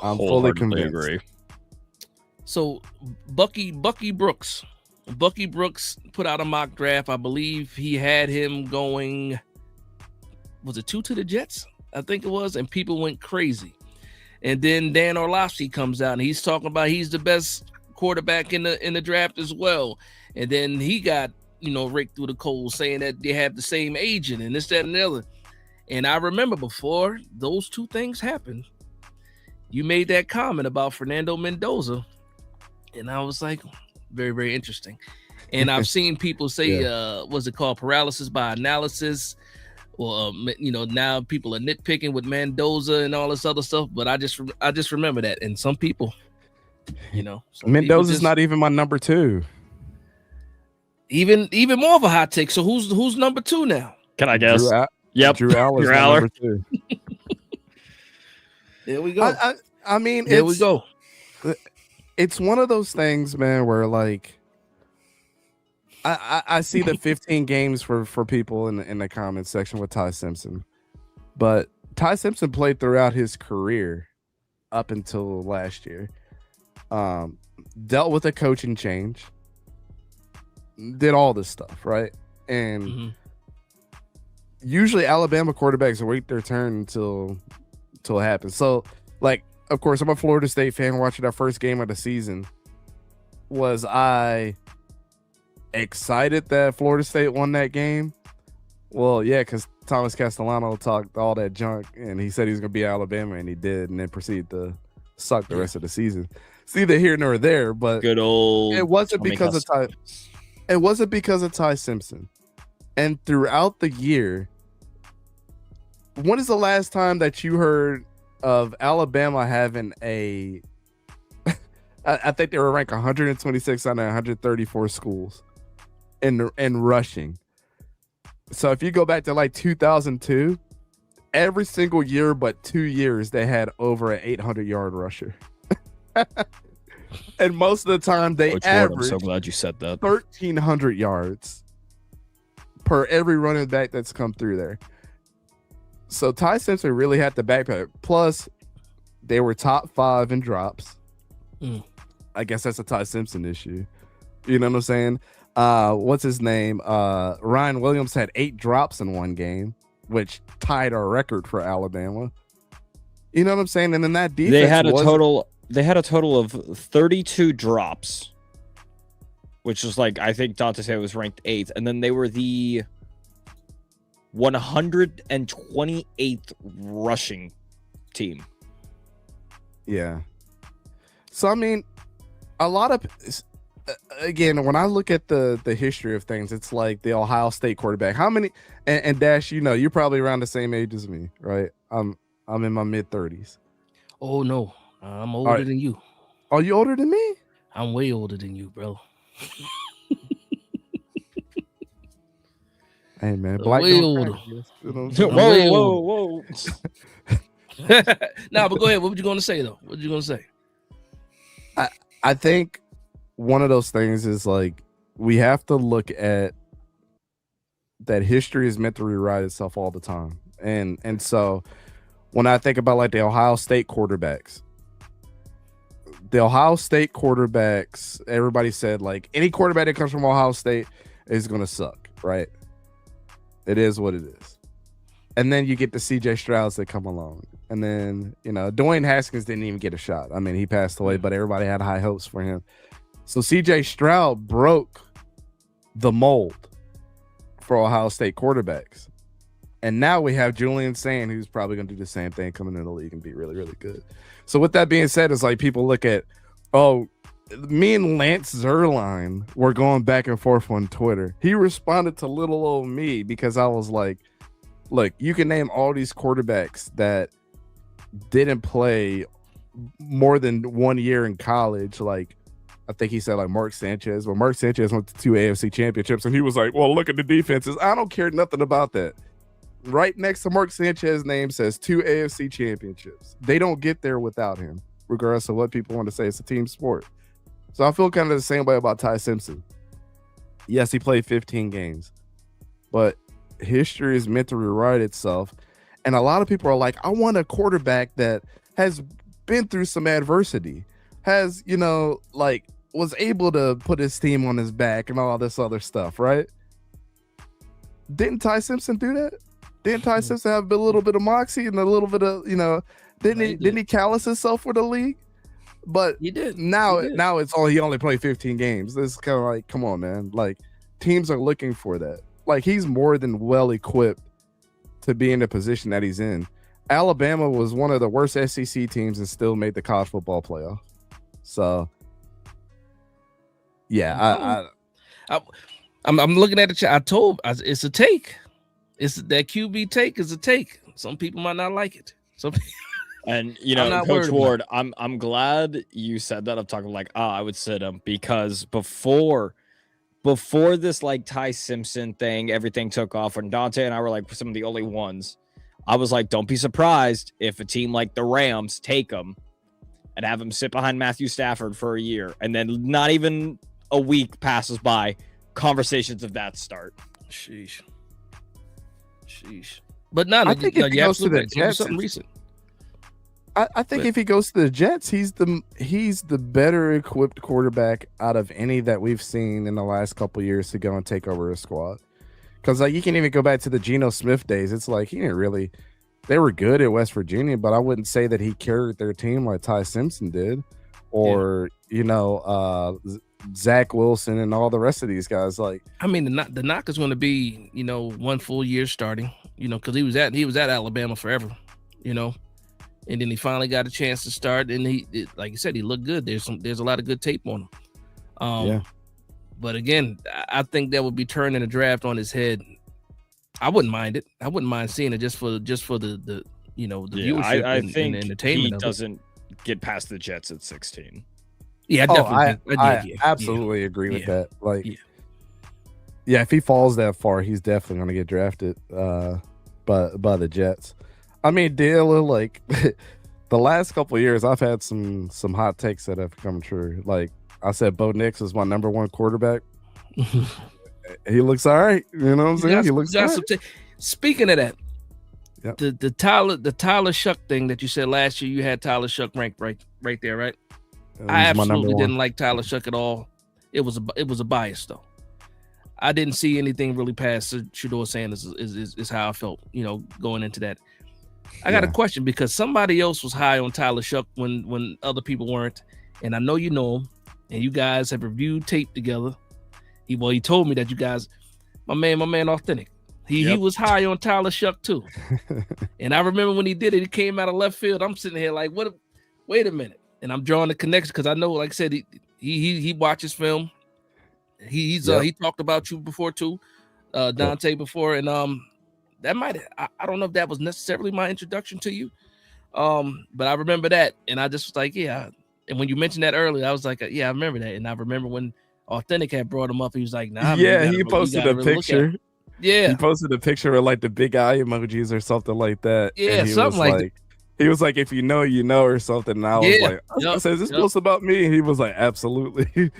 I'm fully convinced. Agree. So Bucky Brooks put out a mock draft. I believe he had him going, was it 2 to the Jets? I think it was, and people went crazy. And then Dan Orlovsky comes out and he's talking about he's the best quarterback in the draft as well. And then he got, raked through the coals saying that they have the same agent and this, that, and the other. And I remember before those 2 things happened, you made that comment about Fernando Mendoza. And I was like, very, very interesting. And I've seen people say, what's it called? Paralysis by analysis. Or now people are nitpicking with Mendoza and all this other stuff, but I just remember that. And some people, Mendoza's not even my number 2. Even more of a hot take. So who's number 2 now? Can I guess? Drew Aller's my number 2. There we go. I mean, there we go. It's one of those things, man, where like I see the 15 games for people in the comments section with Ty Simpson, but Ty Simpson played throughout his career up until last year. Dealt with a coaching change, did all this stuff, right? And usually Alabama quarterbacks wait their turn until it happens. So, like, of course, I'm a Florida State fan watching our first game of the season. Was I excited that Florida State won that game? Well, yeah, because Thomas Castellano talked all that junk, and he said he was going to be Alabama, and he did, and then proceeded to suck the rest of the season. It's neither here nor there, but good old. It wasn't because of Ty. It wasn't because of Ty Simpson. And throughout the year, when is the last time that you heard of Alabama having a I think they were ranked 126 out of 134 schools in rushing. So if you go back to like 2002, every single year but 2 years they had over an 800-yard rusher. And most of the time they averaged, I'm so glad you said that, 1,300 yards per every running back that's come through there. So Ty Simpson really had the backpack. Plus, they were top 5 in drops. I guess that's a Ty Simpson issue. You know what I'm saying? What's his name? Ryan Williams had 8 drops in one game, which tied our record for Alabama. You know what I'm saying? And then that defense they had a total of 32 drops, which was like, I think Dante said was ranked 8th, and then they were the 128th rushing team. Yeah. So I mean, a lot of, again, when I look at the history of things, it's like the Ohio State quarterback. How many? And Dash, you're probably around the same age as me, right? I'm in my mid-30s. Oh no, I'm older than you. Are you older than me? I'm way older than you, bro. Hey man, black way older. Whoa. Nah, but go ahead. What were you going to say though? What were you going to say? I think one of those things is like we have to look at that history is meant to rewrite itself all the time. And so when I think about like the Ohio State quarterbacks, everybody said like any quarterback that comes from Ohio State is going to suck, right? It is what it is. And then you get the CJ Strouds that come along. And then, Dwayne Haskins didn't even get a shot. I mean, he passed away, but everybody had high hopes for him. So CJ Stroud broke the mold for Ohio State quarterbacks. And now we have Julian Sand, who's probably going to do the same thing, coming into the league and be really, really good. So with that being said, it's like people look at, me and Lance Zierlein were going back and forth on Twitter. He responded to little old me because I was like, look, you can name all these quarterbacks that didn't play more than 1 year in college. Like, I think he said like Mark Sanchez. Well, Mark Sanchez went to 2 AFC championships, and he was like, well, look at the defenses. I don't care nothing about that. Right next to Mark Sanchez's name says 2 AFC championships. They don't get there without him, regardless of what people want to say. It's a team sport. So I feel kind of the same way about Ty Simpson. Yes, he played 15 games, but history is meant to rewrite itself. And a lot of people are like, I want a quarterback that has been through some adversity, has, was able to put his team on his back and all this other stuff, right? Didn't Ty Simpson do that? Didn't Ty Simpson have a little bit of moxie and a little bit of, didn't he callous himself for the league? But he did. Now it's he only played 15 games. This is kind of like, come on, man. Like, teams are looking for that. Like, he's more than well equipped to be in the position that he's in. Alabama was one of the worst SEC teams and still made the college football playoff. So, yeah, I'm looking at the chat. It's a take. It's that QB take is a take. Some people might not like it. And Coach Ward, I'm glad you said that. I'm talking like, I would sit him, because before this like Ty Simpson thing, everything took off when Dante and I were like some of the only ones. I was like, don't be surprised if a team like the Rams take him and have him sit behind Matthew Stafford for a year, and then not even a week passes by, conversations of that start. Sheesh. But no, I think if he goes to the Jets, something recent. I think if he goes to the Jets, he's the better equipped quarterback out of any that we've seen in the last couple of years to go and take over a squad. Because like you can even go back to the Geno Smith days. It's like he didn't really. They were good at West Virginia, but I wouldn't say that he carried their team like Ty Simpson did, or Zach Wilson and all the rest of these guys. Like, I mean, the knock is going to be 1 full year starting. Because he was at Alabama forever. And then he finally got a chance to start, and like you said, he looked good. There's a lot of good tape on him. But again, I think that would be turning the draft on his head. I wouldn't mind it. I wouldn't mind seeing it just for the viewership I and think entertainment. He doesn't get past the Jets at 16. Yeah, I absolutely agree with that. Like, if he falls that far, he's definitely going to get drafted by the Jets. I mean, Dale, like the last couple of years, I've had some hot takes that have come true. Like I said, Bo Nix is my number one quarterback. He looks all right. You know what I'm saying? He looks all right. Speaking of that, yep. the Tyler Shuck thing that you said last year, you had Tyler Shuck ranked right there, right? I absolutely didn't like Tyler Shuck at all. It was a bias though. I didn't see anything really past Shedeur Sanders is how I felt, going into that. I got a question, because somebody else was high on Tyler Shuck when other people weren't, and I know you know him, and you guys have reviewed tape together. He told me that you guys, my man, Authentic. He was high on Tyler Shuck too, and I remember when he did it, he came out of left field. I'm sitting here like, what? Wait a minute, and I'm drawing the connection because I know, like I said, he watches film. He talked about you before too, Dante before, and that I don't know if that was necessarily my introduction to you, but I remember that, and I just was like, yeah. And when you mentioned that earlier, I was like, yeah, I remember that, and I remember when Authentic had brought him up, he was like, nah, man, he posted a picture. Yeah, he posted a picture with like the big eye emojis or something like that. Yeah, and he something was like that. He was like, if you know, or something. And I was like, I said, is this supposed about me? And he was like, absolutely.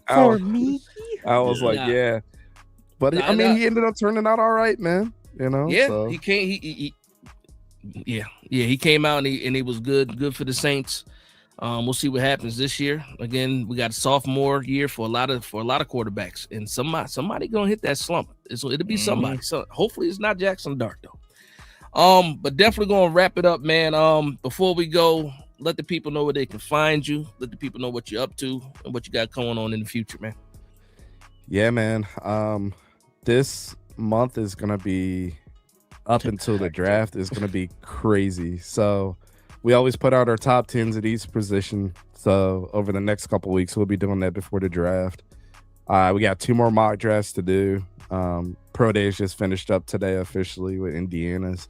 For me? I was like, yeah. But I mean, he ended up turning out all right, man. Yeah, so. he came. He came out and he was good for the Saints. We'll see what happens this year. Again, we got a sophomore year for a lot of quarterbacks, and somebody gonna hit that slump. It'll be somebody. So hopefully it's not Jackson Dart though. But definitely gonna wrap it up, man. Before we go, let the people know where they can find you. Let the people know what you're up to and what you got going on in the future, man. Yeah, man. This month is gonna be up until the draft is gonna be crazy. So we always put out our top 10s at each position. So over the next couple of weeks, we'll be doing that before the draft. We got 2 more mock drafts to do. Pro Days just finished up today officially with Indiana's.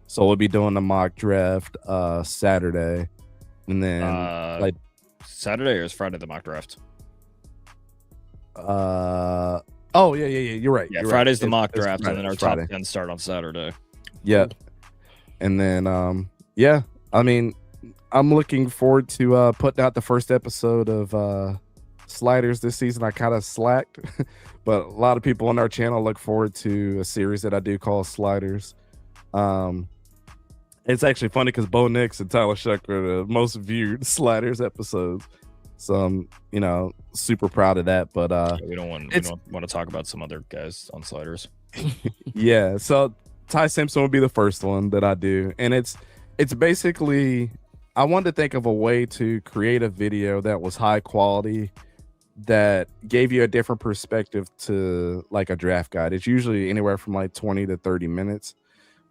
So we'll be doing the mock draft Saturday. And then Saturday or is Friday the mock draft? Oh yeah, you're right. Yeah, Friday's the mock draft, and then our top 10 start on Saturday. Yeah. And then I mean, I'm looking forward to putting out the first episode of Sliders this season. I kind of slacked, but a lot of people on our channel look forward to a series that I do call Sliders. It's actually funny because Bo Nix and Tyler Shuck are the most viewed Sliders episodes. So I'm, super proud of that. But we don't want to talk about some other guys on Sliders. Yeah. So Ty Simpson will be the first one that I do, and it's basically, I wanted to think of a way to create a video that was high quality, that gave you a different perspective to like a draft guide. It's usually anywhere from like 20 to 30 minutes,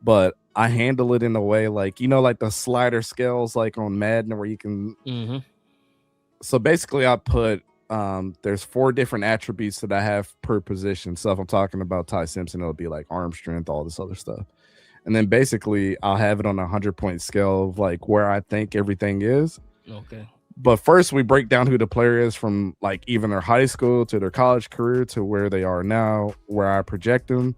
but I handle it in a way like, like the slider scales like on Madden where you can. Mm-hmm. So basically I put there's 4 different attributes that I have per position. So if I'm talking about Ty Simpson, it'll be like arm strength, all this other stuff. And then basically I'll have it on a 100-point scale of like where I think everything is. Okay. But first we break down who the player is from like even their high school to their college career to where they are now, where I project them.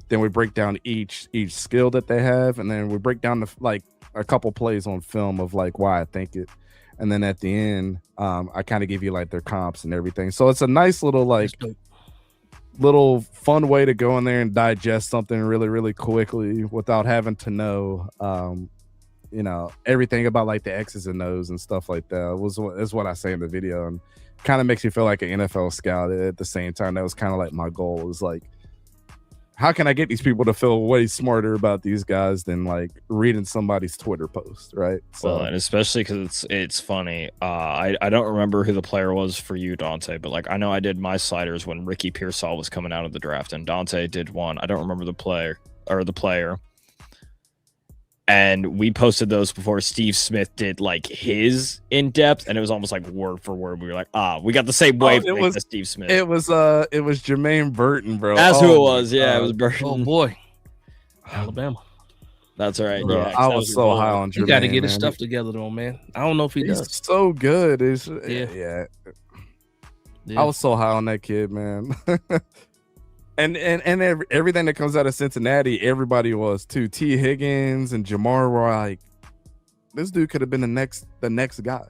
Then we break down each skill that they have, and then we break down the like a couple plays on film of like why I think it. And then at the end, I kind of give you like their comps and everything. So it's a nice little like little fun way to go in there and digest something really, really quickly without having to know you know, everything about like the X's and O's and stuff like that. Is what I say in the video, and kind of makes you feel like an NFL scout at the same time. That was kind of like my goal, was like, how can I get these people to feel way smarter about these guys than like reading somebody's Twitter post, right? So, well, and especially because it's funny. I don't remember who the player was for you, Dante, but like I know I did my sliders when Ricky Pearsall was coming out of the draft, and Dante did one. I don't remember the player. And we posted those before Steve Smith did like his in depth, and it was almost like word for word. We were like, we got the same wavelength as Steve Smith. It was Jermaine Burton, bro. That's who it was. Yeah, it was Burton. Oh boy, Alabama. That's right. Bro, yeah, I was so high on Jermaine. You got to get his stuff together, though, man. I don't know if he's does. So good. Yeah. I was so high on that kid, man. And everything that comes out of Cincinnati, everybody was too. T. Higgins and Jamar were like, this dude could have been the next guy,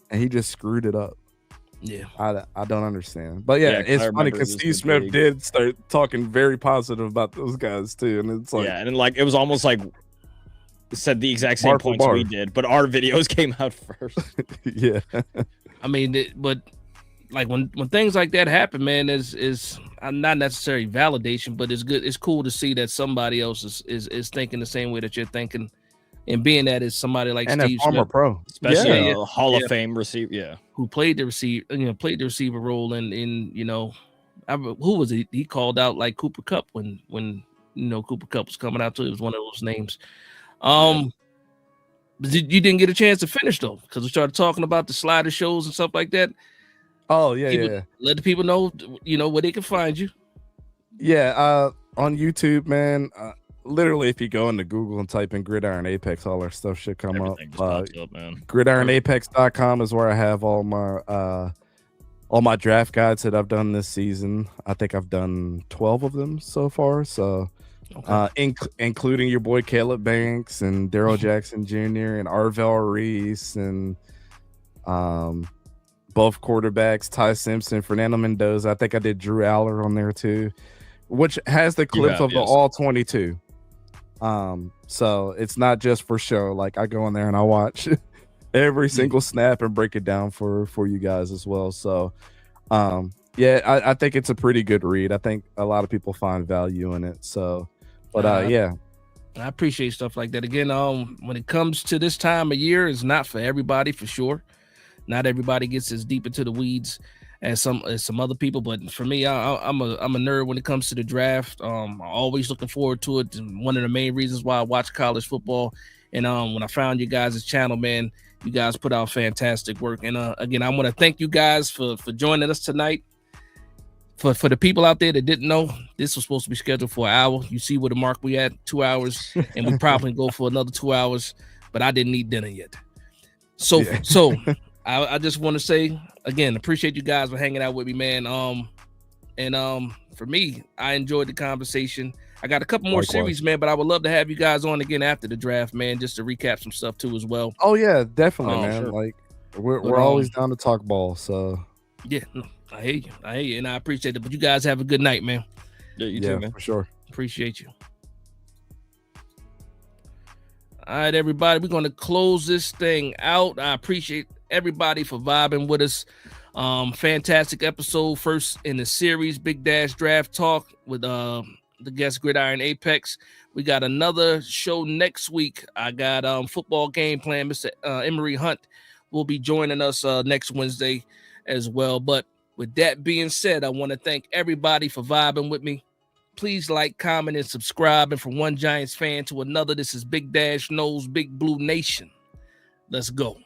and he just screwed it up. Yeah, I don't understand, but yeah it's funny because Steve Smith did start talking very positive about those guys too, and it's like and like it was almost like said the exact same points we did, but our videos came out first. Yeah, I mean, but like when things like that happen, man, is not necessarily validation, but it's good. It's cool to see that somebody else is thinking the same way that you're thinking, and being that is somebody like and Steve a former Smith, pro, especially a Hall of Fame receiver, who played the receiver role, and you know, who was it? He called out like Cooper Kupp when you know Cooper Kupp was coming out too. It was one of those names. But you didn't get a chance to finish though, because we started talking about the slider shows and stuff like that. Oh yeah. Let the people know, you know, where they can find you. Yeah, on YouTube, man. Literally, if you go into Google and type in Gridiron Apex, all our stuff should come up. Man. GridironApex.com is where I have all my draft guides that I've done this season. I think I've done 12 of them so far. So, including your boy Caleb Banks and Daryl Jackson Jr. and Arvell Reese and both quarterbacks, Ty Simpson, Fernando Mendoza. I think I did Drew Aller on there too, which has the clips of the all 22. So it's not just for show. Like I go in there and I watch every single snap and break it down for you guys as well. So I think it's a pretty good read. I think a lot of people find value in it. So, but I appreciate stuff like that. Again, when it comes to this time of year, it's not for everybody for sure. Not everybody gets as deep into the weeds as some other people, but for me, I'm a nerd when it comes to the draft. I'm always looking forward to it. And one of the main reasons why I watch college football. And when I found you guys' channel, man, you guys put out fantastic work. And again, I want to thank you guys for joining us tonight. For the people out there that didn't know, this was supposed to be scheduled for an hour. You see where the mark we at, 2 hours, and we probably go for another 2 hours. But I didn't eat dinner yet, so. I just want to say again, appreciate you guys for hanging out with me, man. For me, I enjoyed the conversation. I got a couple more series, man, but I would love to have you guys on again after the draft, man, just to recap some stuff too as well. Oh yeah, definitely, man. Sure. Like we're always down to talk ball. So yeah, no, I hear you, and I appreciate it. But you guys have a good night, man. Yeah, you too, man. For sure. Appreciate you. All right, everybody, we're going to close this thing out. I appreciate everybody for vibing with us. Fantastic episode, first in the series, BigDash Draft Talk with the guest Gridiron Apex. We got another show next week. I got football game plan. Mr. Emery Hunt will be joining us next Wednesday as well. But with that being said, I want to thank everybody for vibing with me. Please like, comment, and subscribe. And from one Giants fan to another, this is BigDash Knows Big Blue Nation. Let's go.